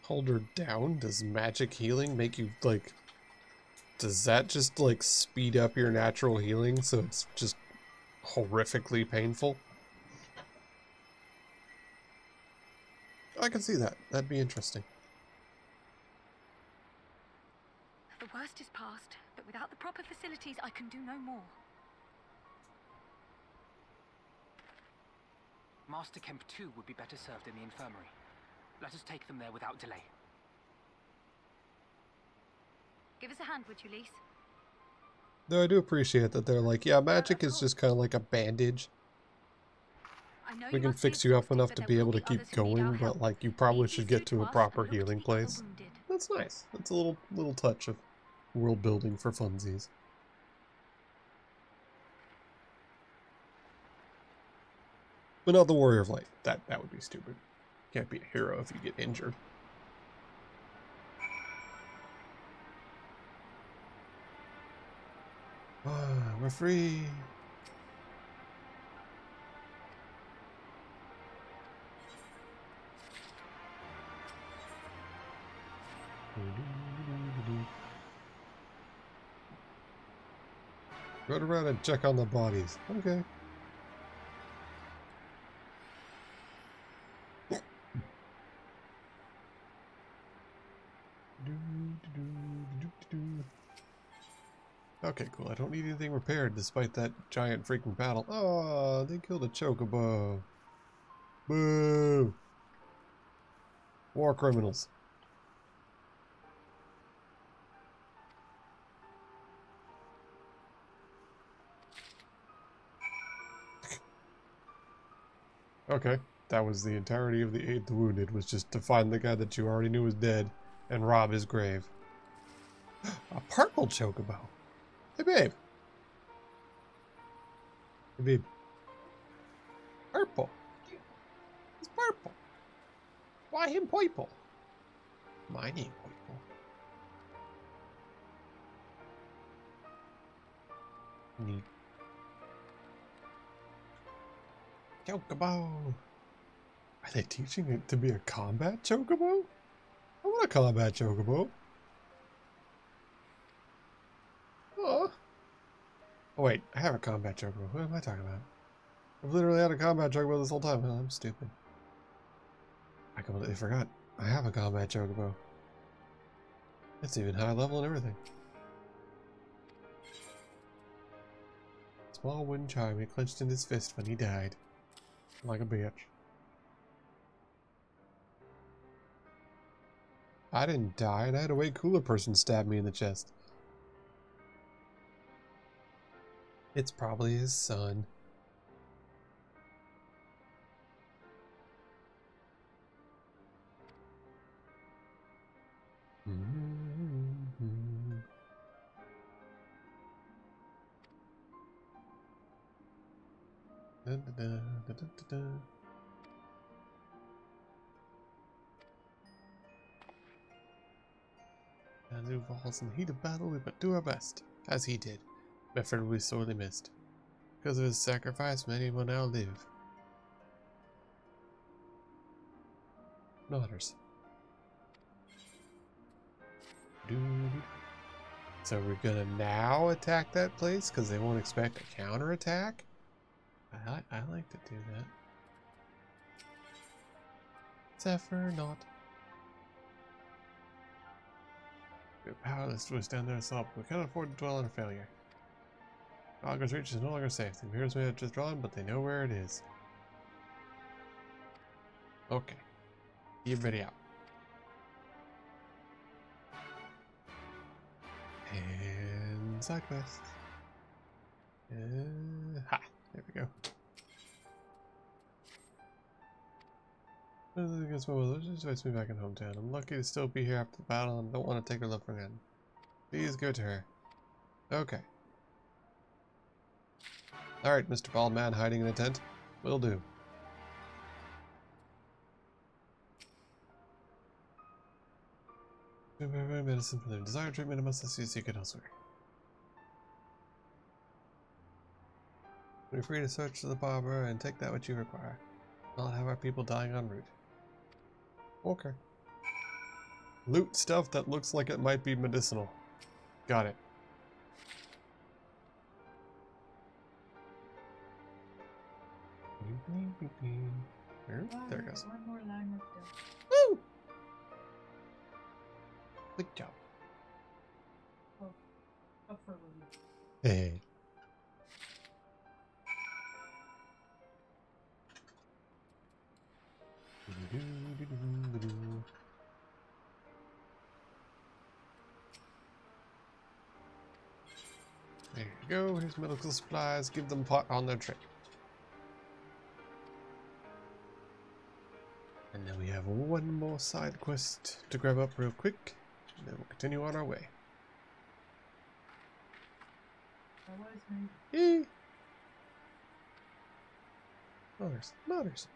Hold her down? Does magic healing make you, like... Does that just, like, speed up your natural healing so it's just horrifically painful? I can see that. That'd be interesting. The worst is past, but without the proper facilities, I can do no more. Master Kemp too would be better served in the infirmary. Let us take them there without delay. Give us a hand, would you, Lise? Though I do appreciate that they're like, yeah, magic is just kind of like a bandage. I know We can must be fix you up exhausted, enough but to there be will able to be keep others who need our going, but help. like you probably Leave should these get two to a us proper and look to healing the other place. wounded. That's nice. That's a little touch of world building for funsies. But not the Warrior of Light. That would be stupid. Can't be a hero if you get injured. Ah, we're free. Run around and check on the bodies. Okay. Okay, cool. I don't need anything repaired despite that giant freaking battle. Oh, they killed a chocobo. Boo! War criminals. Okay, that was the entirety of the Aid the Wounded, was just to find the guy that you already knew was dead and rob his grave. A purple chocobo. Hey, babe. Hey, babe. Purple. It's purple. Why him purple? My name purple. Neat. Chocobo. Are they teaching it to be a combat chocobo? want a combat chocobo. Oh. Oh wait, I have a combat chocobo. What am I talking about? I've literally had a combat chocobo this whole time. Oh, I'm stupid. I completely forgot. I have a combat chocobo. It's even high level and everything. Small wooden charm he clenched in his fist when he died. Like a bitch. I didn't die, and I had a way cooler person stab me in the chest. It's probably his son. Da, da, da, da, da, da. As he falls in the heat of battle, we but do our best, as he did. Bedford will be sorely missed. Because of his sacrifice, many will now live. Nodders. So we're gonna now attack that place because they won't expect a counterattack? I like to do that. Zephyr, not. We're powerless to withstand their assault, but we cannot afford to dwell on failure. Auger's Reach is no longer safe. The Imperials may have withdrawn, but they know where it is. Okay. Get ready out. And side quest. Ha! There we go. Against my will, just invites me back in hometown. I'm lucky to still be here after the battle and don't want to take her love for granted. Please go to her. Okay. Alright, Mr. Bald Man hiding in a tent. Will do. Medicine for their desired treatment, I must see seek it elsewhere. We're free to search the barber and take that which you require. Not have our people dying en route. Okay. Loot stuff that looks like it might be medicinal. Got it. There it goes. One more line left. Woo! Good job. Oh, up for review. Hey. There you go. Here's medical supplies. Give them pot on their tray. And then we have one more side quest to grab up real quick, and then we'll continue on our way. Yay! Mothers.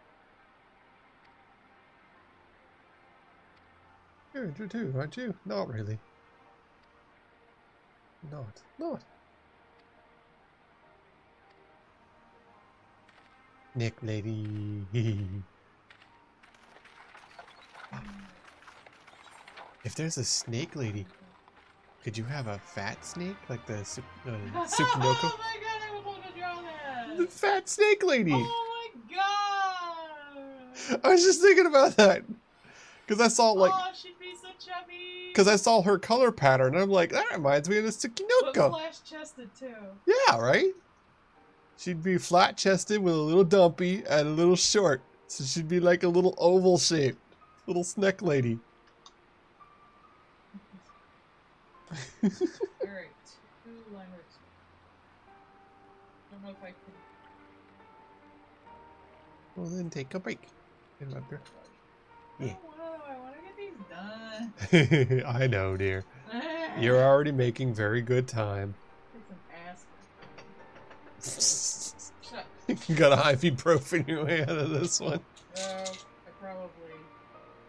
You're injured too, aren't you? Not really. Not. Nick lady. If there's a snake lady, could you have a fat snake like the Sukinoko? Oh my god, I want to draw that! The fat snake lady! Oh my god! I was just thinking about that. Because I saw like... Oh, she'd be so chubby! Because I saw her color pattern and I'm like, that reminds me of the But Sukinoko. flash-chested too. Yeah, right? She'd be flat-chested with a little dumpy and a little short. So she'd be like a little oval shape. Little snack lady. Alright, 2 line works. Don't know if I can... Well, then take a break. Get him up here. Yeah. I want to get these done. I know, dear. You're already making very good time. Take some ass. You got a ibuprofen your way out of this one. I probably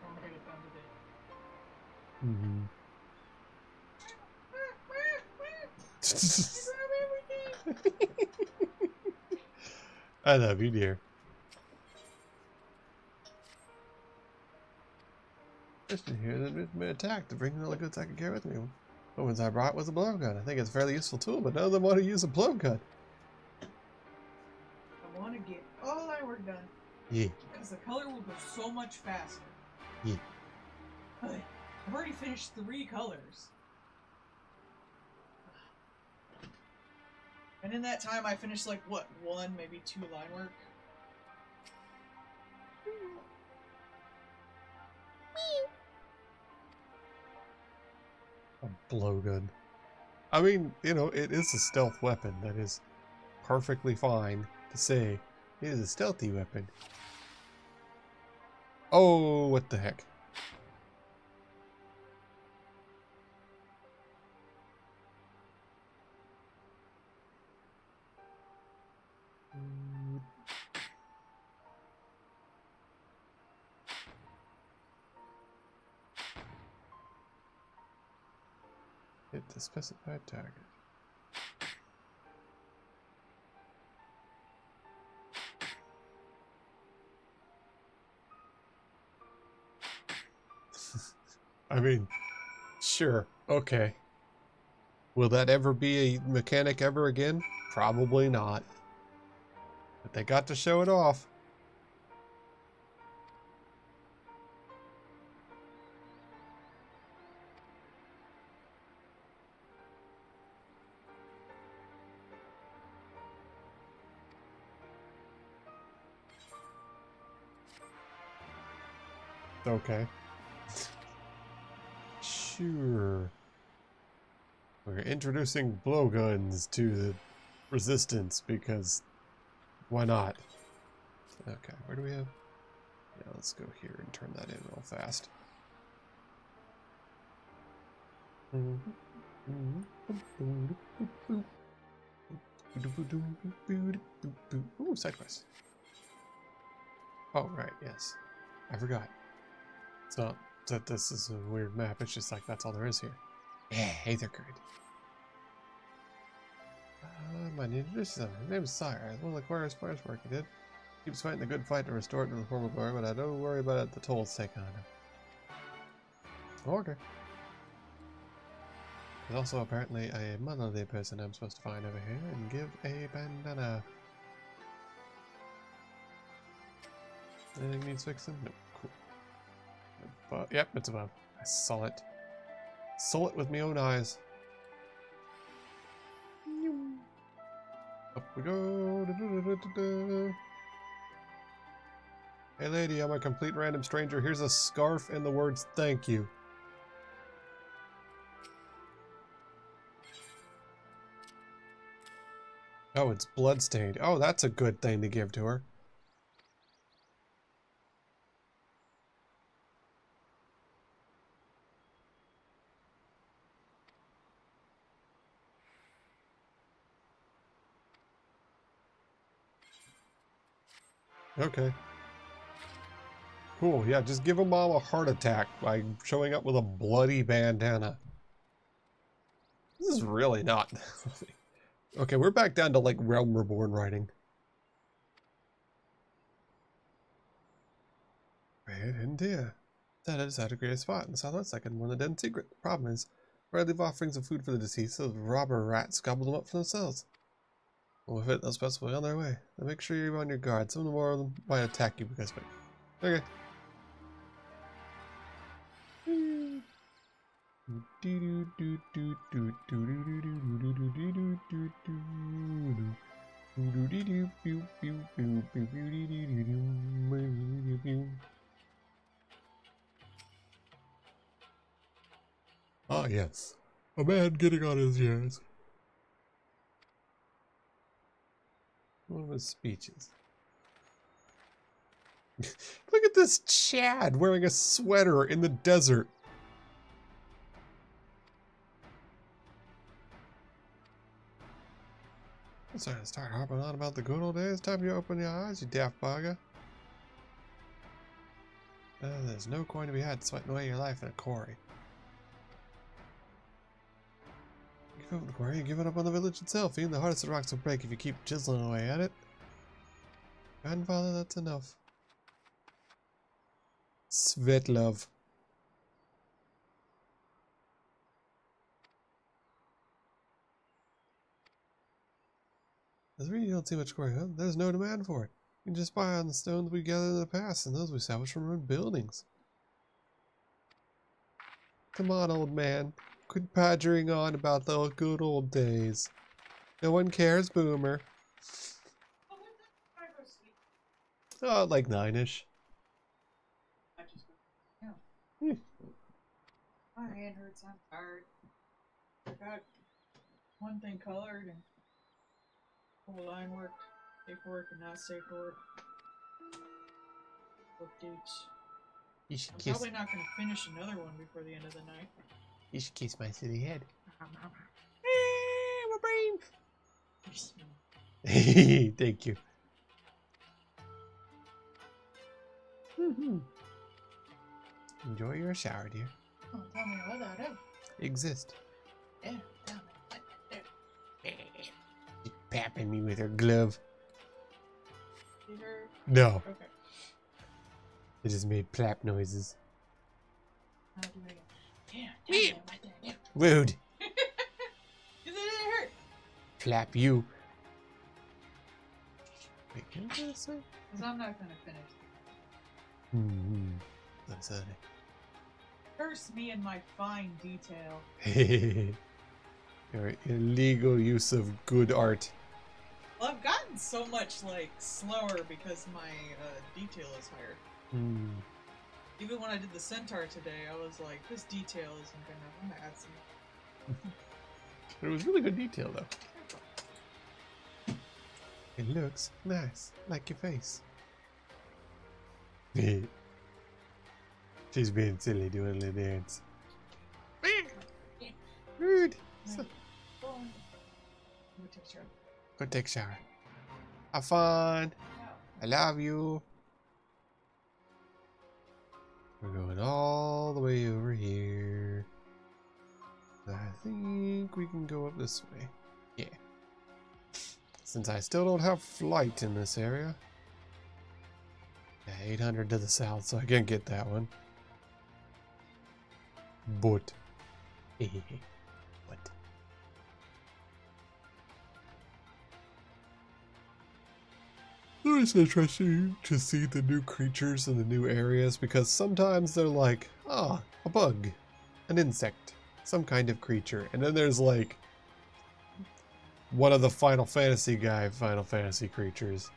won't get it done today. Mm-hmm. I love you, dear. Just in here that had been attacked to bring all the goods I could carry with me. The ones I brought was a blowgun. I think it's a fairly useful tool, but none of them want to use a blowgun. I want to get all my work done. Yeah. Because the color will go so much faster. Yeah. I've already finished 3 colors. And in that time I finished like, what, 1, maybe 2 line work? A blowgun. I mean, you know, it is a stealth weapon. That is perfectly fine to say. It is a stealthy weapon. Oh, what the heck. Hit the specified target. I mean, sure, okay. Will that ever be a mechanic ever again? Probably not. But they got to show it off. Okay. Sure. We're introducing blowguns to the resistance because why not? Okay, where do we have? Yeah, let's go here and turn that in real fast. Ooh, side quest. Oh, right, yes. I forgot. It's not that this is a weird map, it's just like that's all there is here. Yeah, hey there, Kurt. My name is Sire. I was one of the choir's work he did. Keeps fighting the good fight to restore it to the former glory, but I don't worry about it, the toll's taken on him. Okay. There's also apparently a motherly person I'm supposed to find over here and give a bandana. Anything needs fixing? No. Cool. But, yep, it's above. I saw it. Saw it with my own eyes. Up we go. Hey lady, I'm a complete random stranger. Here's a scarf and the words thank you. Oh, it's bloodstained. Oh, that's a good thing to give to her. Okay. Cool, yeah, just give a mom a heart attack by showing up with a bloody bandana. This is really not... Okay, we're back down to, like, Realm Reborn writing. Right in here. That is at a great spot in the southwest. I can warn the dead secret. The problem is, where I leave offerings of food for the deceased, those robber rats gobble them up for themselves. Well, with it, those pests will be on their way. Now make sure you're on your guard. Some of them might attack you because of it. Okay. Ah, yes. A man getting on his ears. One of his speeches. Look at this Chad wearing a sweater in the desert. I'm starting to start harping on about the good old days. Time you open your eyes, you daft bugger. There's no coin to be had sweating away your life in a quarry. Give up the quarry, give it up on the village itself. Even the hardest of rocks will break if you keep chiseling away at it. Grandfather, that's enough. Svetlov. There's really not too much going on. There's no demand for it. You can just buy on the stones we gathered in the past and those we salvaged from ruined buildings. Come on, old man. Quit badgering on about the good old days. No one cares, Boomer. Oh, like 9-ish. My hand hurts. I'm tired. I got one thing colored and whole line work, paperwork, and not safe for work. Book dates. You should I'm kiss. probably not going to finish another one before the end of the night. You should kiss my silly head. My brain. Thank you. Enjoy your shower, dear. Oh, tell me what I do. Exist. Yeah, tell me what I do. She's papping me with her glove. Did her? No. Okay. It just made plap noises. How do I go? Yeah, tell me what I do. Rude. Because it didn't hurt. Plap you. Wait, can I do this thing? Because I'm not going to finish. That's Curse me in my fine detail. Your illegal use of good art. Well, I've gotten so much, like, slower because my detail is higher. Even when I did the centaur today, I was like, this detail isn't gonna, I'm gonna add some. It was really good detail, though. It looks nice, like your face. She's being silly doing a little dance. Rude. So, go take a shower. Have fun. I love you. We're going all the way over here. I think we can go up this way. Yeah. Since I still don't have flight in this area. Yeah, 800 to the south, so I can't get that one. But. What? It's interesting to see the new creatures in the new areas because sometimes they're like, a bug, an insect, some kind of creature. And then there's like one of the Final Fantasy creatures,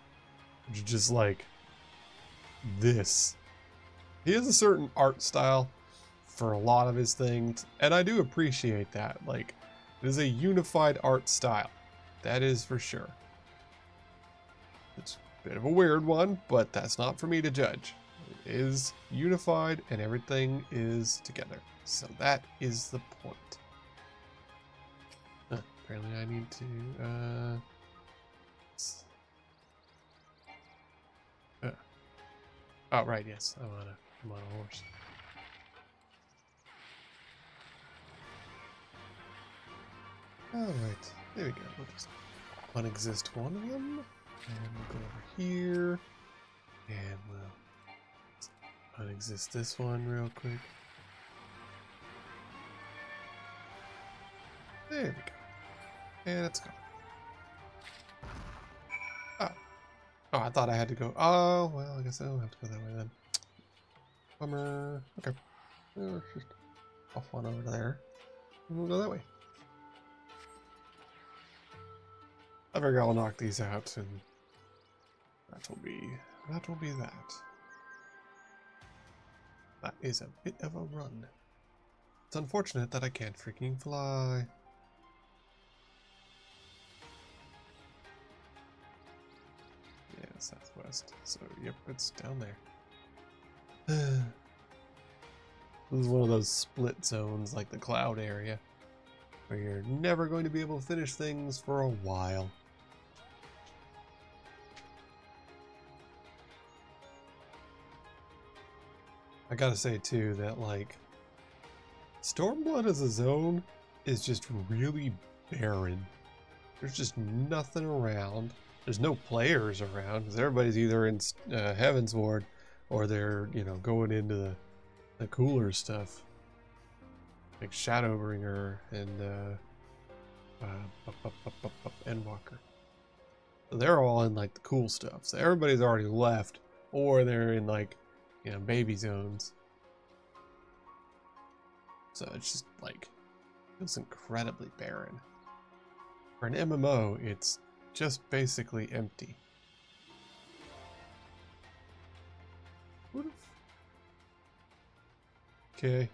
which is just like this. He has a certain art style for a lot of his things, and I do appreciate that. Like, it is a unified art style. That is for sure. It's a bit of a weird one, but that's not for me to judge. It is unified and everything is together. So that is the point. Apparently I need to oh right, yes. I'm on a horse. Alright, there we go. We'll just unexist one of them. And we'll go over here. And we'll unexist this one real quick. There we go. And it's gone. Oh, I thought I had to go. Oh, well, I guess I don't have to go that way then. Bummer. Okay. Let's just off one over there. And we'll go that way. I figure I'll knock these out and that will be that. That is a bit of a run. It's unfortunate that I can't freaking fly. Yeah, southwest. So, yep, it's down there. This is one of those split zones like the cloud area, where you're never going to be able to finish things for a while. I gotta say too that like Stormblood as a zone is just really barren. There's just nothing around. There's no players around because everybody's either in Heavensward or they're, you know, going into the cooler stuff like Shadowbringer and Endwalker. They're all in like the cool stuff. So everybody's already left, or they're in like, you know, baby zones. So it's just like, feels incredibly barren. For an MMO, it's just basically empty. Okay.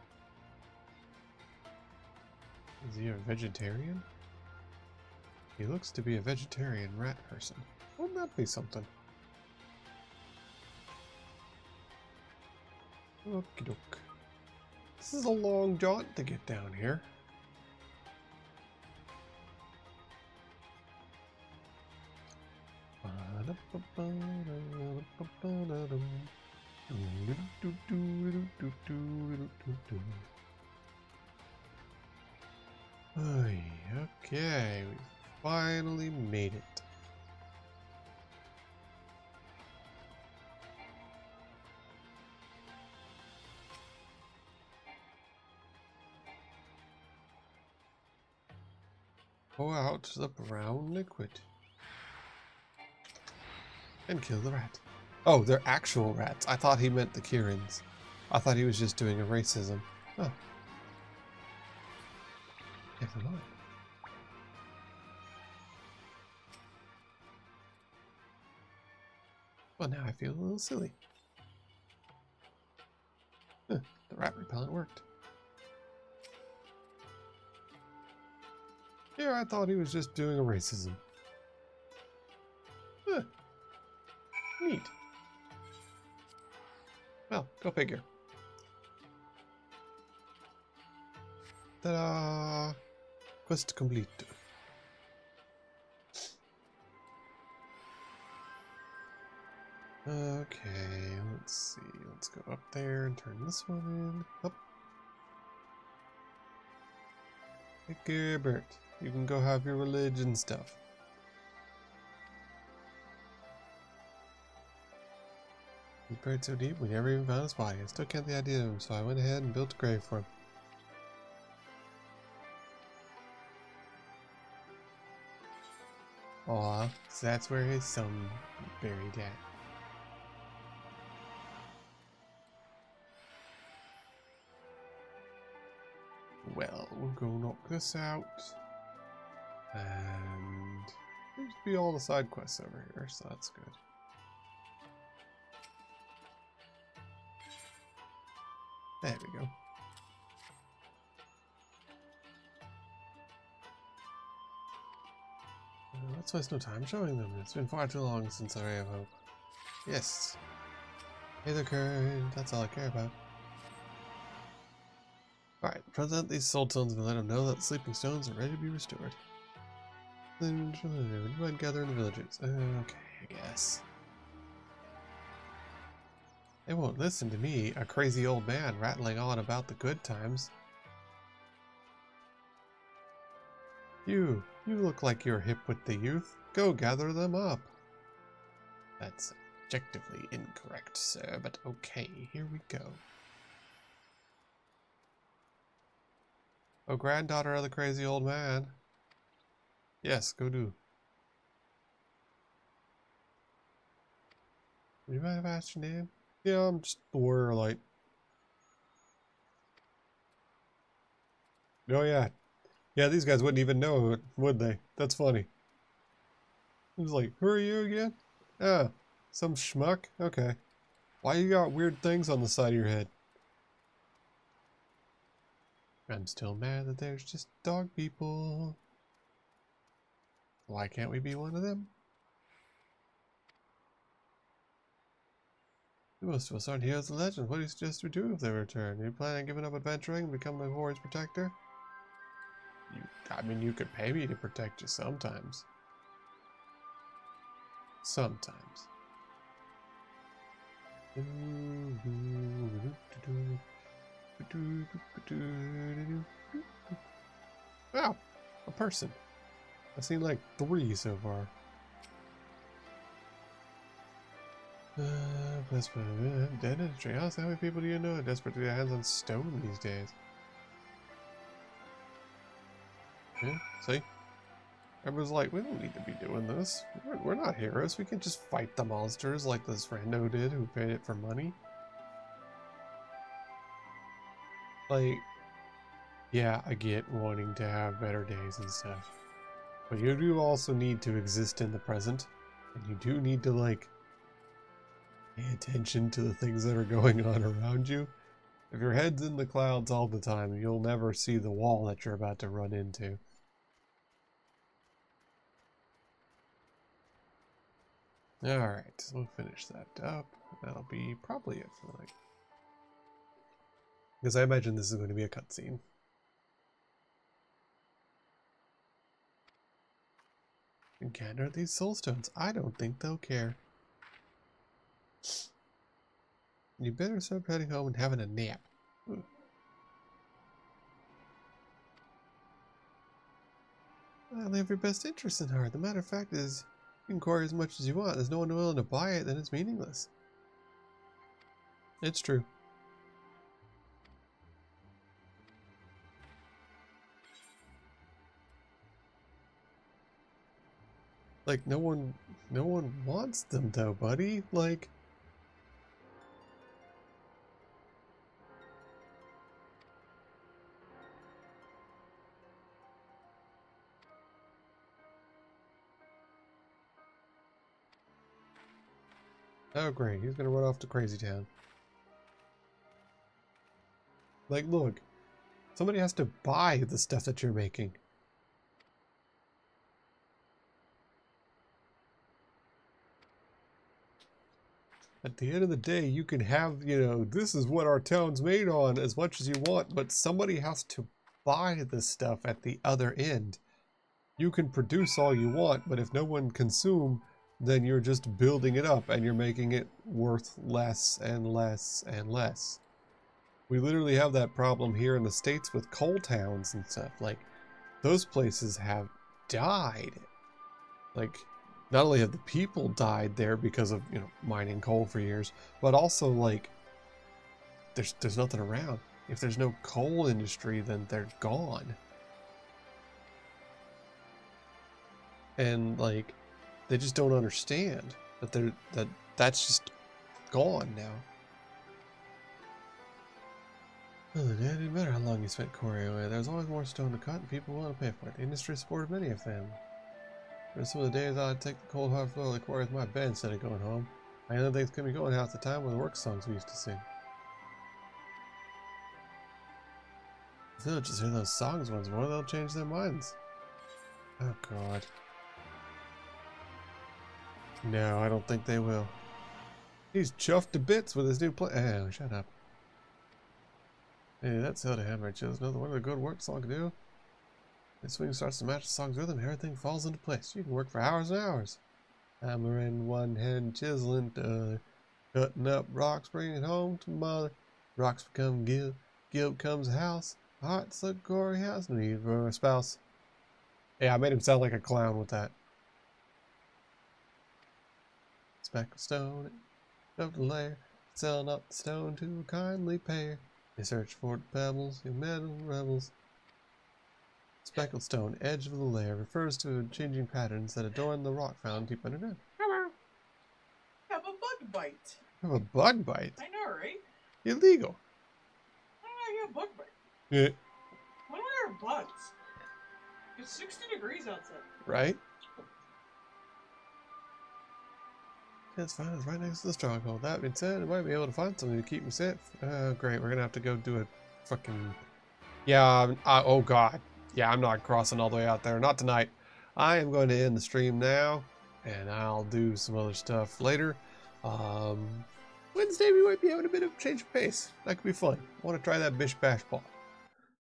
Is he a vegetarian? He looks to be a vegetarian rat person. Wouldn't that be something? Okie doke. This is a long jaunt to get down here. Okay, we finally made it. Pour out the brown liquid. And kill the rat. Oh, they're actual rats. I thought he meant the Kirins. I thought he was just doing a racism. Oh. Never mind. Well, now I feel a little silly. Huh, the rat repellent worked. Yeah, I thought he was just doing a racism. Huh. Neat. Well, go figure. Ta-da! Quest complete. Okay, let's see. Let's go up there and turn this one in. Up. Hey, Gerbert, you can go have your religion stuff. He's buried so deep we never even found his body. I still can't the idea of him, so I went ahead and built a grave for him. Aw, so that's where his son buried at. Well, we'll go knock this out. And seems to be all the side quests over here, so that's good. There we go. Let's waste no time showing them. It's been far too long since I ray of hope. Yes. Hey there, Kurt. That's all I care about. Alright, present these soul stones and let them know that the sleeping stones are ready to be restored. Then, would you mind gathering the villagers? Okay, I guess. They won't listen to me, a crazy old man rattling on about the good times. You look like you're hip with the youth. Go gather them up. That's objectively incorrect, sir, but okay, here we go. Oh, granddaughter of the crazy old man. Yes, go do. Would you mind if I asked your name? Yeah, I'm just the warrior light. Oh yeah. Yeah, these guys wouldn't even know it, would they? That's funny. It was like, who are you again? Ah, some schmuck? Okay. Why you got weird things on the side of your head? I'm still mad that there's just dog people. Why can't we be one of them? Most of us aren't heroes of legend. What do you suggest we do if they return? You plan on giving up adventuring and become the Horde's protector? I mean, you could pay me to protect you sometimes. Sometimes. Wow, a person. I've seen like 3 so far. Dead industry. Honestly, how many people do you know are desperate to get their hands on stone these days? Yeah, see? I was like, we don't need to be doing this. We're not heroes. We can just fight the monsters like this rando did who paid it for money. Like, yeah, I get wanting to have better days and stuff. But you do also need to exist in the present. And you do need to, like, pay attention to the things that are going on around you. If your head's in the clouds all the time, you'll never see the wall that you're about to run into. Alright, so we'll finish that up. That'll be probably it for the night. Because I imagine this is going to be a cutscene. Encounter these soulstones. I don't think they'll care. You better start heading home and having a nap. Ooh. They have your best interest in heart. The matter of fact is, you can quarry as much as you want. There's no one willing to buy it, then it's meaningless. It's true. Like, no one wants them though, buddy. Like, oh great, he's gonna run off to Crazy Town. Like, look, somebody has to buy the stuff that you're making. At the end of the day, you can have, you know, this is what our town's made on as much as you want, but somebody has to buy the stuff at the other end. You can produce all you want, but if no one consumes, then you're just building it up and you're making it worth less and less and less. We literally have that problem here in the States with coal towns and stuff. Like, those places have died. Like, not only have the people died there because of, you know, mining coal for years, but also, like, there's nothing around. If there's no coal industry, then they're gone. And, like, they just don't understand that that's just gone now. Well, it didn't matter how long you spent quarrying away. There's always more stone to cut, and people want to pay for it. The industry supported many of them. There's some of the days I'd take the cold hard floor of the quarry with my bed instead of going home. I know things can be going half the time with the work songs we used to sing. The villagers hear those songs once more, they'll change their minds. Oh god. No, I don't think they will. He's chuffed to bits with his new play. Oh, shut up. Hey, that's how to hammer chills. Another one of the good work song can do. The swing starts to match the song's rhythm, everything falls into place. You can work for hours and hours. Hammer in one hand, chiseling to other. Cutting up rocks, bringing home to mother. Rocks become guilt, guilt becomes a house. Heart's a gory house, need for a spouse. Yeah, I made him sound like a clown with that. Speckled stone, up the layer, selling up the stone to a kindly pair. They search for the pebbles, you metal rebels. Speckled stone, edge of the layer, refers to changing patterns that adorn the rock found deep underground. Have a bug bite. Have a bug bite? I know, right? Illegal. Why do I get a bug bite? Yeah. Why do I have bugs? It's 60 degrees outside. Right? It's fine, it's right next to the stronghold. That being said, I might be able to find something to keep me safe. Great, we're gonna have to go do a fucking... Yeah, oh god. Yeah, I'm not crossing all the way out there. Not tonight. I am going to end the stream now, and I'll do some other stuff later. Wednesday we might be having a bit of change of pace. That could be fun. I want to try that bish bash ball.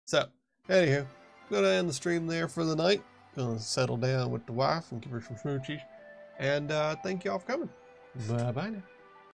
So, anywho, going to end the stream there for the night. Going to settle down with the wife and give her some smoochies. And thank you all for coming. Bye-bye now.